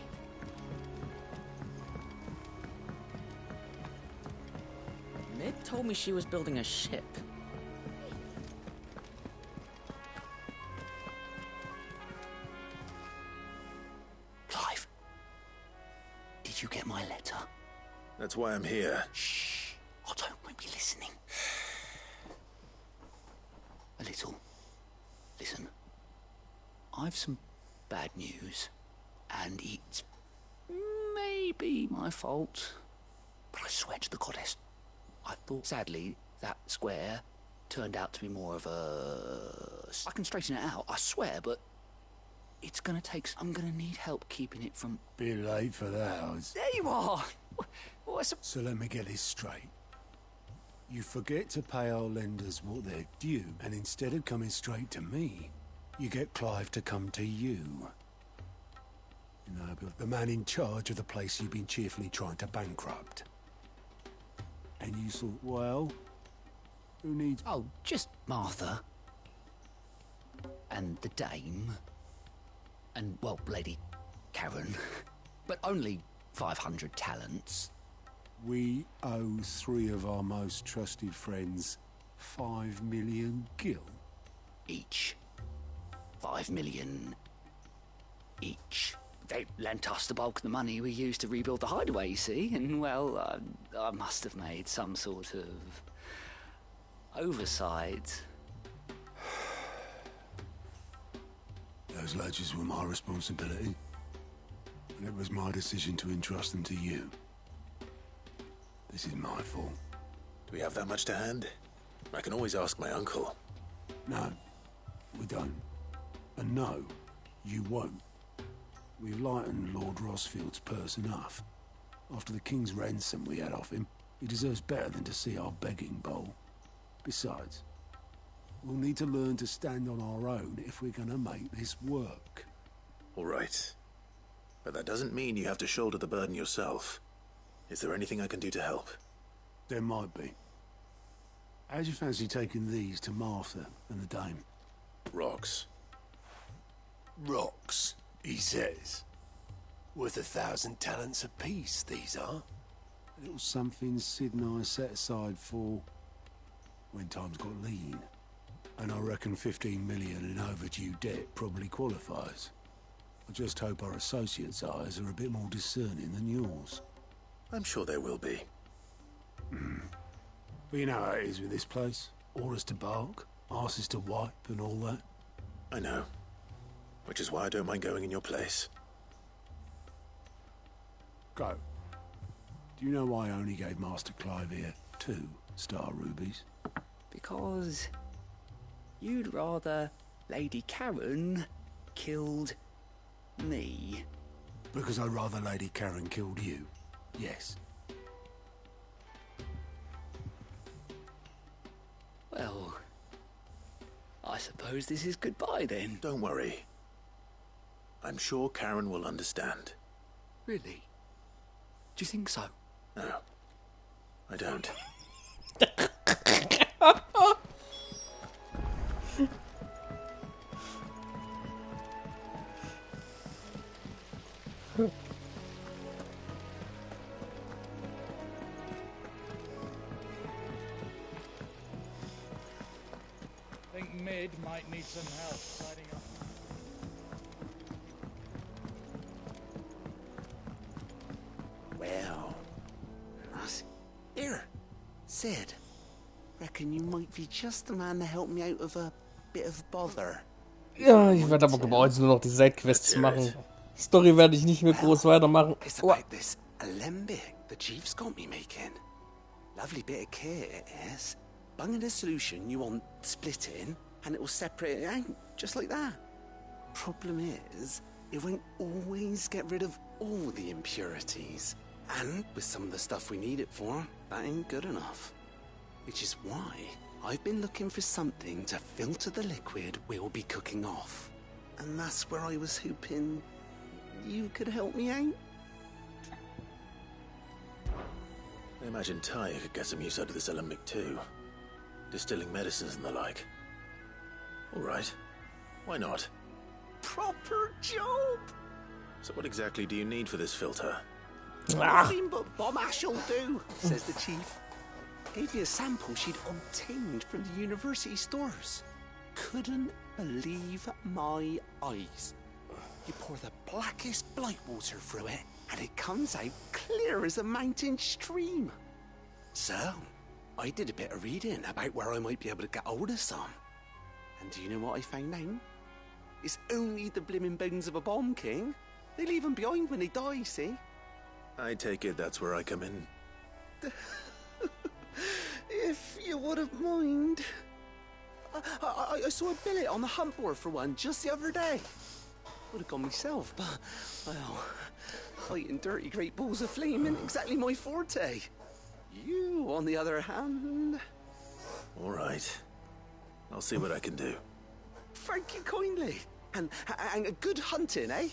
Speaker 11: Mid told me she was building a ship.
Speaker 7: Clive, did you get my letter?
Speaker 2: That's why I'm here.
Speaker 7: Shh. I don't want you listening. A little. Listen. I've some bad news, and it's maybe my fault, but I swear to the goddess, I thought, sadly, that square turned out to be more of a... I can straighten it out, I swear, but it's gonna take... I'm gonna need help keeping it from...
Speaker 1: Bit late for the house.
Speaker 7: There you are!
Speaker 1: So let me get this straight. You forget to pay our lenders what they're due, and instead of coming straight to me, you get Clive to come to you. You know, the man in charge of the place you've been cheerfully trying to bankrupt. And you thought, well, who needs...
Speaker 7: Oh, just Martha. And the dame. And, well, Lady Karen. But only 500 talents.
Speaker 1: We owe 3 of our most trusted friends 5 million gil.
Speaker 7: Each. 5 million each. They lent us the bulk of the money we used to rebuild the hideaway, you see, and, well, I must have made some sort of oversight.
Speaker 1: Those ledgers were my responsibility, and it was my decision to entrust them to you. This is my fault.
Speaker 2: Do we have that much to hand? I can always ask my uncle.
Speaker 1: No, we don't. And no, you won't. We've lightened Lord Rosfield's purse enough. After the king's ransom we had off him, he deserves better than to see our begging bowl. Besides, we'll need to learn to stand on our own if we're gonna make this work.
Speaker 2: All right. But that doesn't mean you have to shoulder the burden yourself. Is there anything I can do to help?
Speaker 1: There might be. How'd you fancy taking these to Martha and the dame?
Speaker 14: Rocks. Rocks, he says. Worth 1,000 talents apiece, these are.
Speaker 1: A little something Sid and I set aside for when times got lean. And I reckon 15 million in overdue debt probably qualifies. I just hope our associates' eyes are a bit more discerning than yours.
Speaker 2: I'm sure there will be.
Speaker 1: But you know how it is with this place. Orders to bark, arses to wipe and all that.
Speaker 2: I know. Which is why I don't mind going in your place.
Speaker 1: Go. Do you know why I only gave Master Clive here 2 star rubies?
Speaker 7: Because you'd rather Lady Karen killed me.
Speaker 1: Because I'd rather Lady Karen killed you. Yes.
Speaker 7: Well, I suppose this is goodbye then.
Speaker 2: Don't worry. I'm sure Karen will understand.
Speaker 7: Really? Do you think so?
Speaker 2: No, I don't.
Speaker 4: I think Mid might need some help tidying up.
Speaker 7: Well, here, Sid. Reckon you might be just the man to help me out of a bit of bother.
Speaker 6: Ja, ich werde aber gebaut, jetzt nur noch die Sidequests machen. Story werde ich nicht mehr groß weitermachen.
Speaker 7: It's about this alembic the chief's got me making. Lovely bit of kit it is. Bung in a solution you want splitting, and it will separate it out, just like that. Problem is, it won't always get rid of all the impurities. And with some of the stuff we need it for, that ain't good enough. Which is why I've been looking for something to filter the liquid we'll be cooking off. And that's where I was hoping you could help me out.
Speaker 2: I imagine Ty could get some use out of this alembic too. Distilling medicines and the like. All right. Why not?
Speaker 7: Proper job!
Speaker 2: So what exactly do you need for this filter?
Speaker 7: Nothing but bomb ash'll do, says the chief. Gave me a sample she'd obtained from the university stores. Couldn't believe my eyes. You pour the blackest blight water through it, and it comes out clear as a mountain stream. So, I did a bit of reading about where I might be able to get hold of some. And do you know what I found out? It's only the blimmin' bones of a bomb king. They leave them behind when they die, see?
Speaker 2: I take it that's where I come in.
Speaker 7: If you wouldn't mind. I saw a billet on the hunt board for one just the other day. Would have gone myself, but, well, fighting dirty great balls of flame ain't exactly my forte. You, on the other hand...
Speaker 2: All right. I'll see what I can do.
Speaker 7: Thank you kindly. And a good hunting, eh?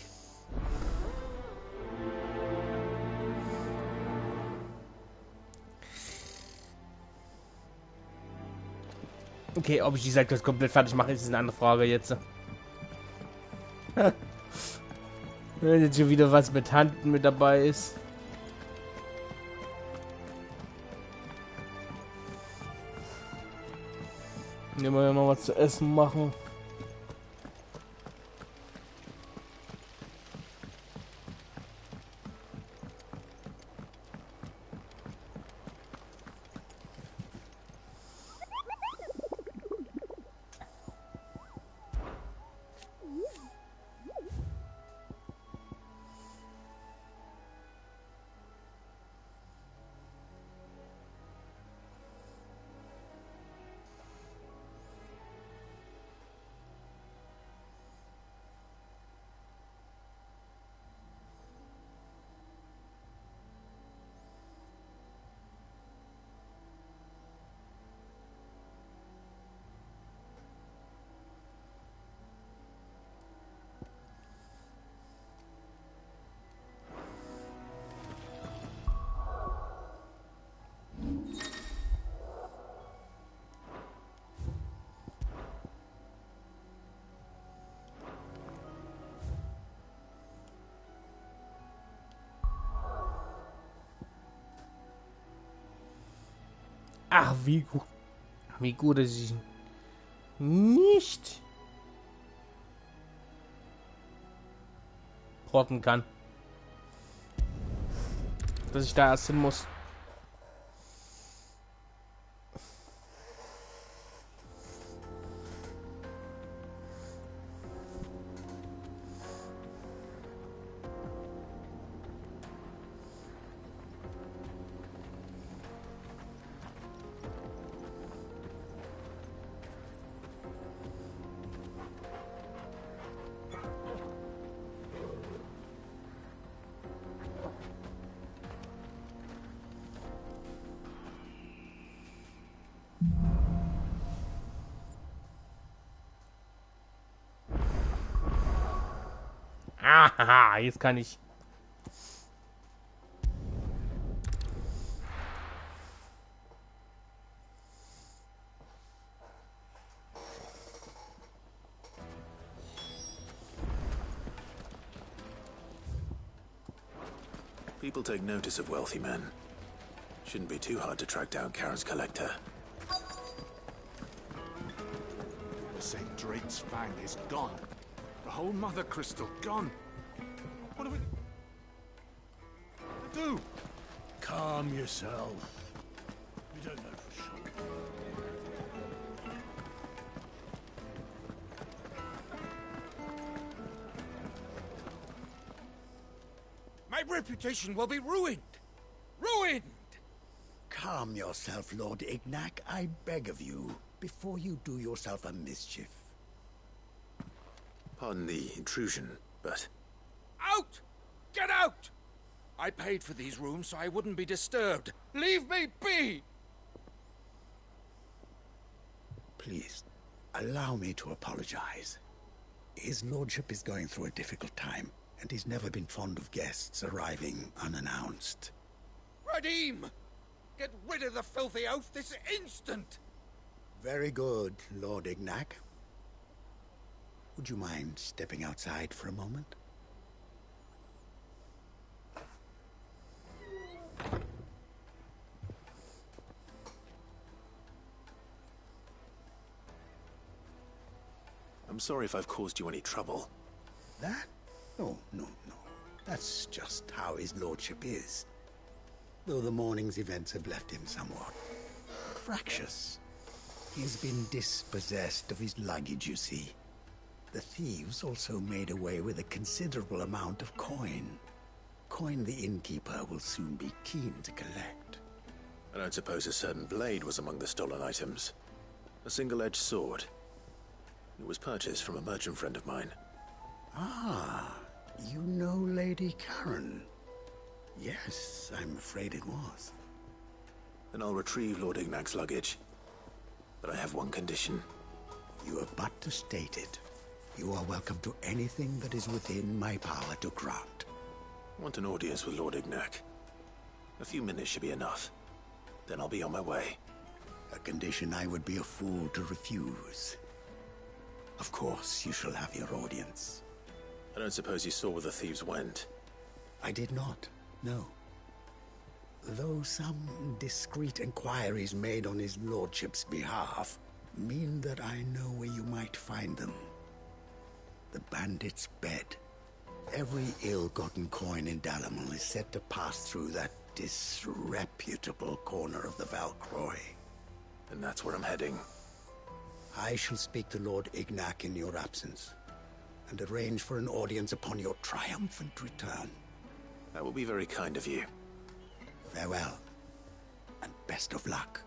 Speaker 6: Okay, ob ich die Sidequest komplett fertig mache, ist eine andere Frage jetzt. Wenn jetzt schon wieder was mit Hand mit dabei ist. Nehmen wir ja noch was zu essen machen. Ach, wie gut, dass ich nicht porten kann. Dass ich da erst hin muss. Ah, jetzt kann ich.
Speaker 2: People take notice of wealthy men. Shouldn't be too hard to track down Karen's collector.
Speaker 12: St. Drake's Fang is gone. The whole Mother Crystal gone. What are we to do?
Speaker 1: Calm yourself. We don't know for sure.
Speaker 18: My reputation will be ruined! Ruined!
Speaker 19: Calm yourself, Lord Ignac, I beg of you, before you do yourself a mischief.
Speaker 2: Pardon the intrusion, but...
Speaker 18: Out! Get out! I paid for these rooms so I wouldn't be disturbed. Leave me be!
Speaker 19: Please, allow me to apologize. His lordship is going through a difficult time, and he's never been fond of guests arriving unannounced.
Speaker 18: Radim! Get rid of the filthy oaf this instant!
Speaker 19: Very good, Lord Ignac. Would you mind stepping outside for a moment?
Speaker 2: I'm sorry if I've caused you any trouble.
Speaker 19: That? No. That's just how his lordship is. Though the morning's events have left him somewhat fractious. He's been dispossessed of his luggage, you see. The thieves also made away with a considerable amount of coin. Coin the innkeeper will soon be keen to collect.
Speaker 2: I don't suppose a certain blade was among the stolen items. A single-edged sword. It was purchased from a merchant friend of mine.
Speaker 19: Ah, you know Lady Karen. Yes, I'm afraid it was.
Speaker 2: Then I'll retrieve Lord Ignac's luggage. But I have one condition.
Speaker 19: You have but to state it. You are welcome to anything that is within my power to grant.
Speaker 2: I want an audience with Lord Ignac. A few minutes should be enough. Then I'll be on my way.
Speaker 19: A condition I would be a fool to refuse. Of course, you shall have your audience.
Speaker 2: I don't suppose you saw where the thieves went.
Speaker 19: I did not, no. Though some discreet inquiries made on his lordship's behalf mean that I know where you might find them. The bandit's bed. Every ill-gotten coin in Dalamil is said to pass through that disreputable corner of the Valcroy.
Speaker 2: And that's where I'm heading.
Speaker 19: I shall speak to Lord Ignac in your absence, and arrange for an audience upon your triumphant return.
Speaker 2: That will be very kind of you.
Speaker 19: Farewell, and best of luck.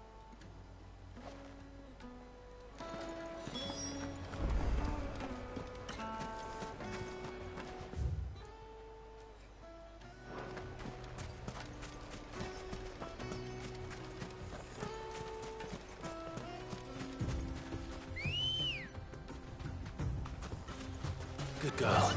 Speaker 2: Good girl.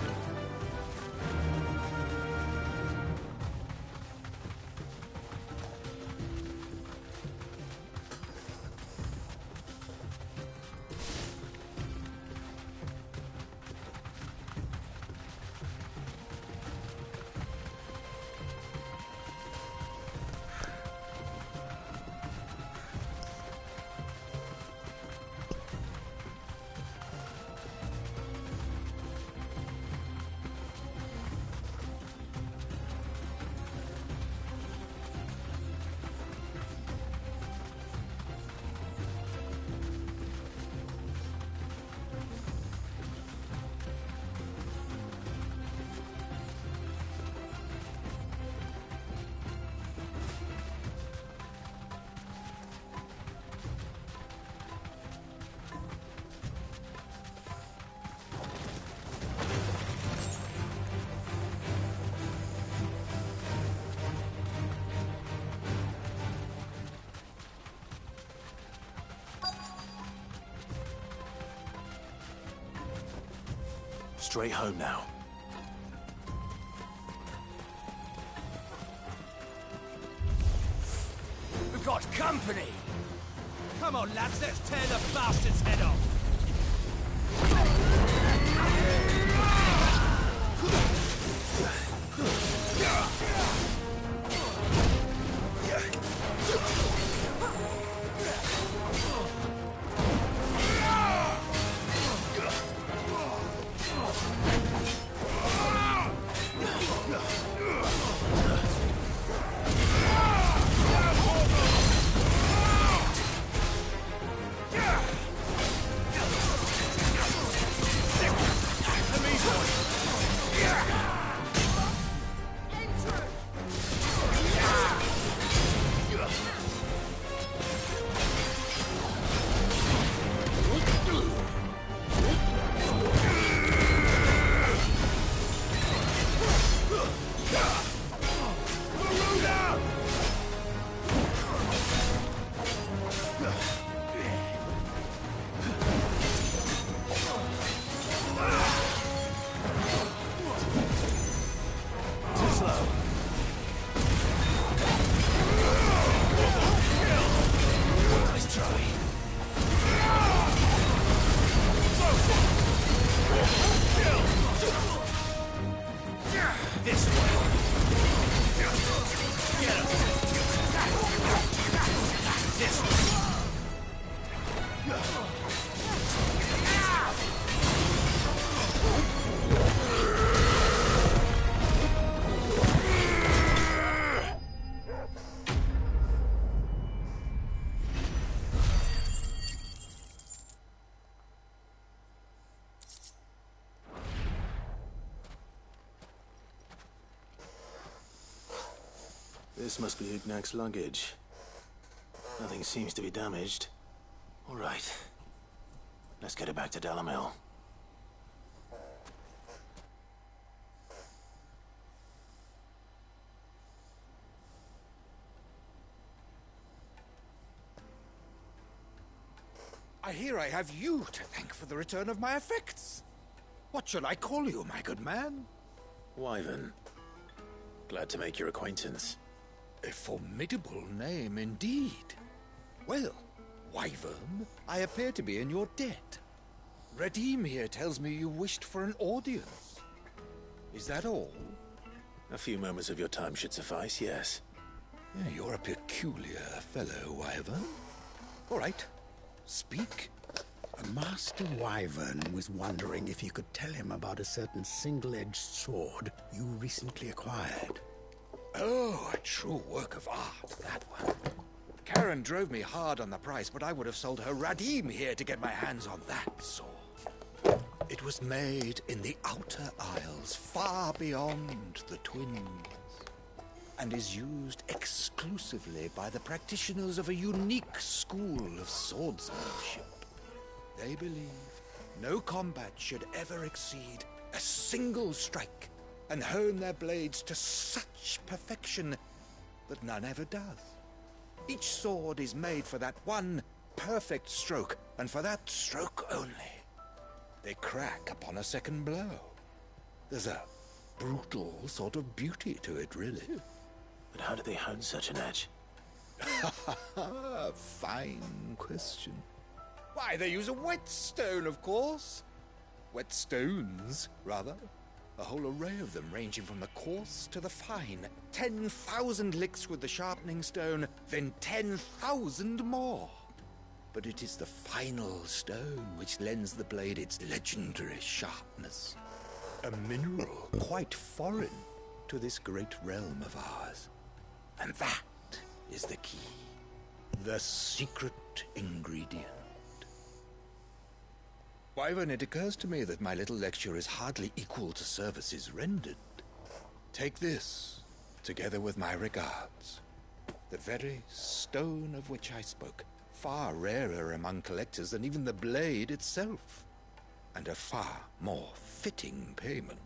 Speaker 2: straight home now.
Speaker 14: We've got company! Come on, lads, let's tear the bastard's head off!
Speaker 2: This must be Ignac's luggage. Nothing seems to be damaged. All right. Let's get it back to Dalamil.
Speaker 18: I hear I have you to thank for the return of my effects. What shall I call you, my good man?
Speaker 2: Wyvern. Glad to make your acquaintance.
Speaker 18: A formidable name indeed. Well, Wyvern, I appear to be in your debt. Redeem here tells me you wished for an audience. Is that all?
Speaker 2: A few moments of your time should suffice, yes.
Speaker 18: Yeah, you're a peculiar fellow, Wyvern. All right, speak.
Speaker 19: Master Wyvern was wondering if you could tell him about a certain single-edged sword you recently acquired.
Speaker 18: Oh, a true work of art, that one. Karen drove me hard on the price, but I would have sold her Radim here to get my hands on that sword. It was made in the Outer Isles, far beyond the Twins, and is used exclusively by the practitioners of a unique school of swordsmanship. They believe no combat should ever exceed a single strike, and hone their blades to such perfection that none ever does. Each sword is made for that one perfect stroke, and for that stroke only. They crack upon a second blow. There's a brutal sort of beauty to it, really.
Speaker 2: But how do they hone such an edge?
Speaker 18: Fine question. Why, they use a whetstone, of course. Whetstones, rather. A whole array of them, ranging from the coarse to the fine. 10,000 licks with the sharpening stone, then 10,000 more. But it is the final stone which lends the blade its legendary sharpness. A mineral quite foreign to this great realm of ours. And that is the key. The secret ingredient. Wyvern, it occurs to me that my little lecture is hardly equal to services rendered. Take this, together with my regards. The very stone of which I spoke, far rarer among collectors than even the blade itself, and a far more fitting payment.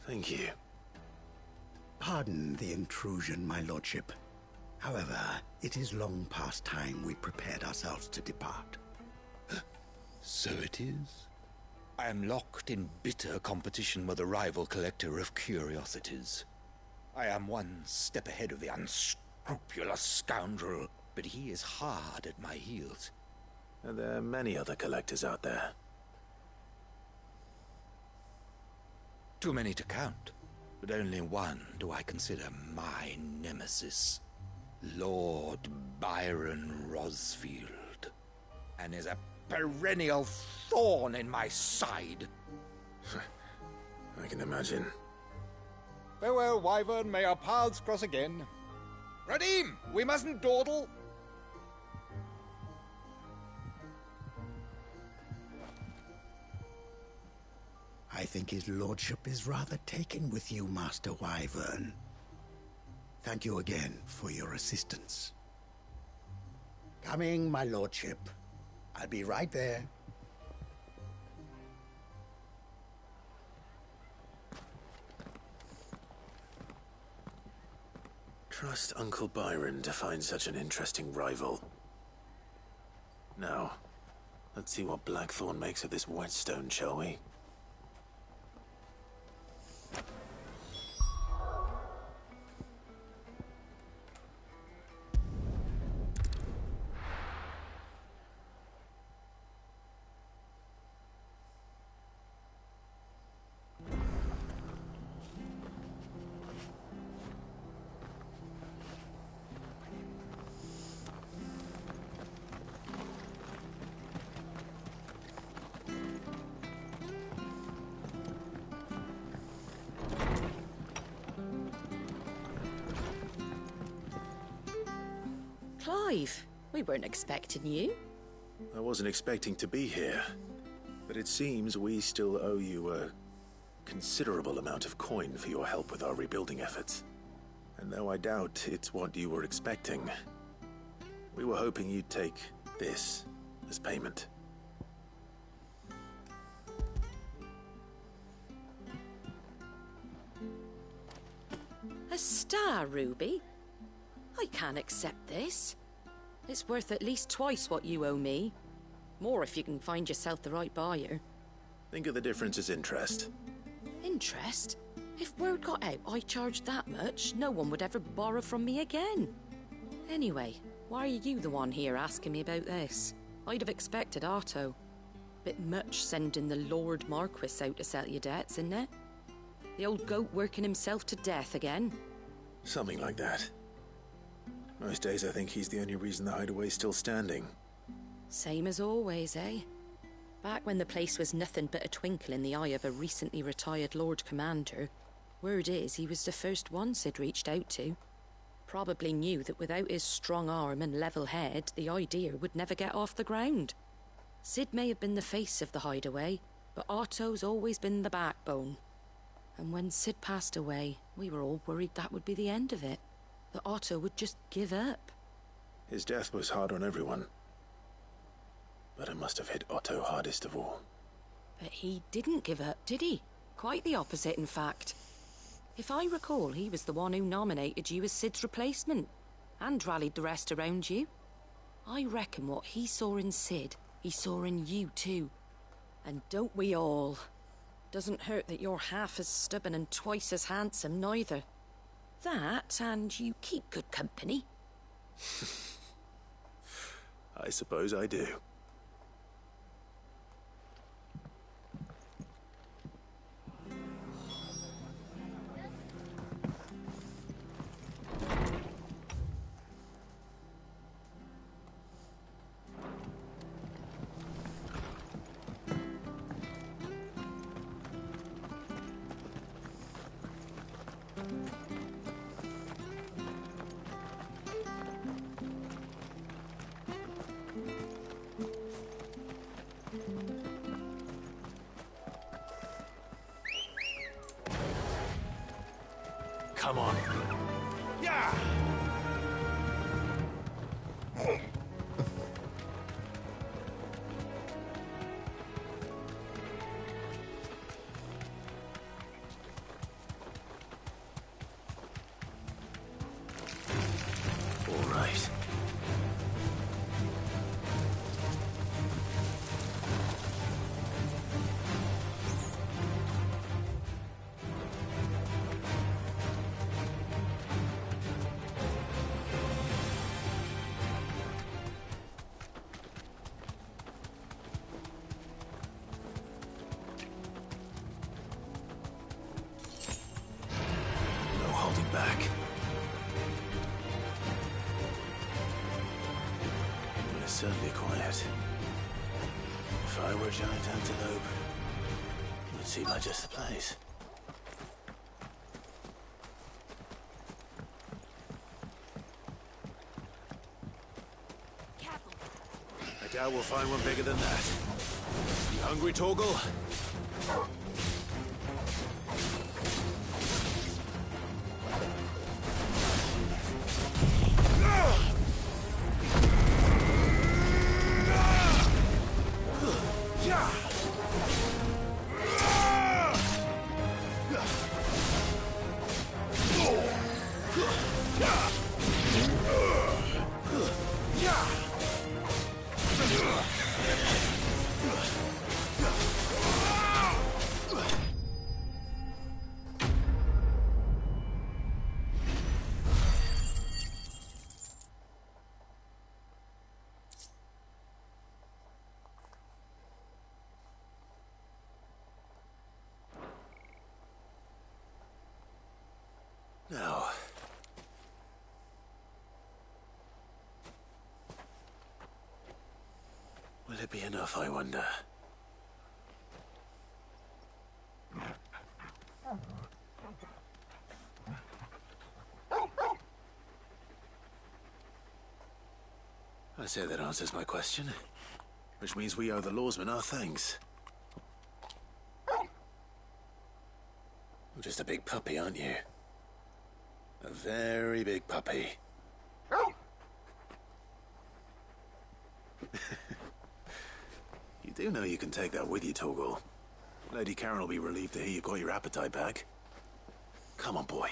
Speaker 2: Thank you.
Speaker 19: Pardon the intrusion, my lordship. However, it is long past time we prepared ourselves to depart.
Speaker 18: So it is. I am locked in bitter competition with a rival collector of curiosities. I am one step ahead of the unscrupulous scoundrel, but he is hard at my heels.
Speaker 2: And there are many other collectors out there.
Speaker 18: Too many to count, but only one do I consider my nemesis. Lord Byron Rosfield, and is a perennial thorn in my side.
Speaker 2: I can imagine.
Speaker 18: Farewell, Wyvern. May our paths cross again. Radim, we mustn't dawdle.
Speaker 19: I think his lordship is rather taken with you, Master Wyvern. Thank you again for your assistance. Coming, my lordship. I'll be right there.
Speaker 2: Trust Uncle Byron to find such an interesting rival. Now, let's see what Blackthorn makes of this whetstone, shall we?
Speaker 11: Clive, we weren't expecting you.
Speaker 2: I wasn't expecting to be here, but it seems we still owe you a considerable amount of coin for your help with our rebuilding efforts. And though I doubt it's what you were expecting, we were hoping you'd take this as payment.
Speaker 11: A star ruby? I can't accept this. It's worth at least twice what you owe me. More if you can find yourself the right buyer.
Speaker 2: Think of the difference as interest.
Speaker 11: Interest? If word got out I charged that much, no one would ever borrow from me again. Anyway, why are you the one here asking me about this? I'd have expected Otto. Bit much sending the Lord Marquis out to settle your debts, isn't it? The old goat working himself to death again?
Speaker 2: Something like that. Most days I think he's the only reason the hideaway's still standing.
Speaker 11: Same as always, eh? Back when the place was nothing but a twinkle in the eye of a recently retired Lord Commander, word is he was the first one Sid reached out to. Probably knew that without his strong arm and level head, the idea would never get off the ground. Sid may have been the face of the hideaway, but Otto's always been the backbone. And when Sid passed away, we were all worried that would be the end of it. That Otto would just give up.
Speaker 2: His death was hard on everyone. But it must have hit Otto hardest of all.
Speaker 11: But he didn't give up, did he? Quite the opposite, in fact. If I recall, he was the one who nominated you as Sid's replacement, and rallied the rest around you. I reckon what he saw in Sid, he saw in you too. And don't we all? Doesn't hurt that you're half as stubborn and twice as handsome, neither. That, and you keep good company.
Speaker 2: I suppose I do. Come on.
Speaker 14: Yeah!
Speaker 2: All right. It's certainly quiet. If I were a giant antelope, it would seem like just the place. I doubt we'll find one bigger than that. You hungry, Torgal? Now, will it be enough, I wonder? I say that answers my question, which means we owe the lawsman our thanks. You're just a big puppy, aren't you? A very big puppy. You do know you can take that with you, Torgal. Lady Karen will be relieved to hear you've got your appetite back. Come on, boy.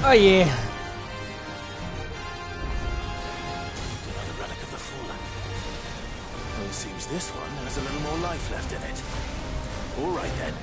Speaker 6: Oh yeah.
Speaker 2: Another relic of the fallen. Well, it seems this one has a little more life left in it. All right then.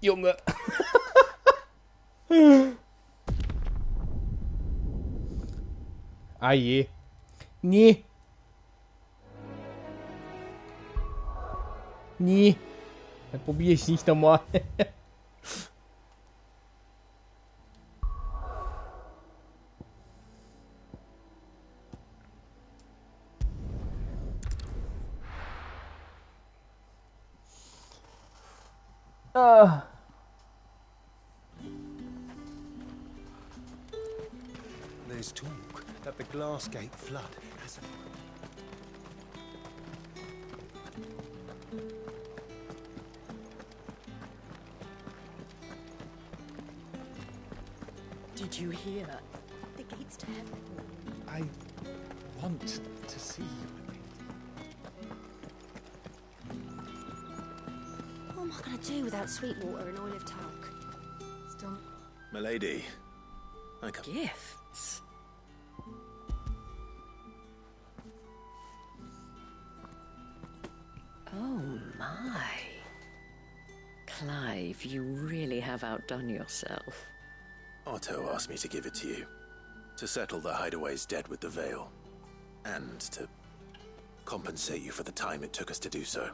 Speaker 6: Junge. Ah je. Nee. Nee. Dann probiere ich nicht nochmal.
Speaker 5: There's talk that the Glassgate flood has...
Speaker 20: Did you hear? The gates to heaven.
Speaker 4: I want to see you again.
Speaker 13: What am I going to do without Sweetwater and Olive Talc? Stump.
Speaker 2: Milady, I can...
Speaker 11: Gifts? Oh my. Clive, you really have outdone yourself.
Speaker 2: Otto asked me to give it to you. To settle the Hideaway's debt with the Veil. And to compensate you for the time it took us to do so.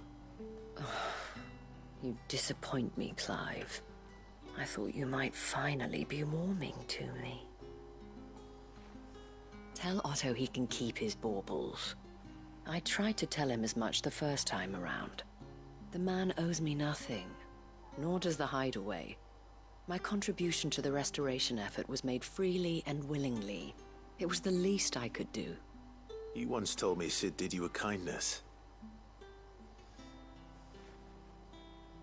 Speaker 11: You disappoint me, Clive. I thought you might finally be warming to me. Tell Otto he can keep his baubles. I tried to tell him as much the first time around. The man owes me nothing, nor does the Hideaway. My contribution to the restoration effort was made freely and willingly. It was the least I could do.
Speaker 2: You once told me Sid did you a kindness.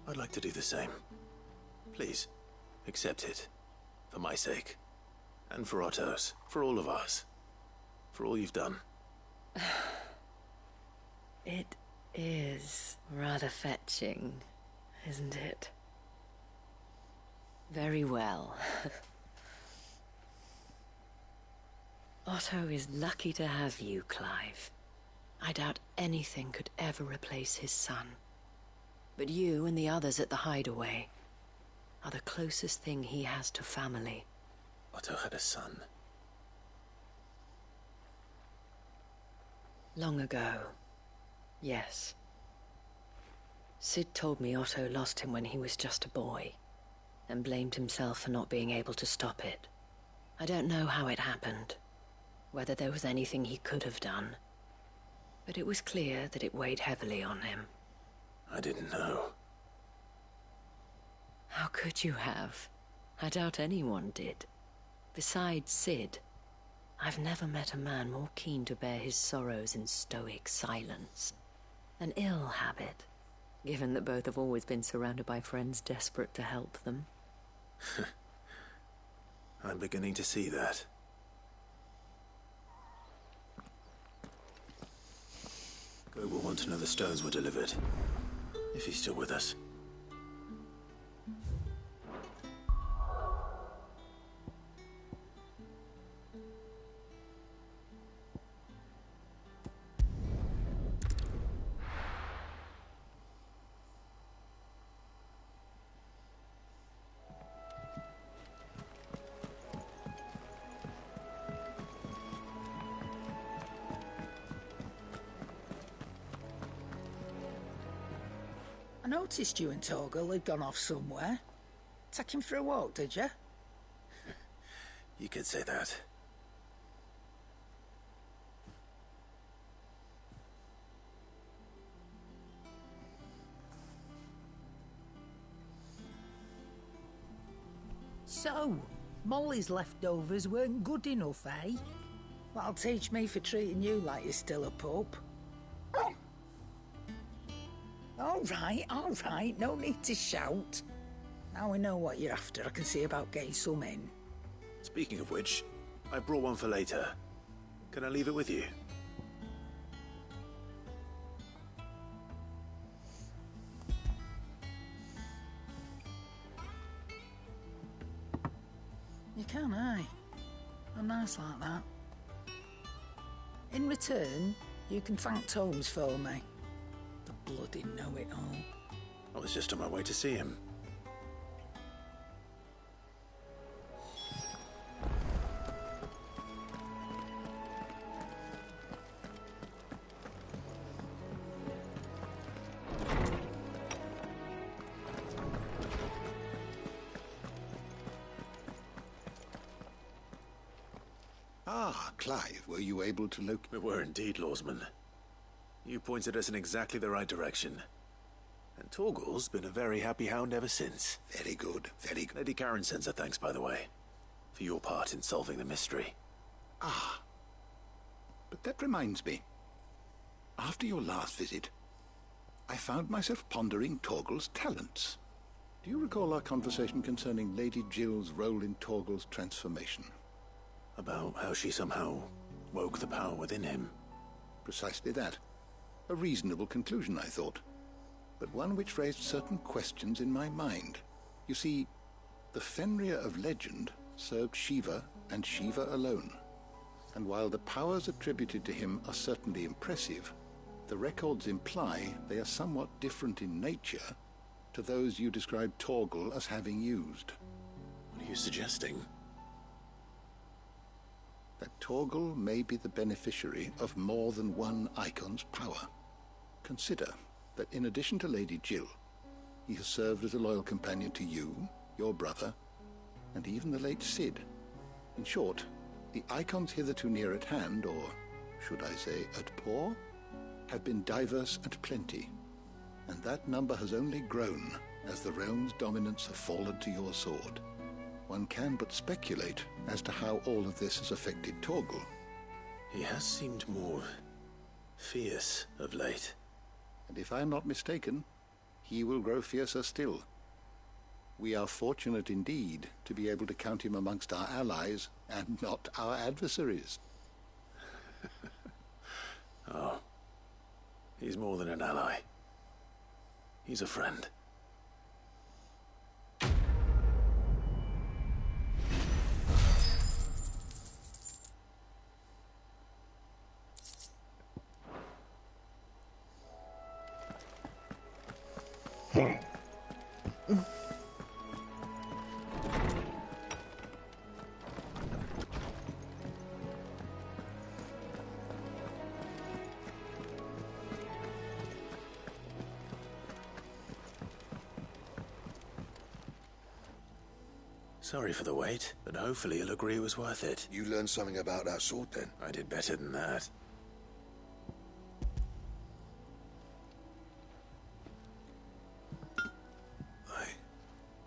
Speaker 2: I'd like to do the same. Please, accept it. For my sake. And for Otto's. For all of us. For all you've done.
Speaker 11: It is rather fetching, isn't it? Very well. Otto is lucky to have you, Clive. I doubt anything could ever replace his son. But you and the others at the Hideaway are the closest thing he has to family.
Speaker 2: Otto had a son.
Speaker 11: Long ago, yes. Sid told me Otto lost him when he was just a boy, and blamed himself for not being able to stop it. I don't know how it happened, whether there was anything he could have done, but it was clear that it weighed heavily on him.
Speaker 2: I didn't know.
Speaker 11: How could you have? I doubt anyone did. Besides Sid, I've never met a man more keen to bear his sorrows in stoic silence. An ill habit, given that both have always been surrounded by friends desperate to help them.
Speaker 2: I'm beginning to see that. Go will want to know the stones were delivered. If he's still with us.
Speaker 3: I noticed you and Torgal had gone off somewhere. Take him for a walk, did you?
Speaker 2: You could say that.
Speaker 3: So, Molly's leftovers weren't good enough, eh? That'll teach me for treating you like you're still a pup. All right, no need to shout. Now we know what you're after, I can see about getting some in.
Speaker 2: Speaking of which, I brought one for later. Can I leave it with you?
Speaker 3: You can, aye. I'm nice like that. In return, you can thank Tomes for me. The bloody know-it-all.
Speaker 2: I was just on my way to see him.
Speaker 15: Ah, Clive, were you able to locate...
Speaker 2: We were indeed, Lawsman. You pointed us in exactly the right direction. And Torgal's been a very happy hound ever since.
Speaker 15: Very good, very good.
Speaker 2: Lady Karen sends her thanks, by the way, for your part in solving the mystery.
Speaker 15: Ah. But that reminds me. After your last visit, I found myself pondering Torgal's talents. Do you recall our conversation concerning Lady Jill's role in Torgal's transformation?
Speaker 2: About how she somehow woke the power within him.
Speaker 15: Precisely that. A reasonable conclusion, I thought, but one which raised certain questions in my mind. You see, the Fenrir of legend served Shiva and Shiva alone. And while the powers attributed to him are certainly impressive, the records imply they are somewhat different in nature to those you described Torgal as having used.
Speaker 2: What are you suggesting?
Speaker 15: That Torgal may be the beneficiary of more than one icon's power. Consider that in addition to Lady Jill, he has served as a loyal companion to you, your brother, and even the late Cid. In short, the icons hitherto near at hand, or should I say at paw, have been diverse and plenty, and that number has only grown as the realm's dominance have fallen to your sword. One can but speculate as to how all of this has affected Torgal.
Speaker 2: He has seemed more fierce of late.
Speaker 15: And if I am not mistaken, he will grow fiercer still. We are fortunate indeed to be able to count him amongst our allies and not our adversaries.
Speaker 2: Oh, he's more than an ally. He's a friend. Sorry for the wait, but hopefully you'll agree it was worth it.
Speaker 8: You learned something about that sword, then?
Speaker 2: I did better than that.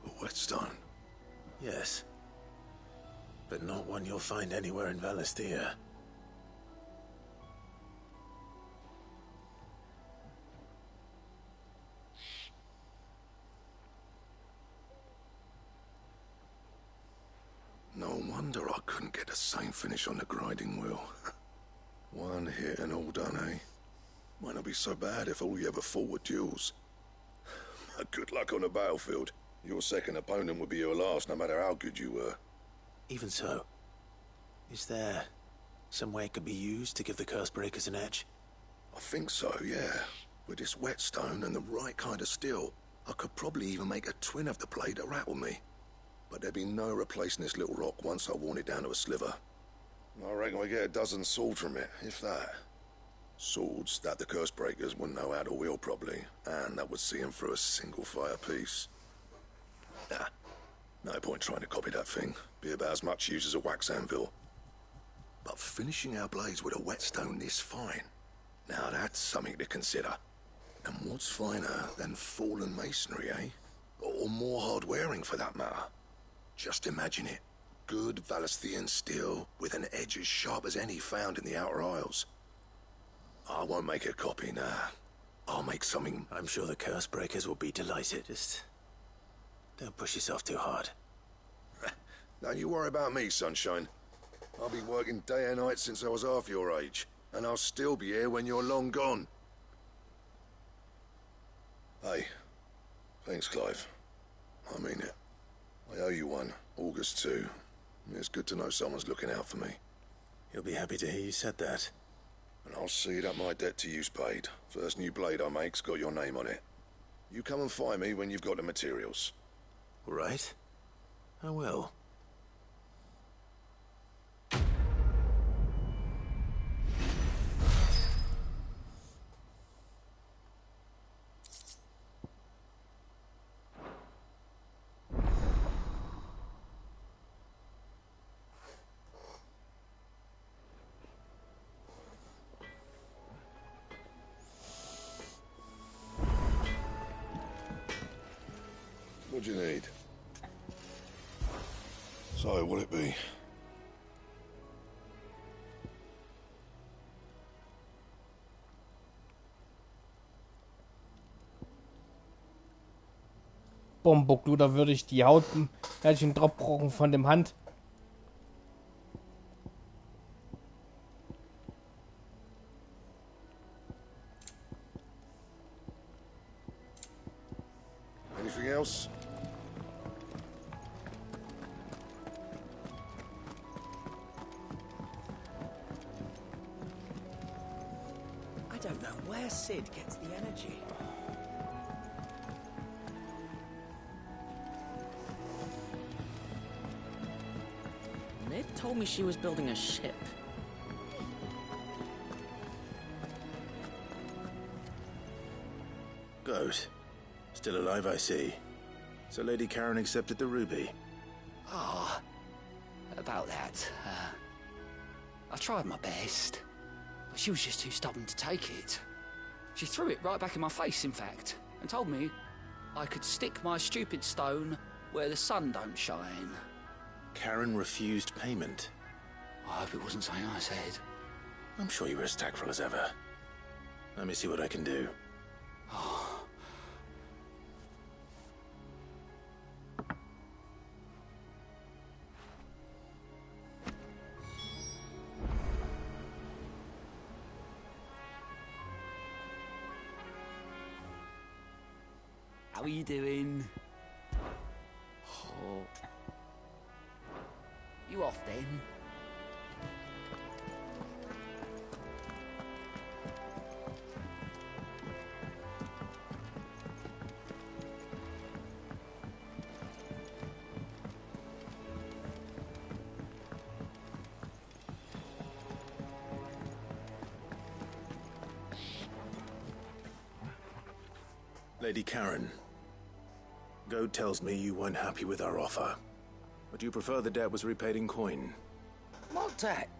Speaker 8: A whetstone?
Speaker 2: Yes. But not one you'll find anywhere in Valisthea.
Speaker 8: No wonder I couldn't get the same finish on the grinding wheel. One hit and all done, eh? Might not be so bad if all you ever fought were duels. Good luck on the battlefield. Your second opponent would be your last, no matter how good you were.
Speaker 2: Even so, is there some way it could be used to give the curse breakers an edge?
Speaker 8: I think so, yeah. With this whetstone and the right kind of steel, I could probably even make a twin of the blade to rattle me. But there'd be no replacing this little rock once I worn it down to a sliver. I reckon we get a dozen swords from it, if that. Swords that the curse breakers wouldn't know how to wield properly, and that would see them through a single fire piece. Nah, no point trying to copy that thing. Be about as much use as a wax anvil. But finishing our blades with a whetstone this fine, now that's something to consider. And what's finer than fallen masonry, eh? Or more hard-wearing, for that matter. Just imagine it. Good Valisthean steel with an edge as sharp as any found in the Outer Isles. I won't make a copy, nah. I'll make something...
Speaker 2: I'm sure the curse breakers will be delighted. Just don't push yourself too hard.
Speaker 8: Don't you worry about me, sunshine. I'll be working day and night since I was half your age, and I'll still be here when you're long gone. Hey, thanks, Clive. I mean it. I owe you one, August too. It's good to know someone's looking out for me.
Speaker 2: He'll be happy to hear you said that.
Speaker 8: And I'll see that my debt to you's paid. First new blade I make's got your name on it. You come and find me when you've got the materials.
Speaker 2: All right. I will.
Speaker 8: What'd you need? So, what'll it be?
Speaker 6: Bombenbogluder würde ich die Haut hätte ich einen Drop von dem Hand.
Speaker 8: Anything else?
Speaker 14: I don't know where Sid gets the energy.
Speaker 16: Ned told me she was building a ship.
Speaker 2: Goat. Still alive, I see. So Lady Karen accepted the ruby.
Speaker 7: Ah, about that. I tried my best, but she was just too stubborn to take it. She threw it right back in my face, in fact, and told me I could stick my stupid stone where the sun don't shine.
Speaker 2: Karen refused payment.
Speaker 7: I hope it wasn't something I said.
Speaker 2: I'm sure you were as tactful as ever. Let me see what I can do.
Speaker 7: How are you doing? Oh. You off then?
Speaker 2: Lady Karen, Goad tells me you weren't happy with our offer. Would you prefer the debt was repaid in coin?
Speaker 3: What debt?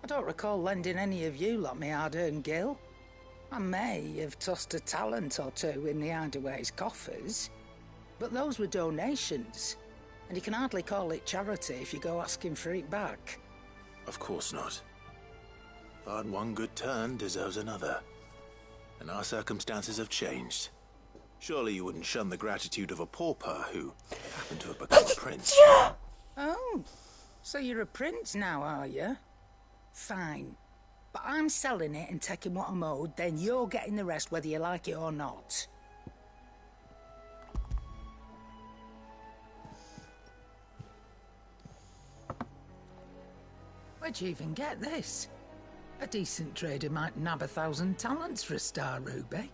Speaker 3: I don't recall lending any of you like me hard-earned gil. I may have tossed a talent or two in the Hideaway's coffers, but those were donations, and you can hardly call it charity if you go asking for it back.
Speaker 2: Of course not. But one good turn deserves another. And our circumstances have changed. Surely you wouldn't shun the gratitude of a pauper who happened to have become a prince.
Speaker 3: Oh, so you're a prince now, are you? Fine. But I'm selling it and taking what I'm owed, then you're getting the rest whether you like it or not. Where'd you even get this? A decent trader might nab 1,000 talents for a star ruby.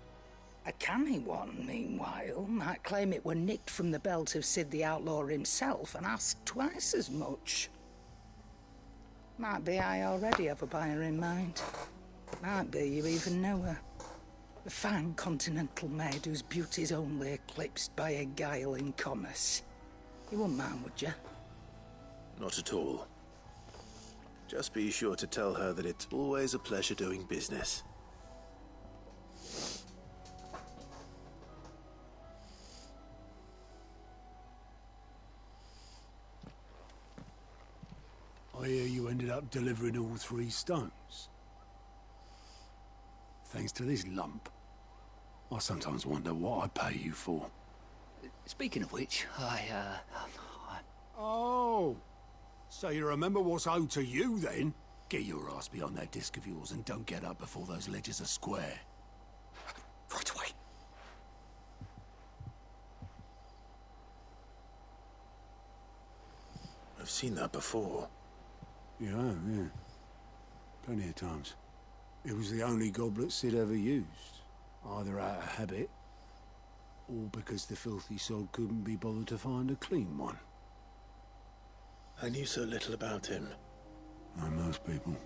Speaker 3: A canny one, meanwhile, might claim it were nicked from the belt of Sid the Outlaw himself and ask twice as much. Might be I already have a buyer in mind. Might be you even know her. A fine continental maid whose beauty's only eclipsed by a guile in commerce. You wouldn't mind, would you?
Speaker 2: Not at all. Just be sure to tell her that it's always a pleasure doing business.
Speaker 1: I hear you ended up delivering all 3 stones. Thanks to this lump. I sometimes wonder what I pay you for.
Speaker 7: Speaking of which,
Speaker 1: Oh! So you remember what's owed to you, then? Get your ass behind that disc of yours and don't get up before those ledgers are square.
Speaker 7: Right away.
Speaker 2: I've seen that before.
Speaker 1: Yeah. Plenty of times. It was the only goblet Sid ever used. Either out of habit, or because the filthy sod couldn't be bothered to find a clean one.
Speaker 2: I knew so little about him.
Speaker 1: Like most people.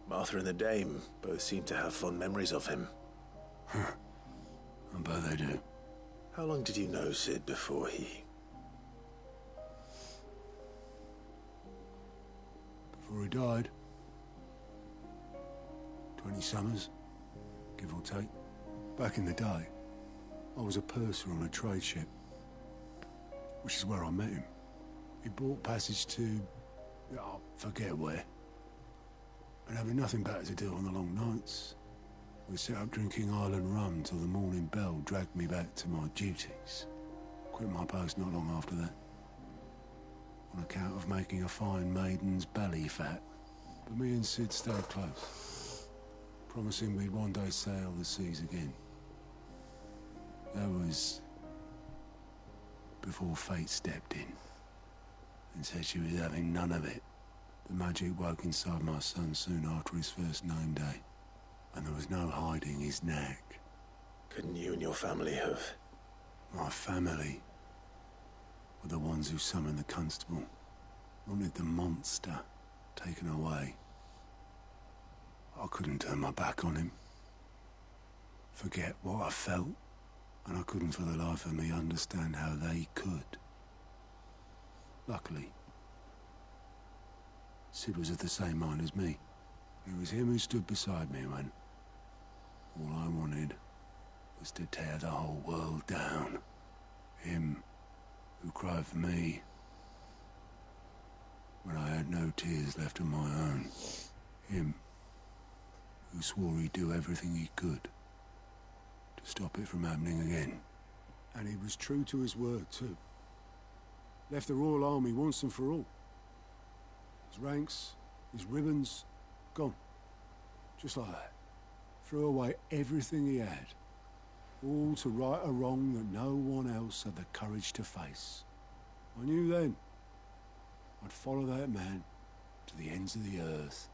Speaker 2: Martha and the Dame both seem to have fond memories of him.
Speaker 1: I bet they do.
Speaker 2: How long did you know Sid before he...
Speaker 1: Before he died. 20 summers, give or take. Back in the day, I was a purser on a trade ship. which is where I met him. He bought passage to... I forget where. And having nothing better to do on the long nights, we set up drinking Island rum till the morning bell dragged me back to my duties. Quit my post not long after that, on account of making a fine maiden's belly fat. But me and Sid stayed close, promising we'd one day sail the seas again. That was before fate stepped in and said she was having none of it. The magic woke inside my son soon after his first name day, and there was no hiding his knack.
Speaker 2: Couldn't you and your family have?
Speaker 1: My family were the ones who summoned the constable, wanted the monster taken away. I couldn't turn my back on him, forget what I felt, and I couldn't for the life of me understand how they could. Luckily, Sid was of the same mind as me. It was him who stood beside me when all I wanted was to tear the whole world down. Him who cried for me when I had no tears left of my own. Him who swore he'd do everything he could to stop it from happening again. And he was true to his word, too. Left the Royal Army once and for all. His ranks, his ribbons, gone. Just like that. Threw away everything he had. All to right a wrong that no one else had the courage to face. I knew then I'd follow that man to the ends of the earth.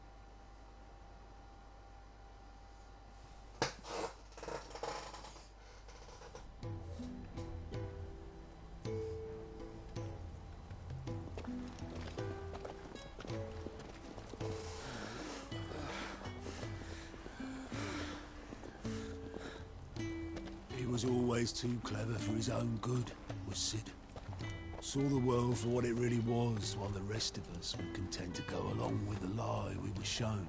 Speaker 1: He was always too clever for his own good, was Sid. Saw the world for what it really was, while the rest of us were content to go along with the lie we were shown.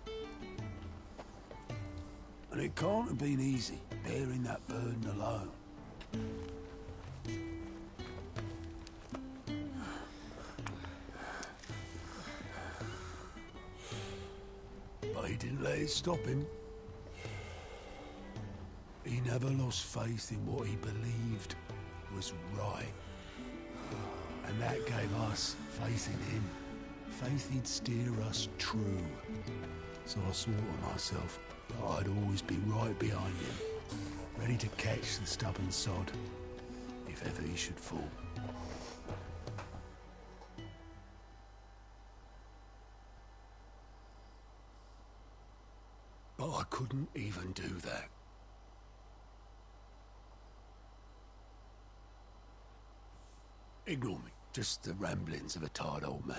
Speaker 1: And it can't have been easy, bearing that burden alone. But he didn't let it stop him. He never lost faith in what he believed was right. And that gave us faith in him. Faith he'd steer us true. So I swore to myself that I'd always be right behind him, ready to catch the stubborn sod, if ever he should fall. But I couldn't even do that. Ignore me. Just the ramblings of a tired old man.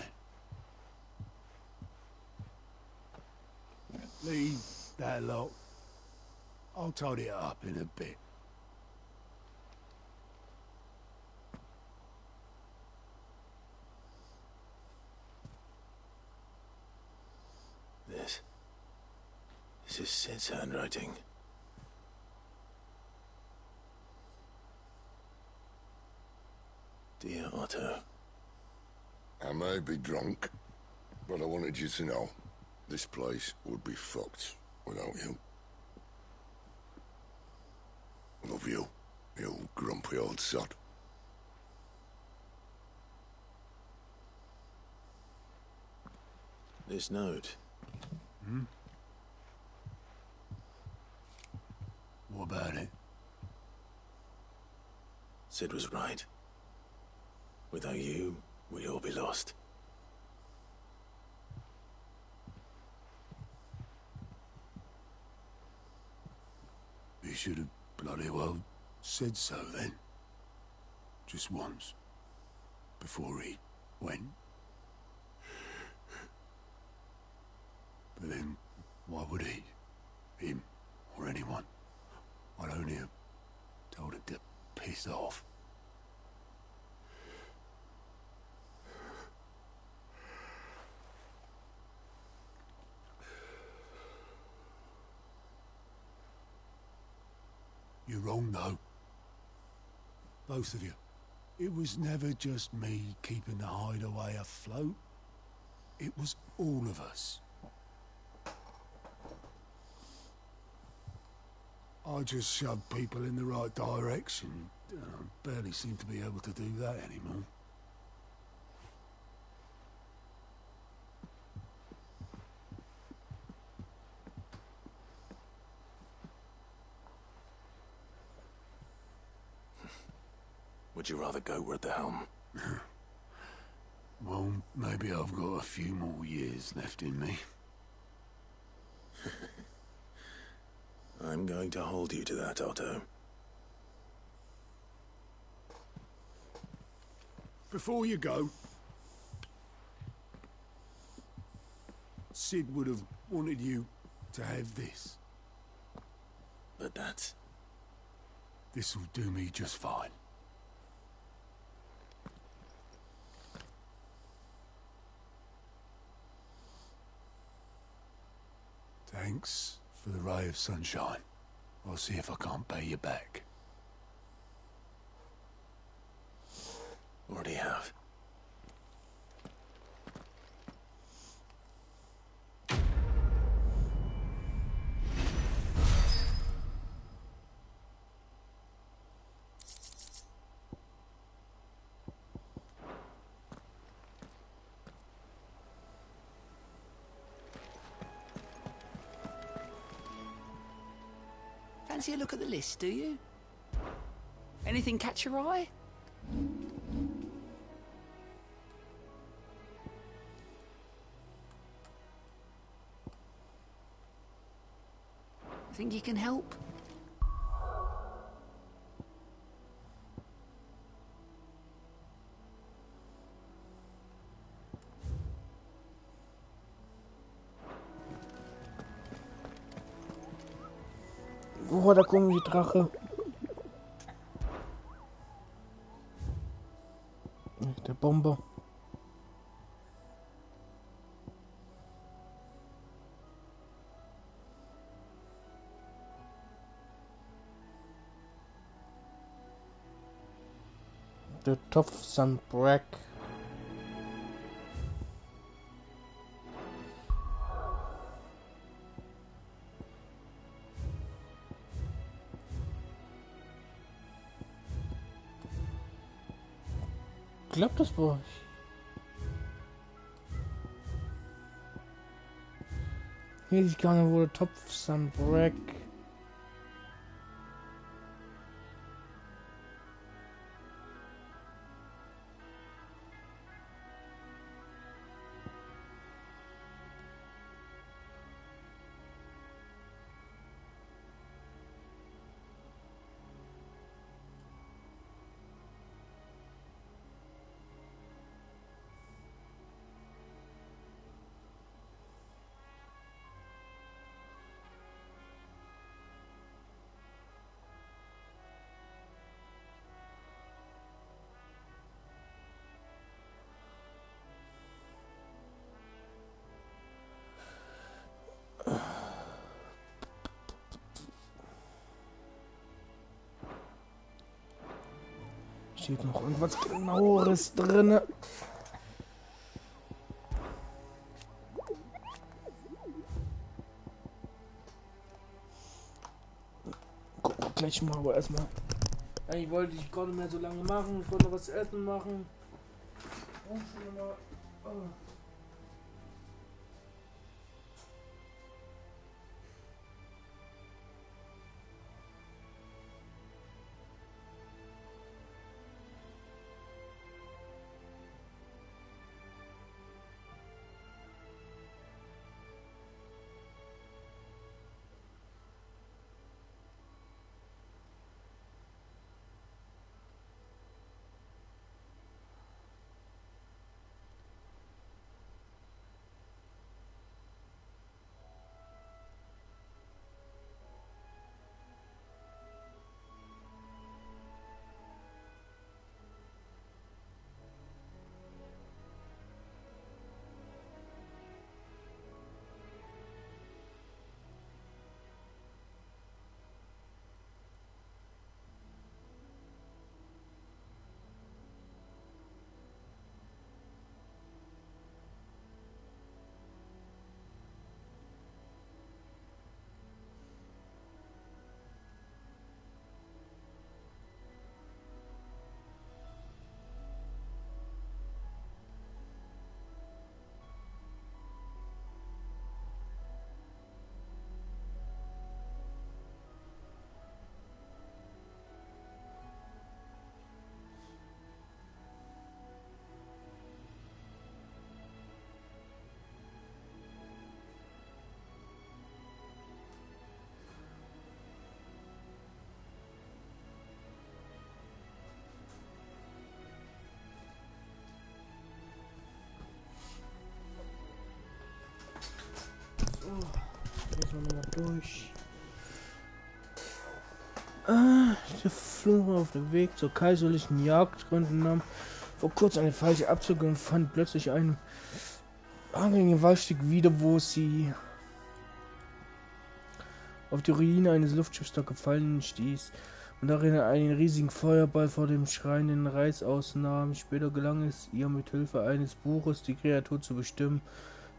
Speaker 1: Leave that lot. I'll tidy it up in a bit.
Speaker 2: This is Sid's handwriting. Dear Otto.
Speaker 8: I may be drunk, but I wanted you to know this place would be fucked without you. Love you, you grumpy old sod.
Speaker 2: This note.
Speaker 1: Hmm? What about it?
Speaker 2: Sid was right. Without you, we'd all be lost.
Speaker 1: He should have bloody well said so then. Just once. Before he went. But then, why would he? Him, or anyone? I'd only have told him to piss off. You're wrong, though. Both of you. It was never just me keeping the hideaway afloat. It was all of us. I just shoved people in the right direction. I barely seem to be able to do that anymore.
Speaker 2: Would you rather go at the helm?
Speaker 1: Well, maybe I've got a few more years left in me.
Speaker 2: I'm going to hold you to that, Otto.
Speaker 1: Before you go, Sid would have wanted you to have this.
Speaker 2: But that's...
Speaker 1: This'll do me just fine. Thanks for the ray of sunshine. I'll see if I can't pay you back.
Speaker 2: Already have.
Speaker 7: Fancy a look at the list, do you? Anything catch your eye? Think you can help?
Speaker 6: Oh, da kommt die Drache. Der Bomber. Der Topfsandbrack. Klappt das bei euch? Hier ist gar nicht, wo der Topfsandbrack. Steht noch irgendwas genaueres drin? Gucken wir gleich mal, aber erstmal. Eigentlich wollte ich gar nicht mehr so lange machen. Ich wollte noch was essen machen. Und schon mal. Oh. nochmal durch. Der Flur auf dem Weg zur kaiserlichen Jagdgründen nahm vor kurzem eine falsche Abzweigung und fand plötzlich einen angehörigen Waldstück wieder, wo sie auf die Ruine eines Luftschiffs der Gefallenen stieß und darin einen riesigen Feuerball vor dem schreienden Reis ausnahm. Später gelang es ihr mit Hilfe eines Buches die Kreatur zu bestimmen,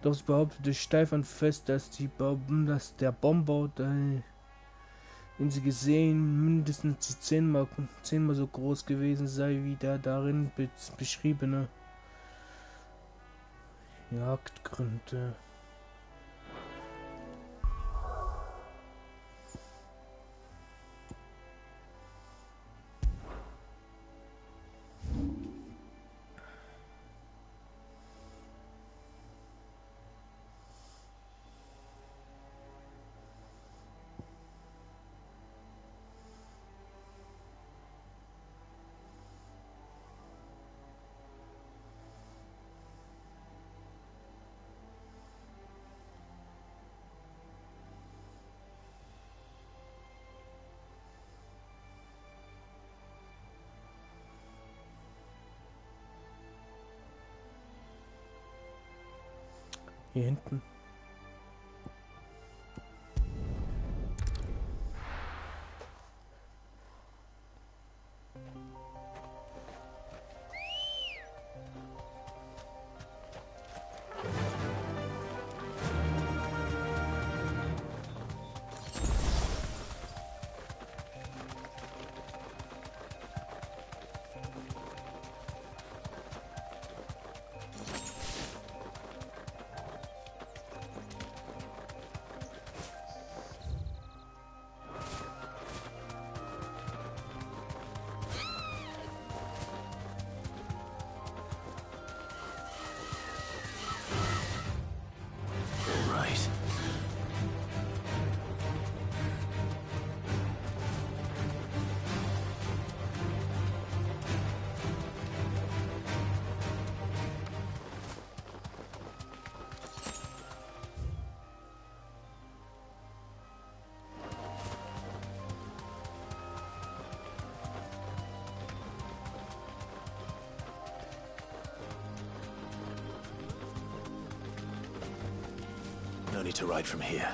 Speaker 6: doch sie behauptete steif und fest, dass der Bomber, den sie gesehen, mindestens 10-mal so groß gewesen sei wie der darin beschriebene. Jagdgründe. Hier hinten.
Speaker 2: No need to ride from here.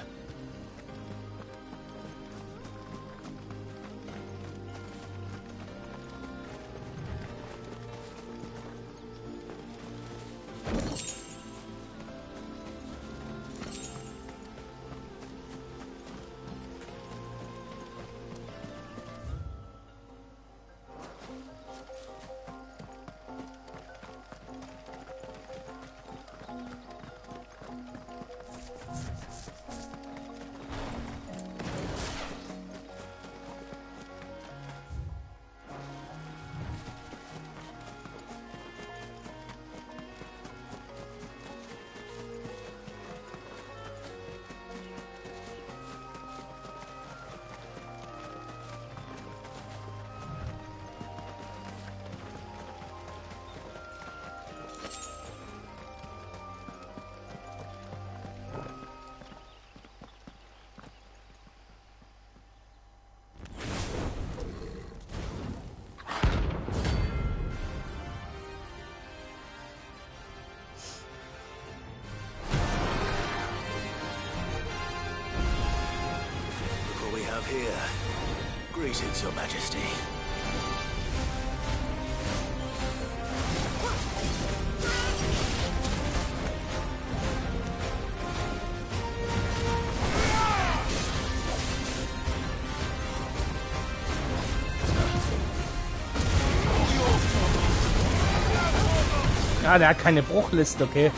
Speaker 2: Here. Greetings, Your Majesty.
Speaker 6: Ja, der hat keine Bruchliste, okay.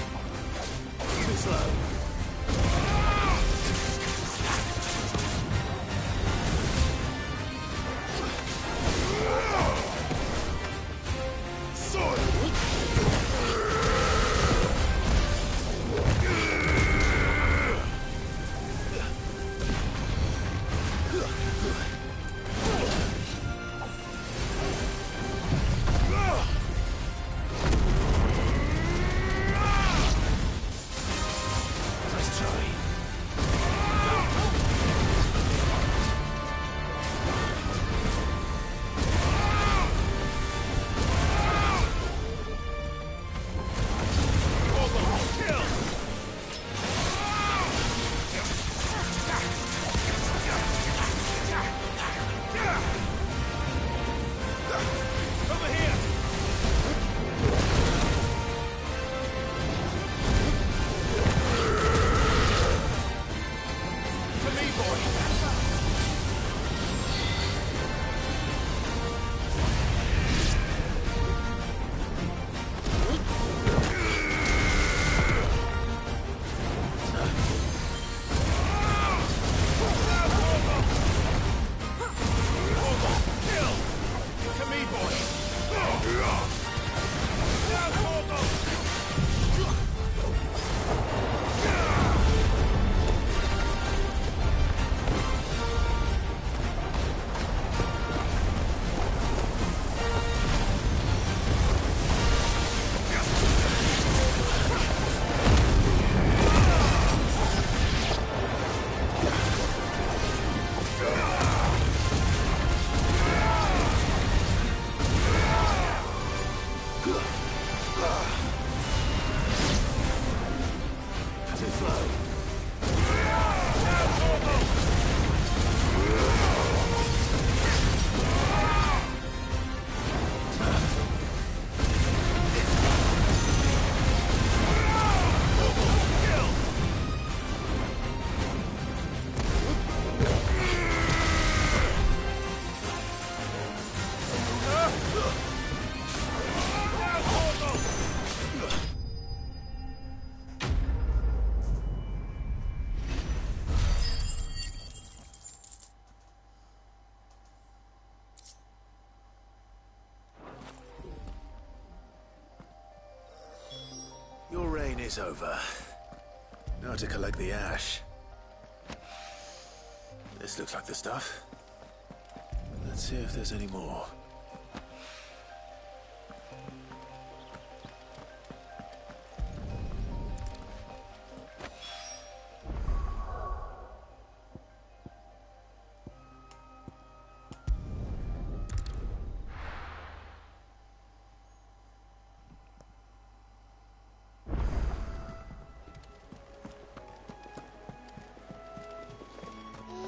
Speaker 2: work's over. Now to collect the ash. This looks like the stuff. Let's see if there's any more.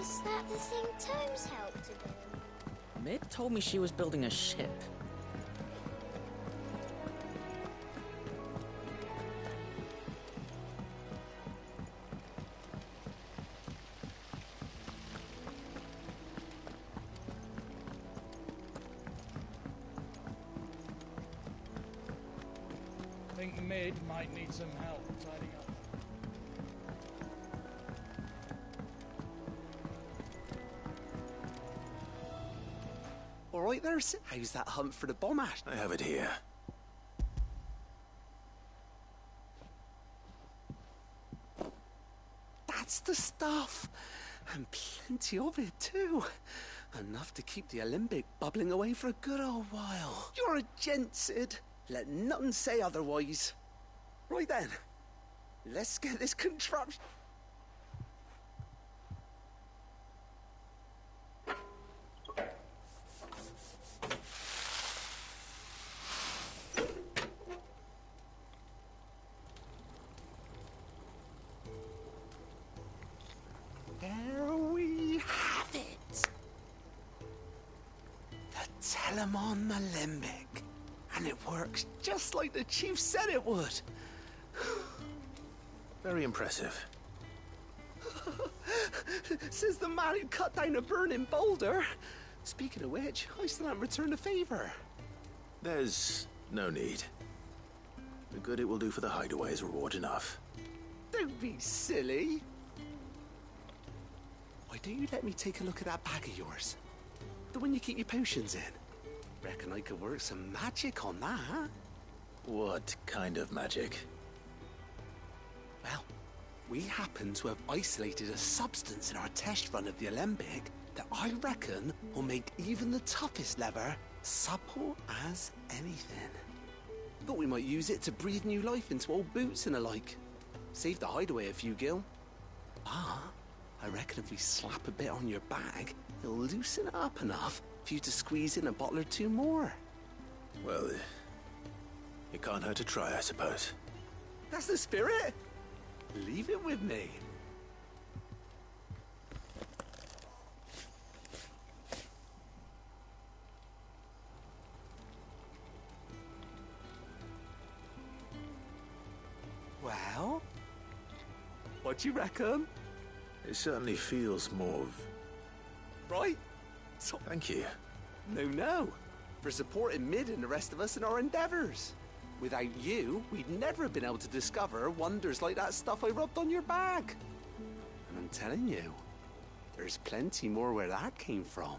Speaker 13: Is that the thing Tomes helped to do?
Speaker 16: Mid told me she was building a ship.
Speaker 4: Think Mid might need some help tidying up.
Speaker 9: All right there, how's that hunt for the bomb ash?
Speaker 2: I have it here.
Speaker 9: That's the stuff. And plenty of it, too. Enough to keep the Olympic bubbling away for a good old while. You're a gent, Sid. Let nothing say otherwise. Right then, let's get this contraption. There we have it. The Telemon Alembic. And it works just like the chief said it would.
Speaker 2: Very impressive.
Speaker 9: Says the man who cut down a burning boulder. Speaking of which, I still haven't returned the favor.
Speaker 2: There's no need. The good it will do for the hideaway is reward enough.
Speaker 9: Don't be silly. Why don't you let me take a look at that bag of yours? The one you keep your potions in. Reckon I could work some magic on that, huh?
Speaker 2: What kind of magic?
Speaker 9: Well, we happen to have isolated a substance in our test run of the Alembic that I reckon will make even the toughest lever supple as anything. Thought we might use it to breathe new life into old boots and the like. Save the hideaway a few gil. Ah, I reckon if we slap a bit on your bag, it'll loosen it up enough for you to squeeze in a bottle or two more.
Speaker 2: Well, it can't hurt to try, I suppose.
Speaker 9: That's the spirit. Leave it with me. Well, what do you reckon?
Speaker 2: It certainly feels more...
Speaker 9: Right? So
Speaker 2: Thank you.
Speaker 9: No. For supporting Mid and the rest of us in our endeavors. Without you, we'd never have been able to discover wonders like that stuff I rubbed on your bag. And I'm telling you, there's plenty more where that came from.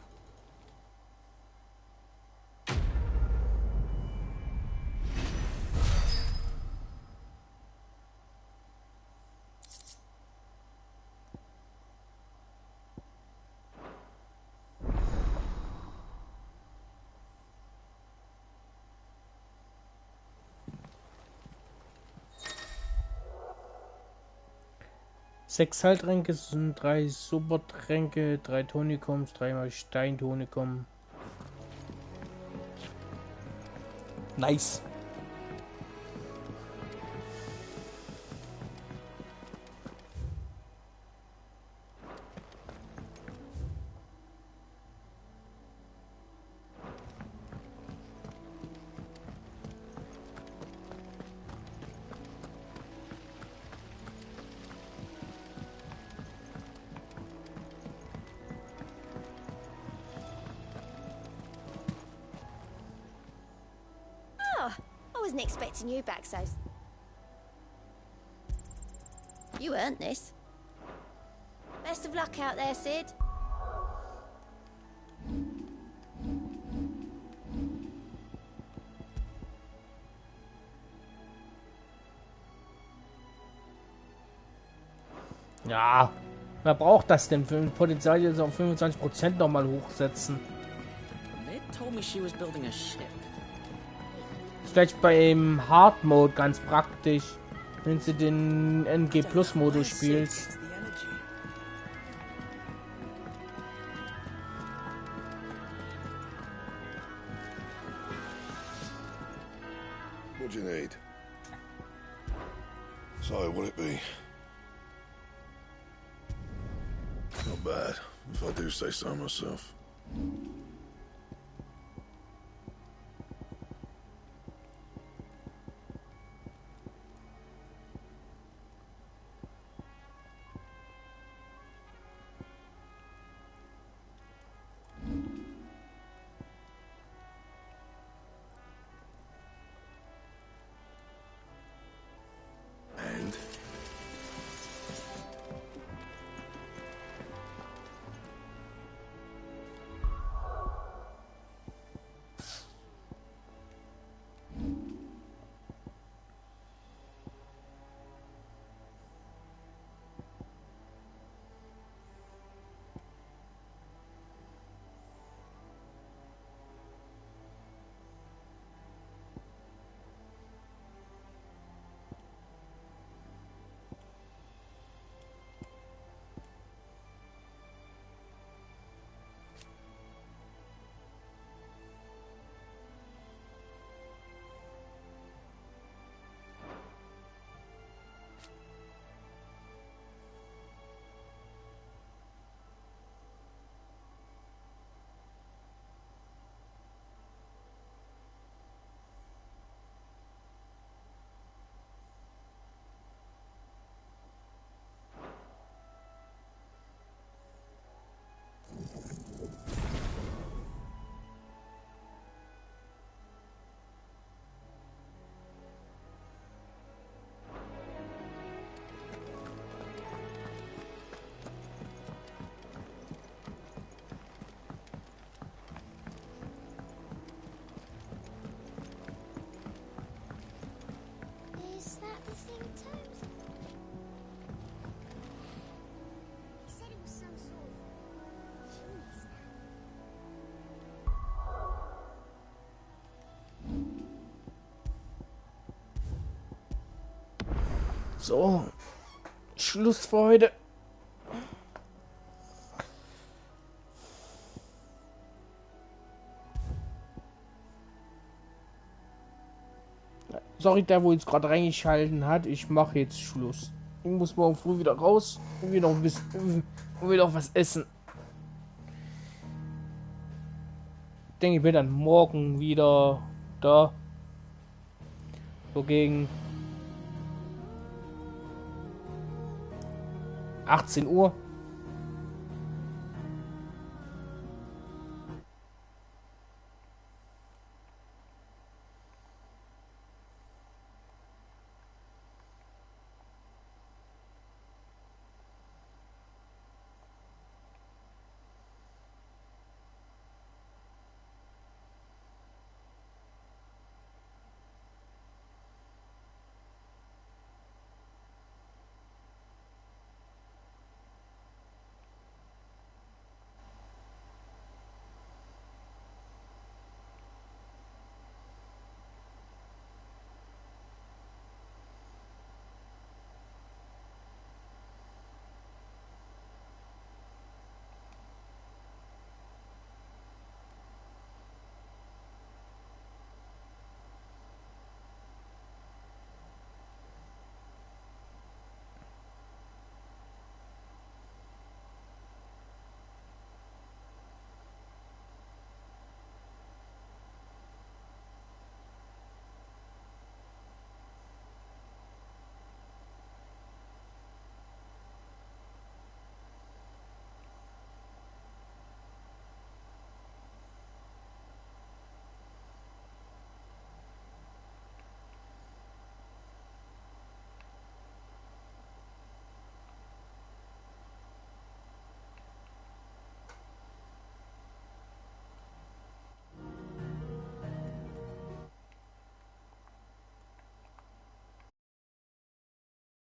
Speaker 6: Sechs Heiltränke sind 3 Supertränke, 3 Tonikums, 3 Steintonikum. Nice.
Speaker 13: I wasn't expecting you back, so... You earned this. Best of luck out there, Sid.
Speaker 6: Ja, wer braucht das denn? Für ein Potenzial jetzt auf 25% nochmal hochsetzen.
Speaker 16: Ned told me she was building a ship.
Speaker 6: Ist vielleicht beim Hard Mode ganz praktisch, wenn du den NG Plus Modus spielst.
Speaker 8: What do you need? So, what'll it be? Not bad, if I do say so myself.
Speaker 1: And?
Speaker 13: Is that the thing, Toad? He said it was some sort of chimney stack.
Speaker 6: So, Schluss für heute. Sorry, der wo jetzt gerade reingeschalten hat. Ich mache jetzt Schluss. Ich muss morgen früh wieder raus und wieder ein bisschen und wieder was essen. Ich denke, ich bin dann morgen wieder da. So gegen 18 Uhr.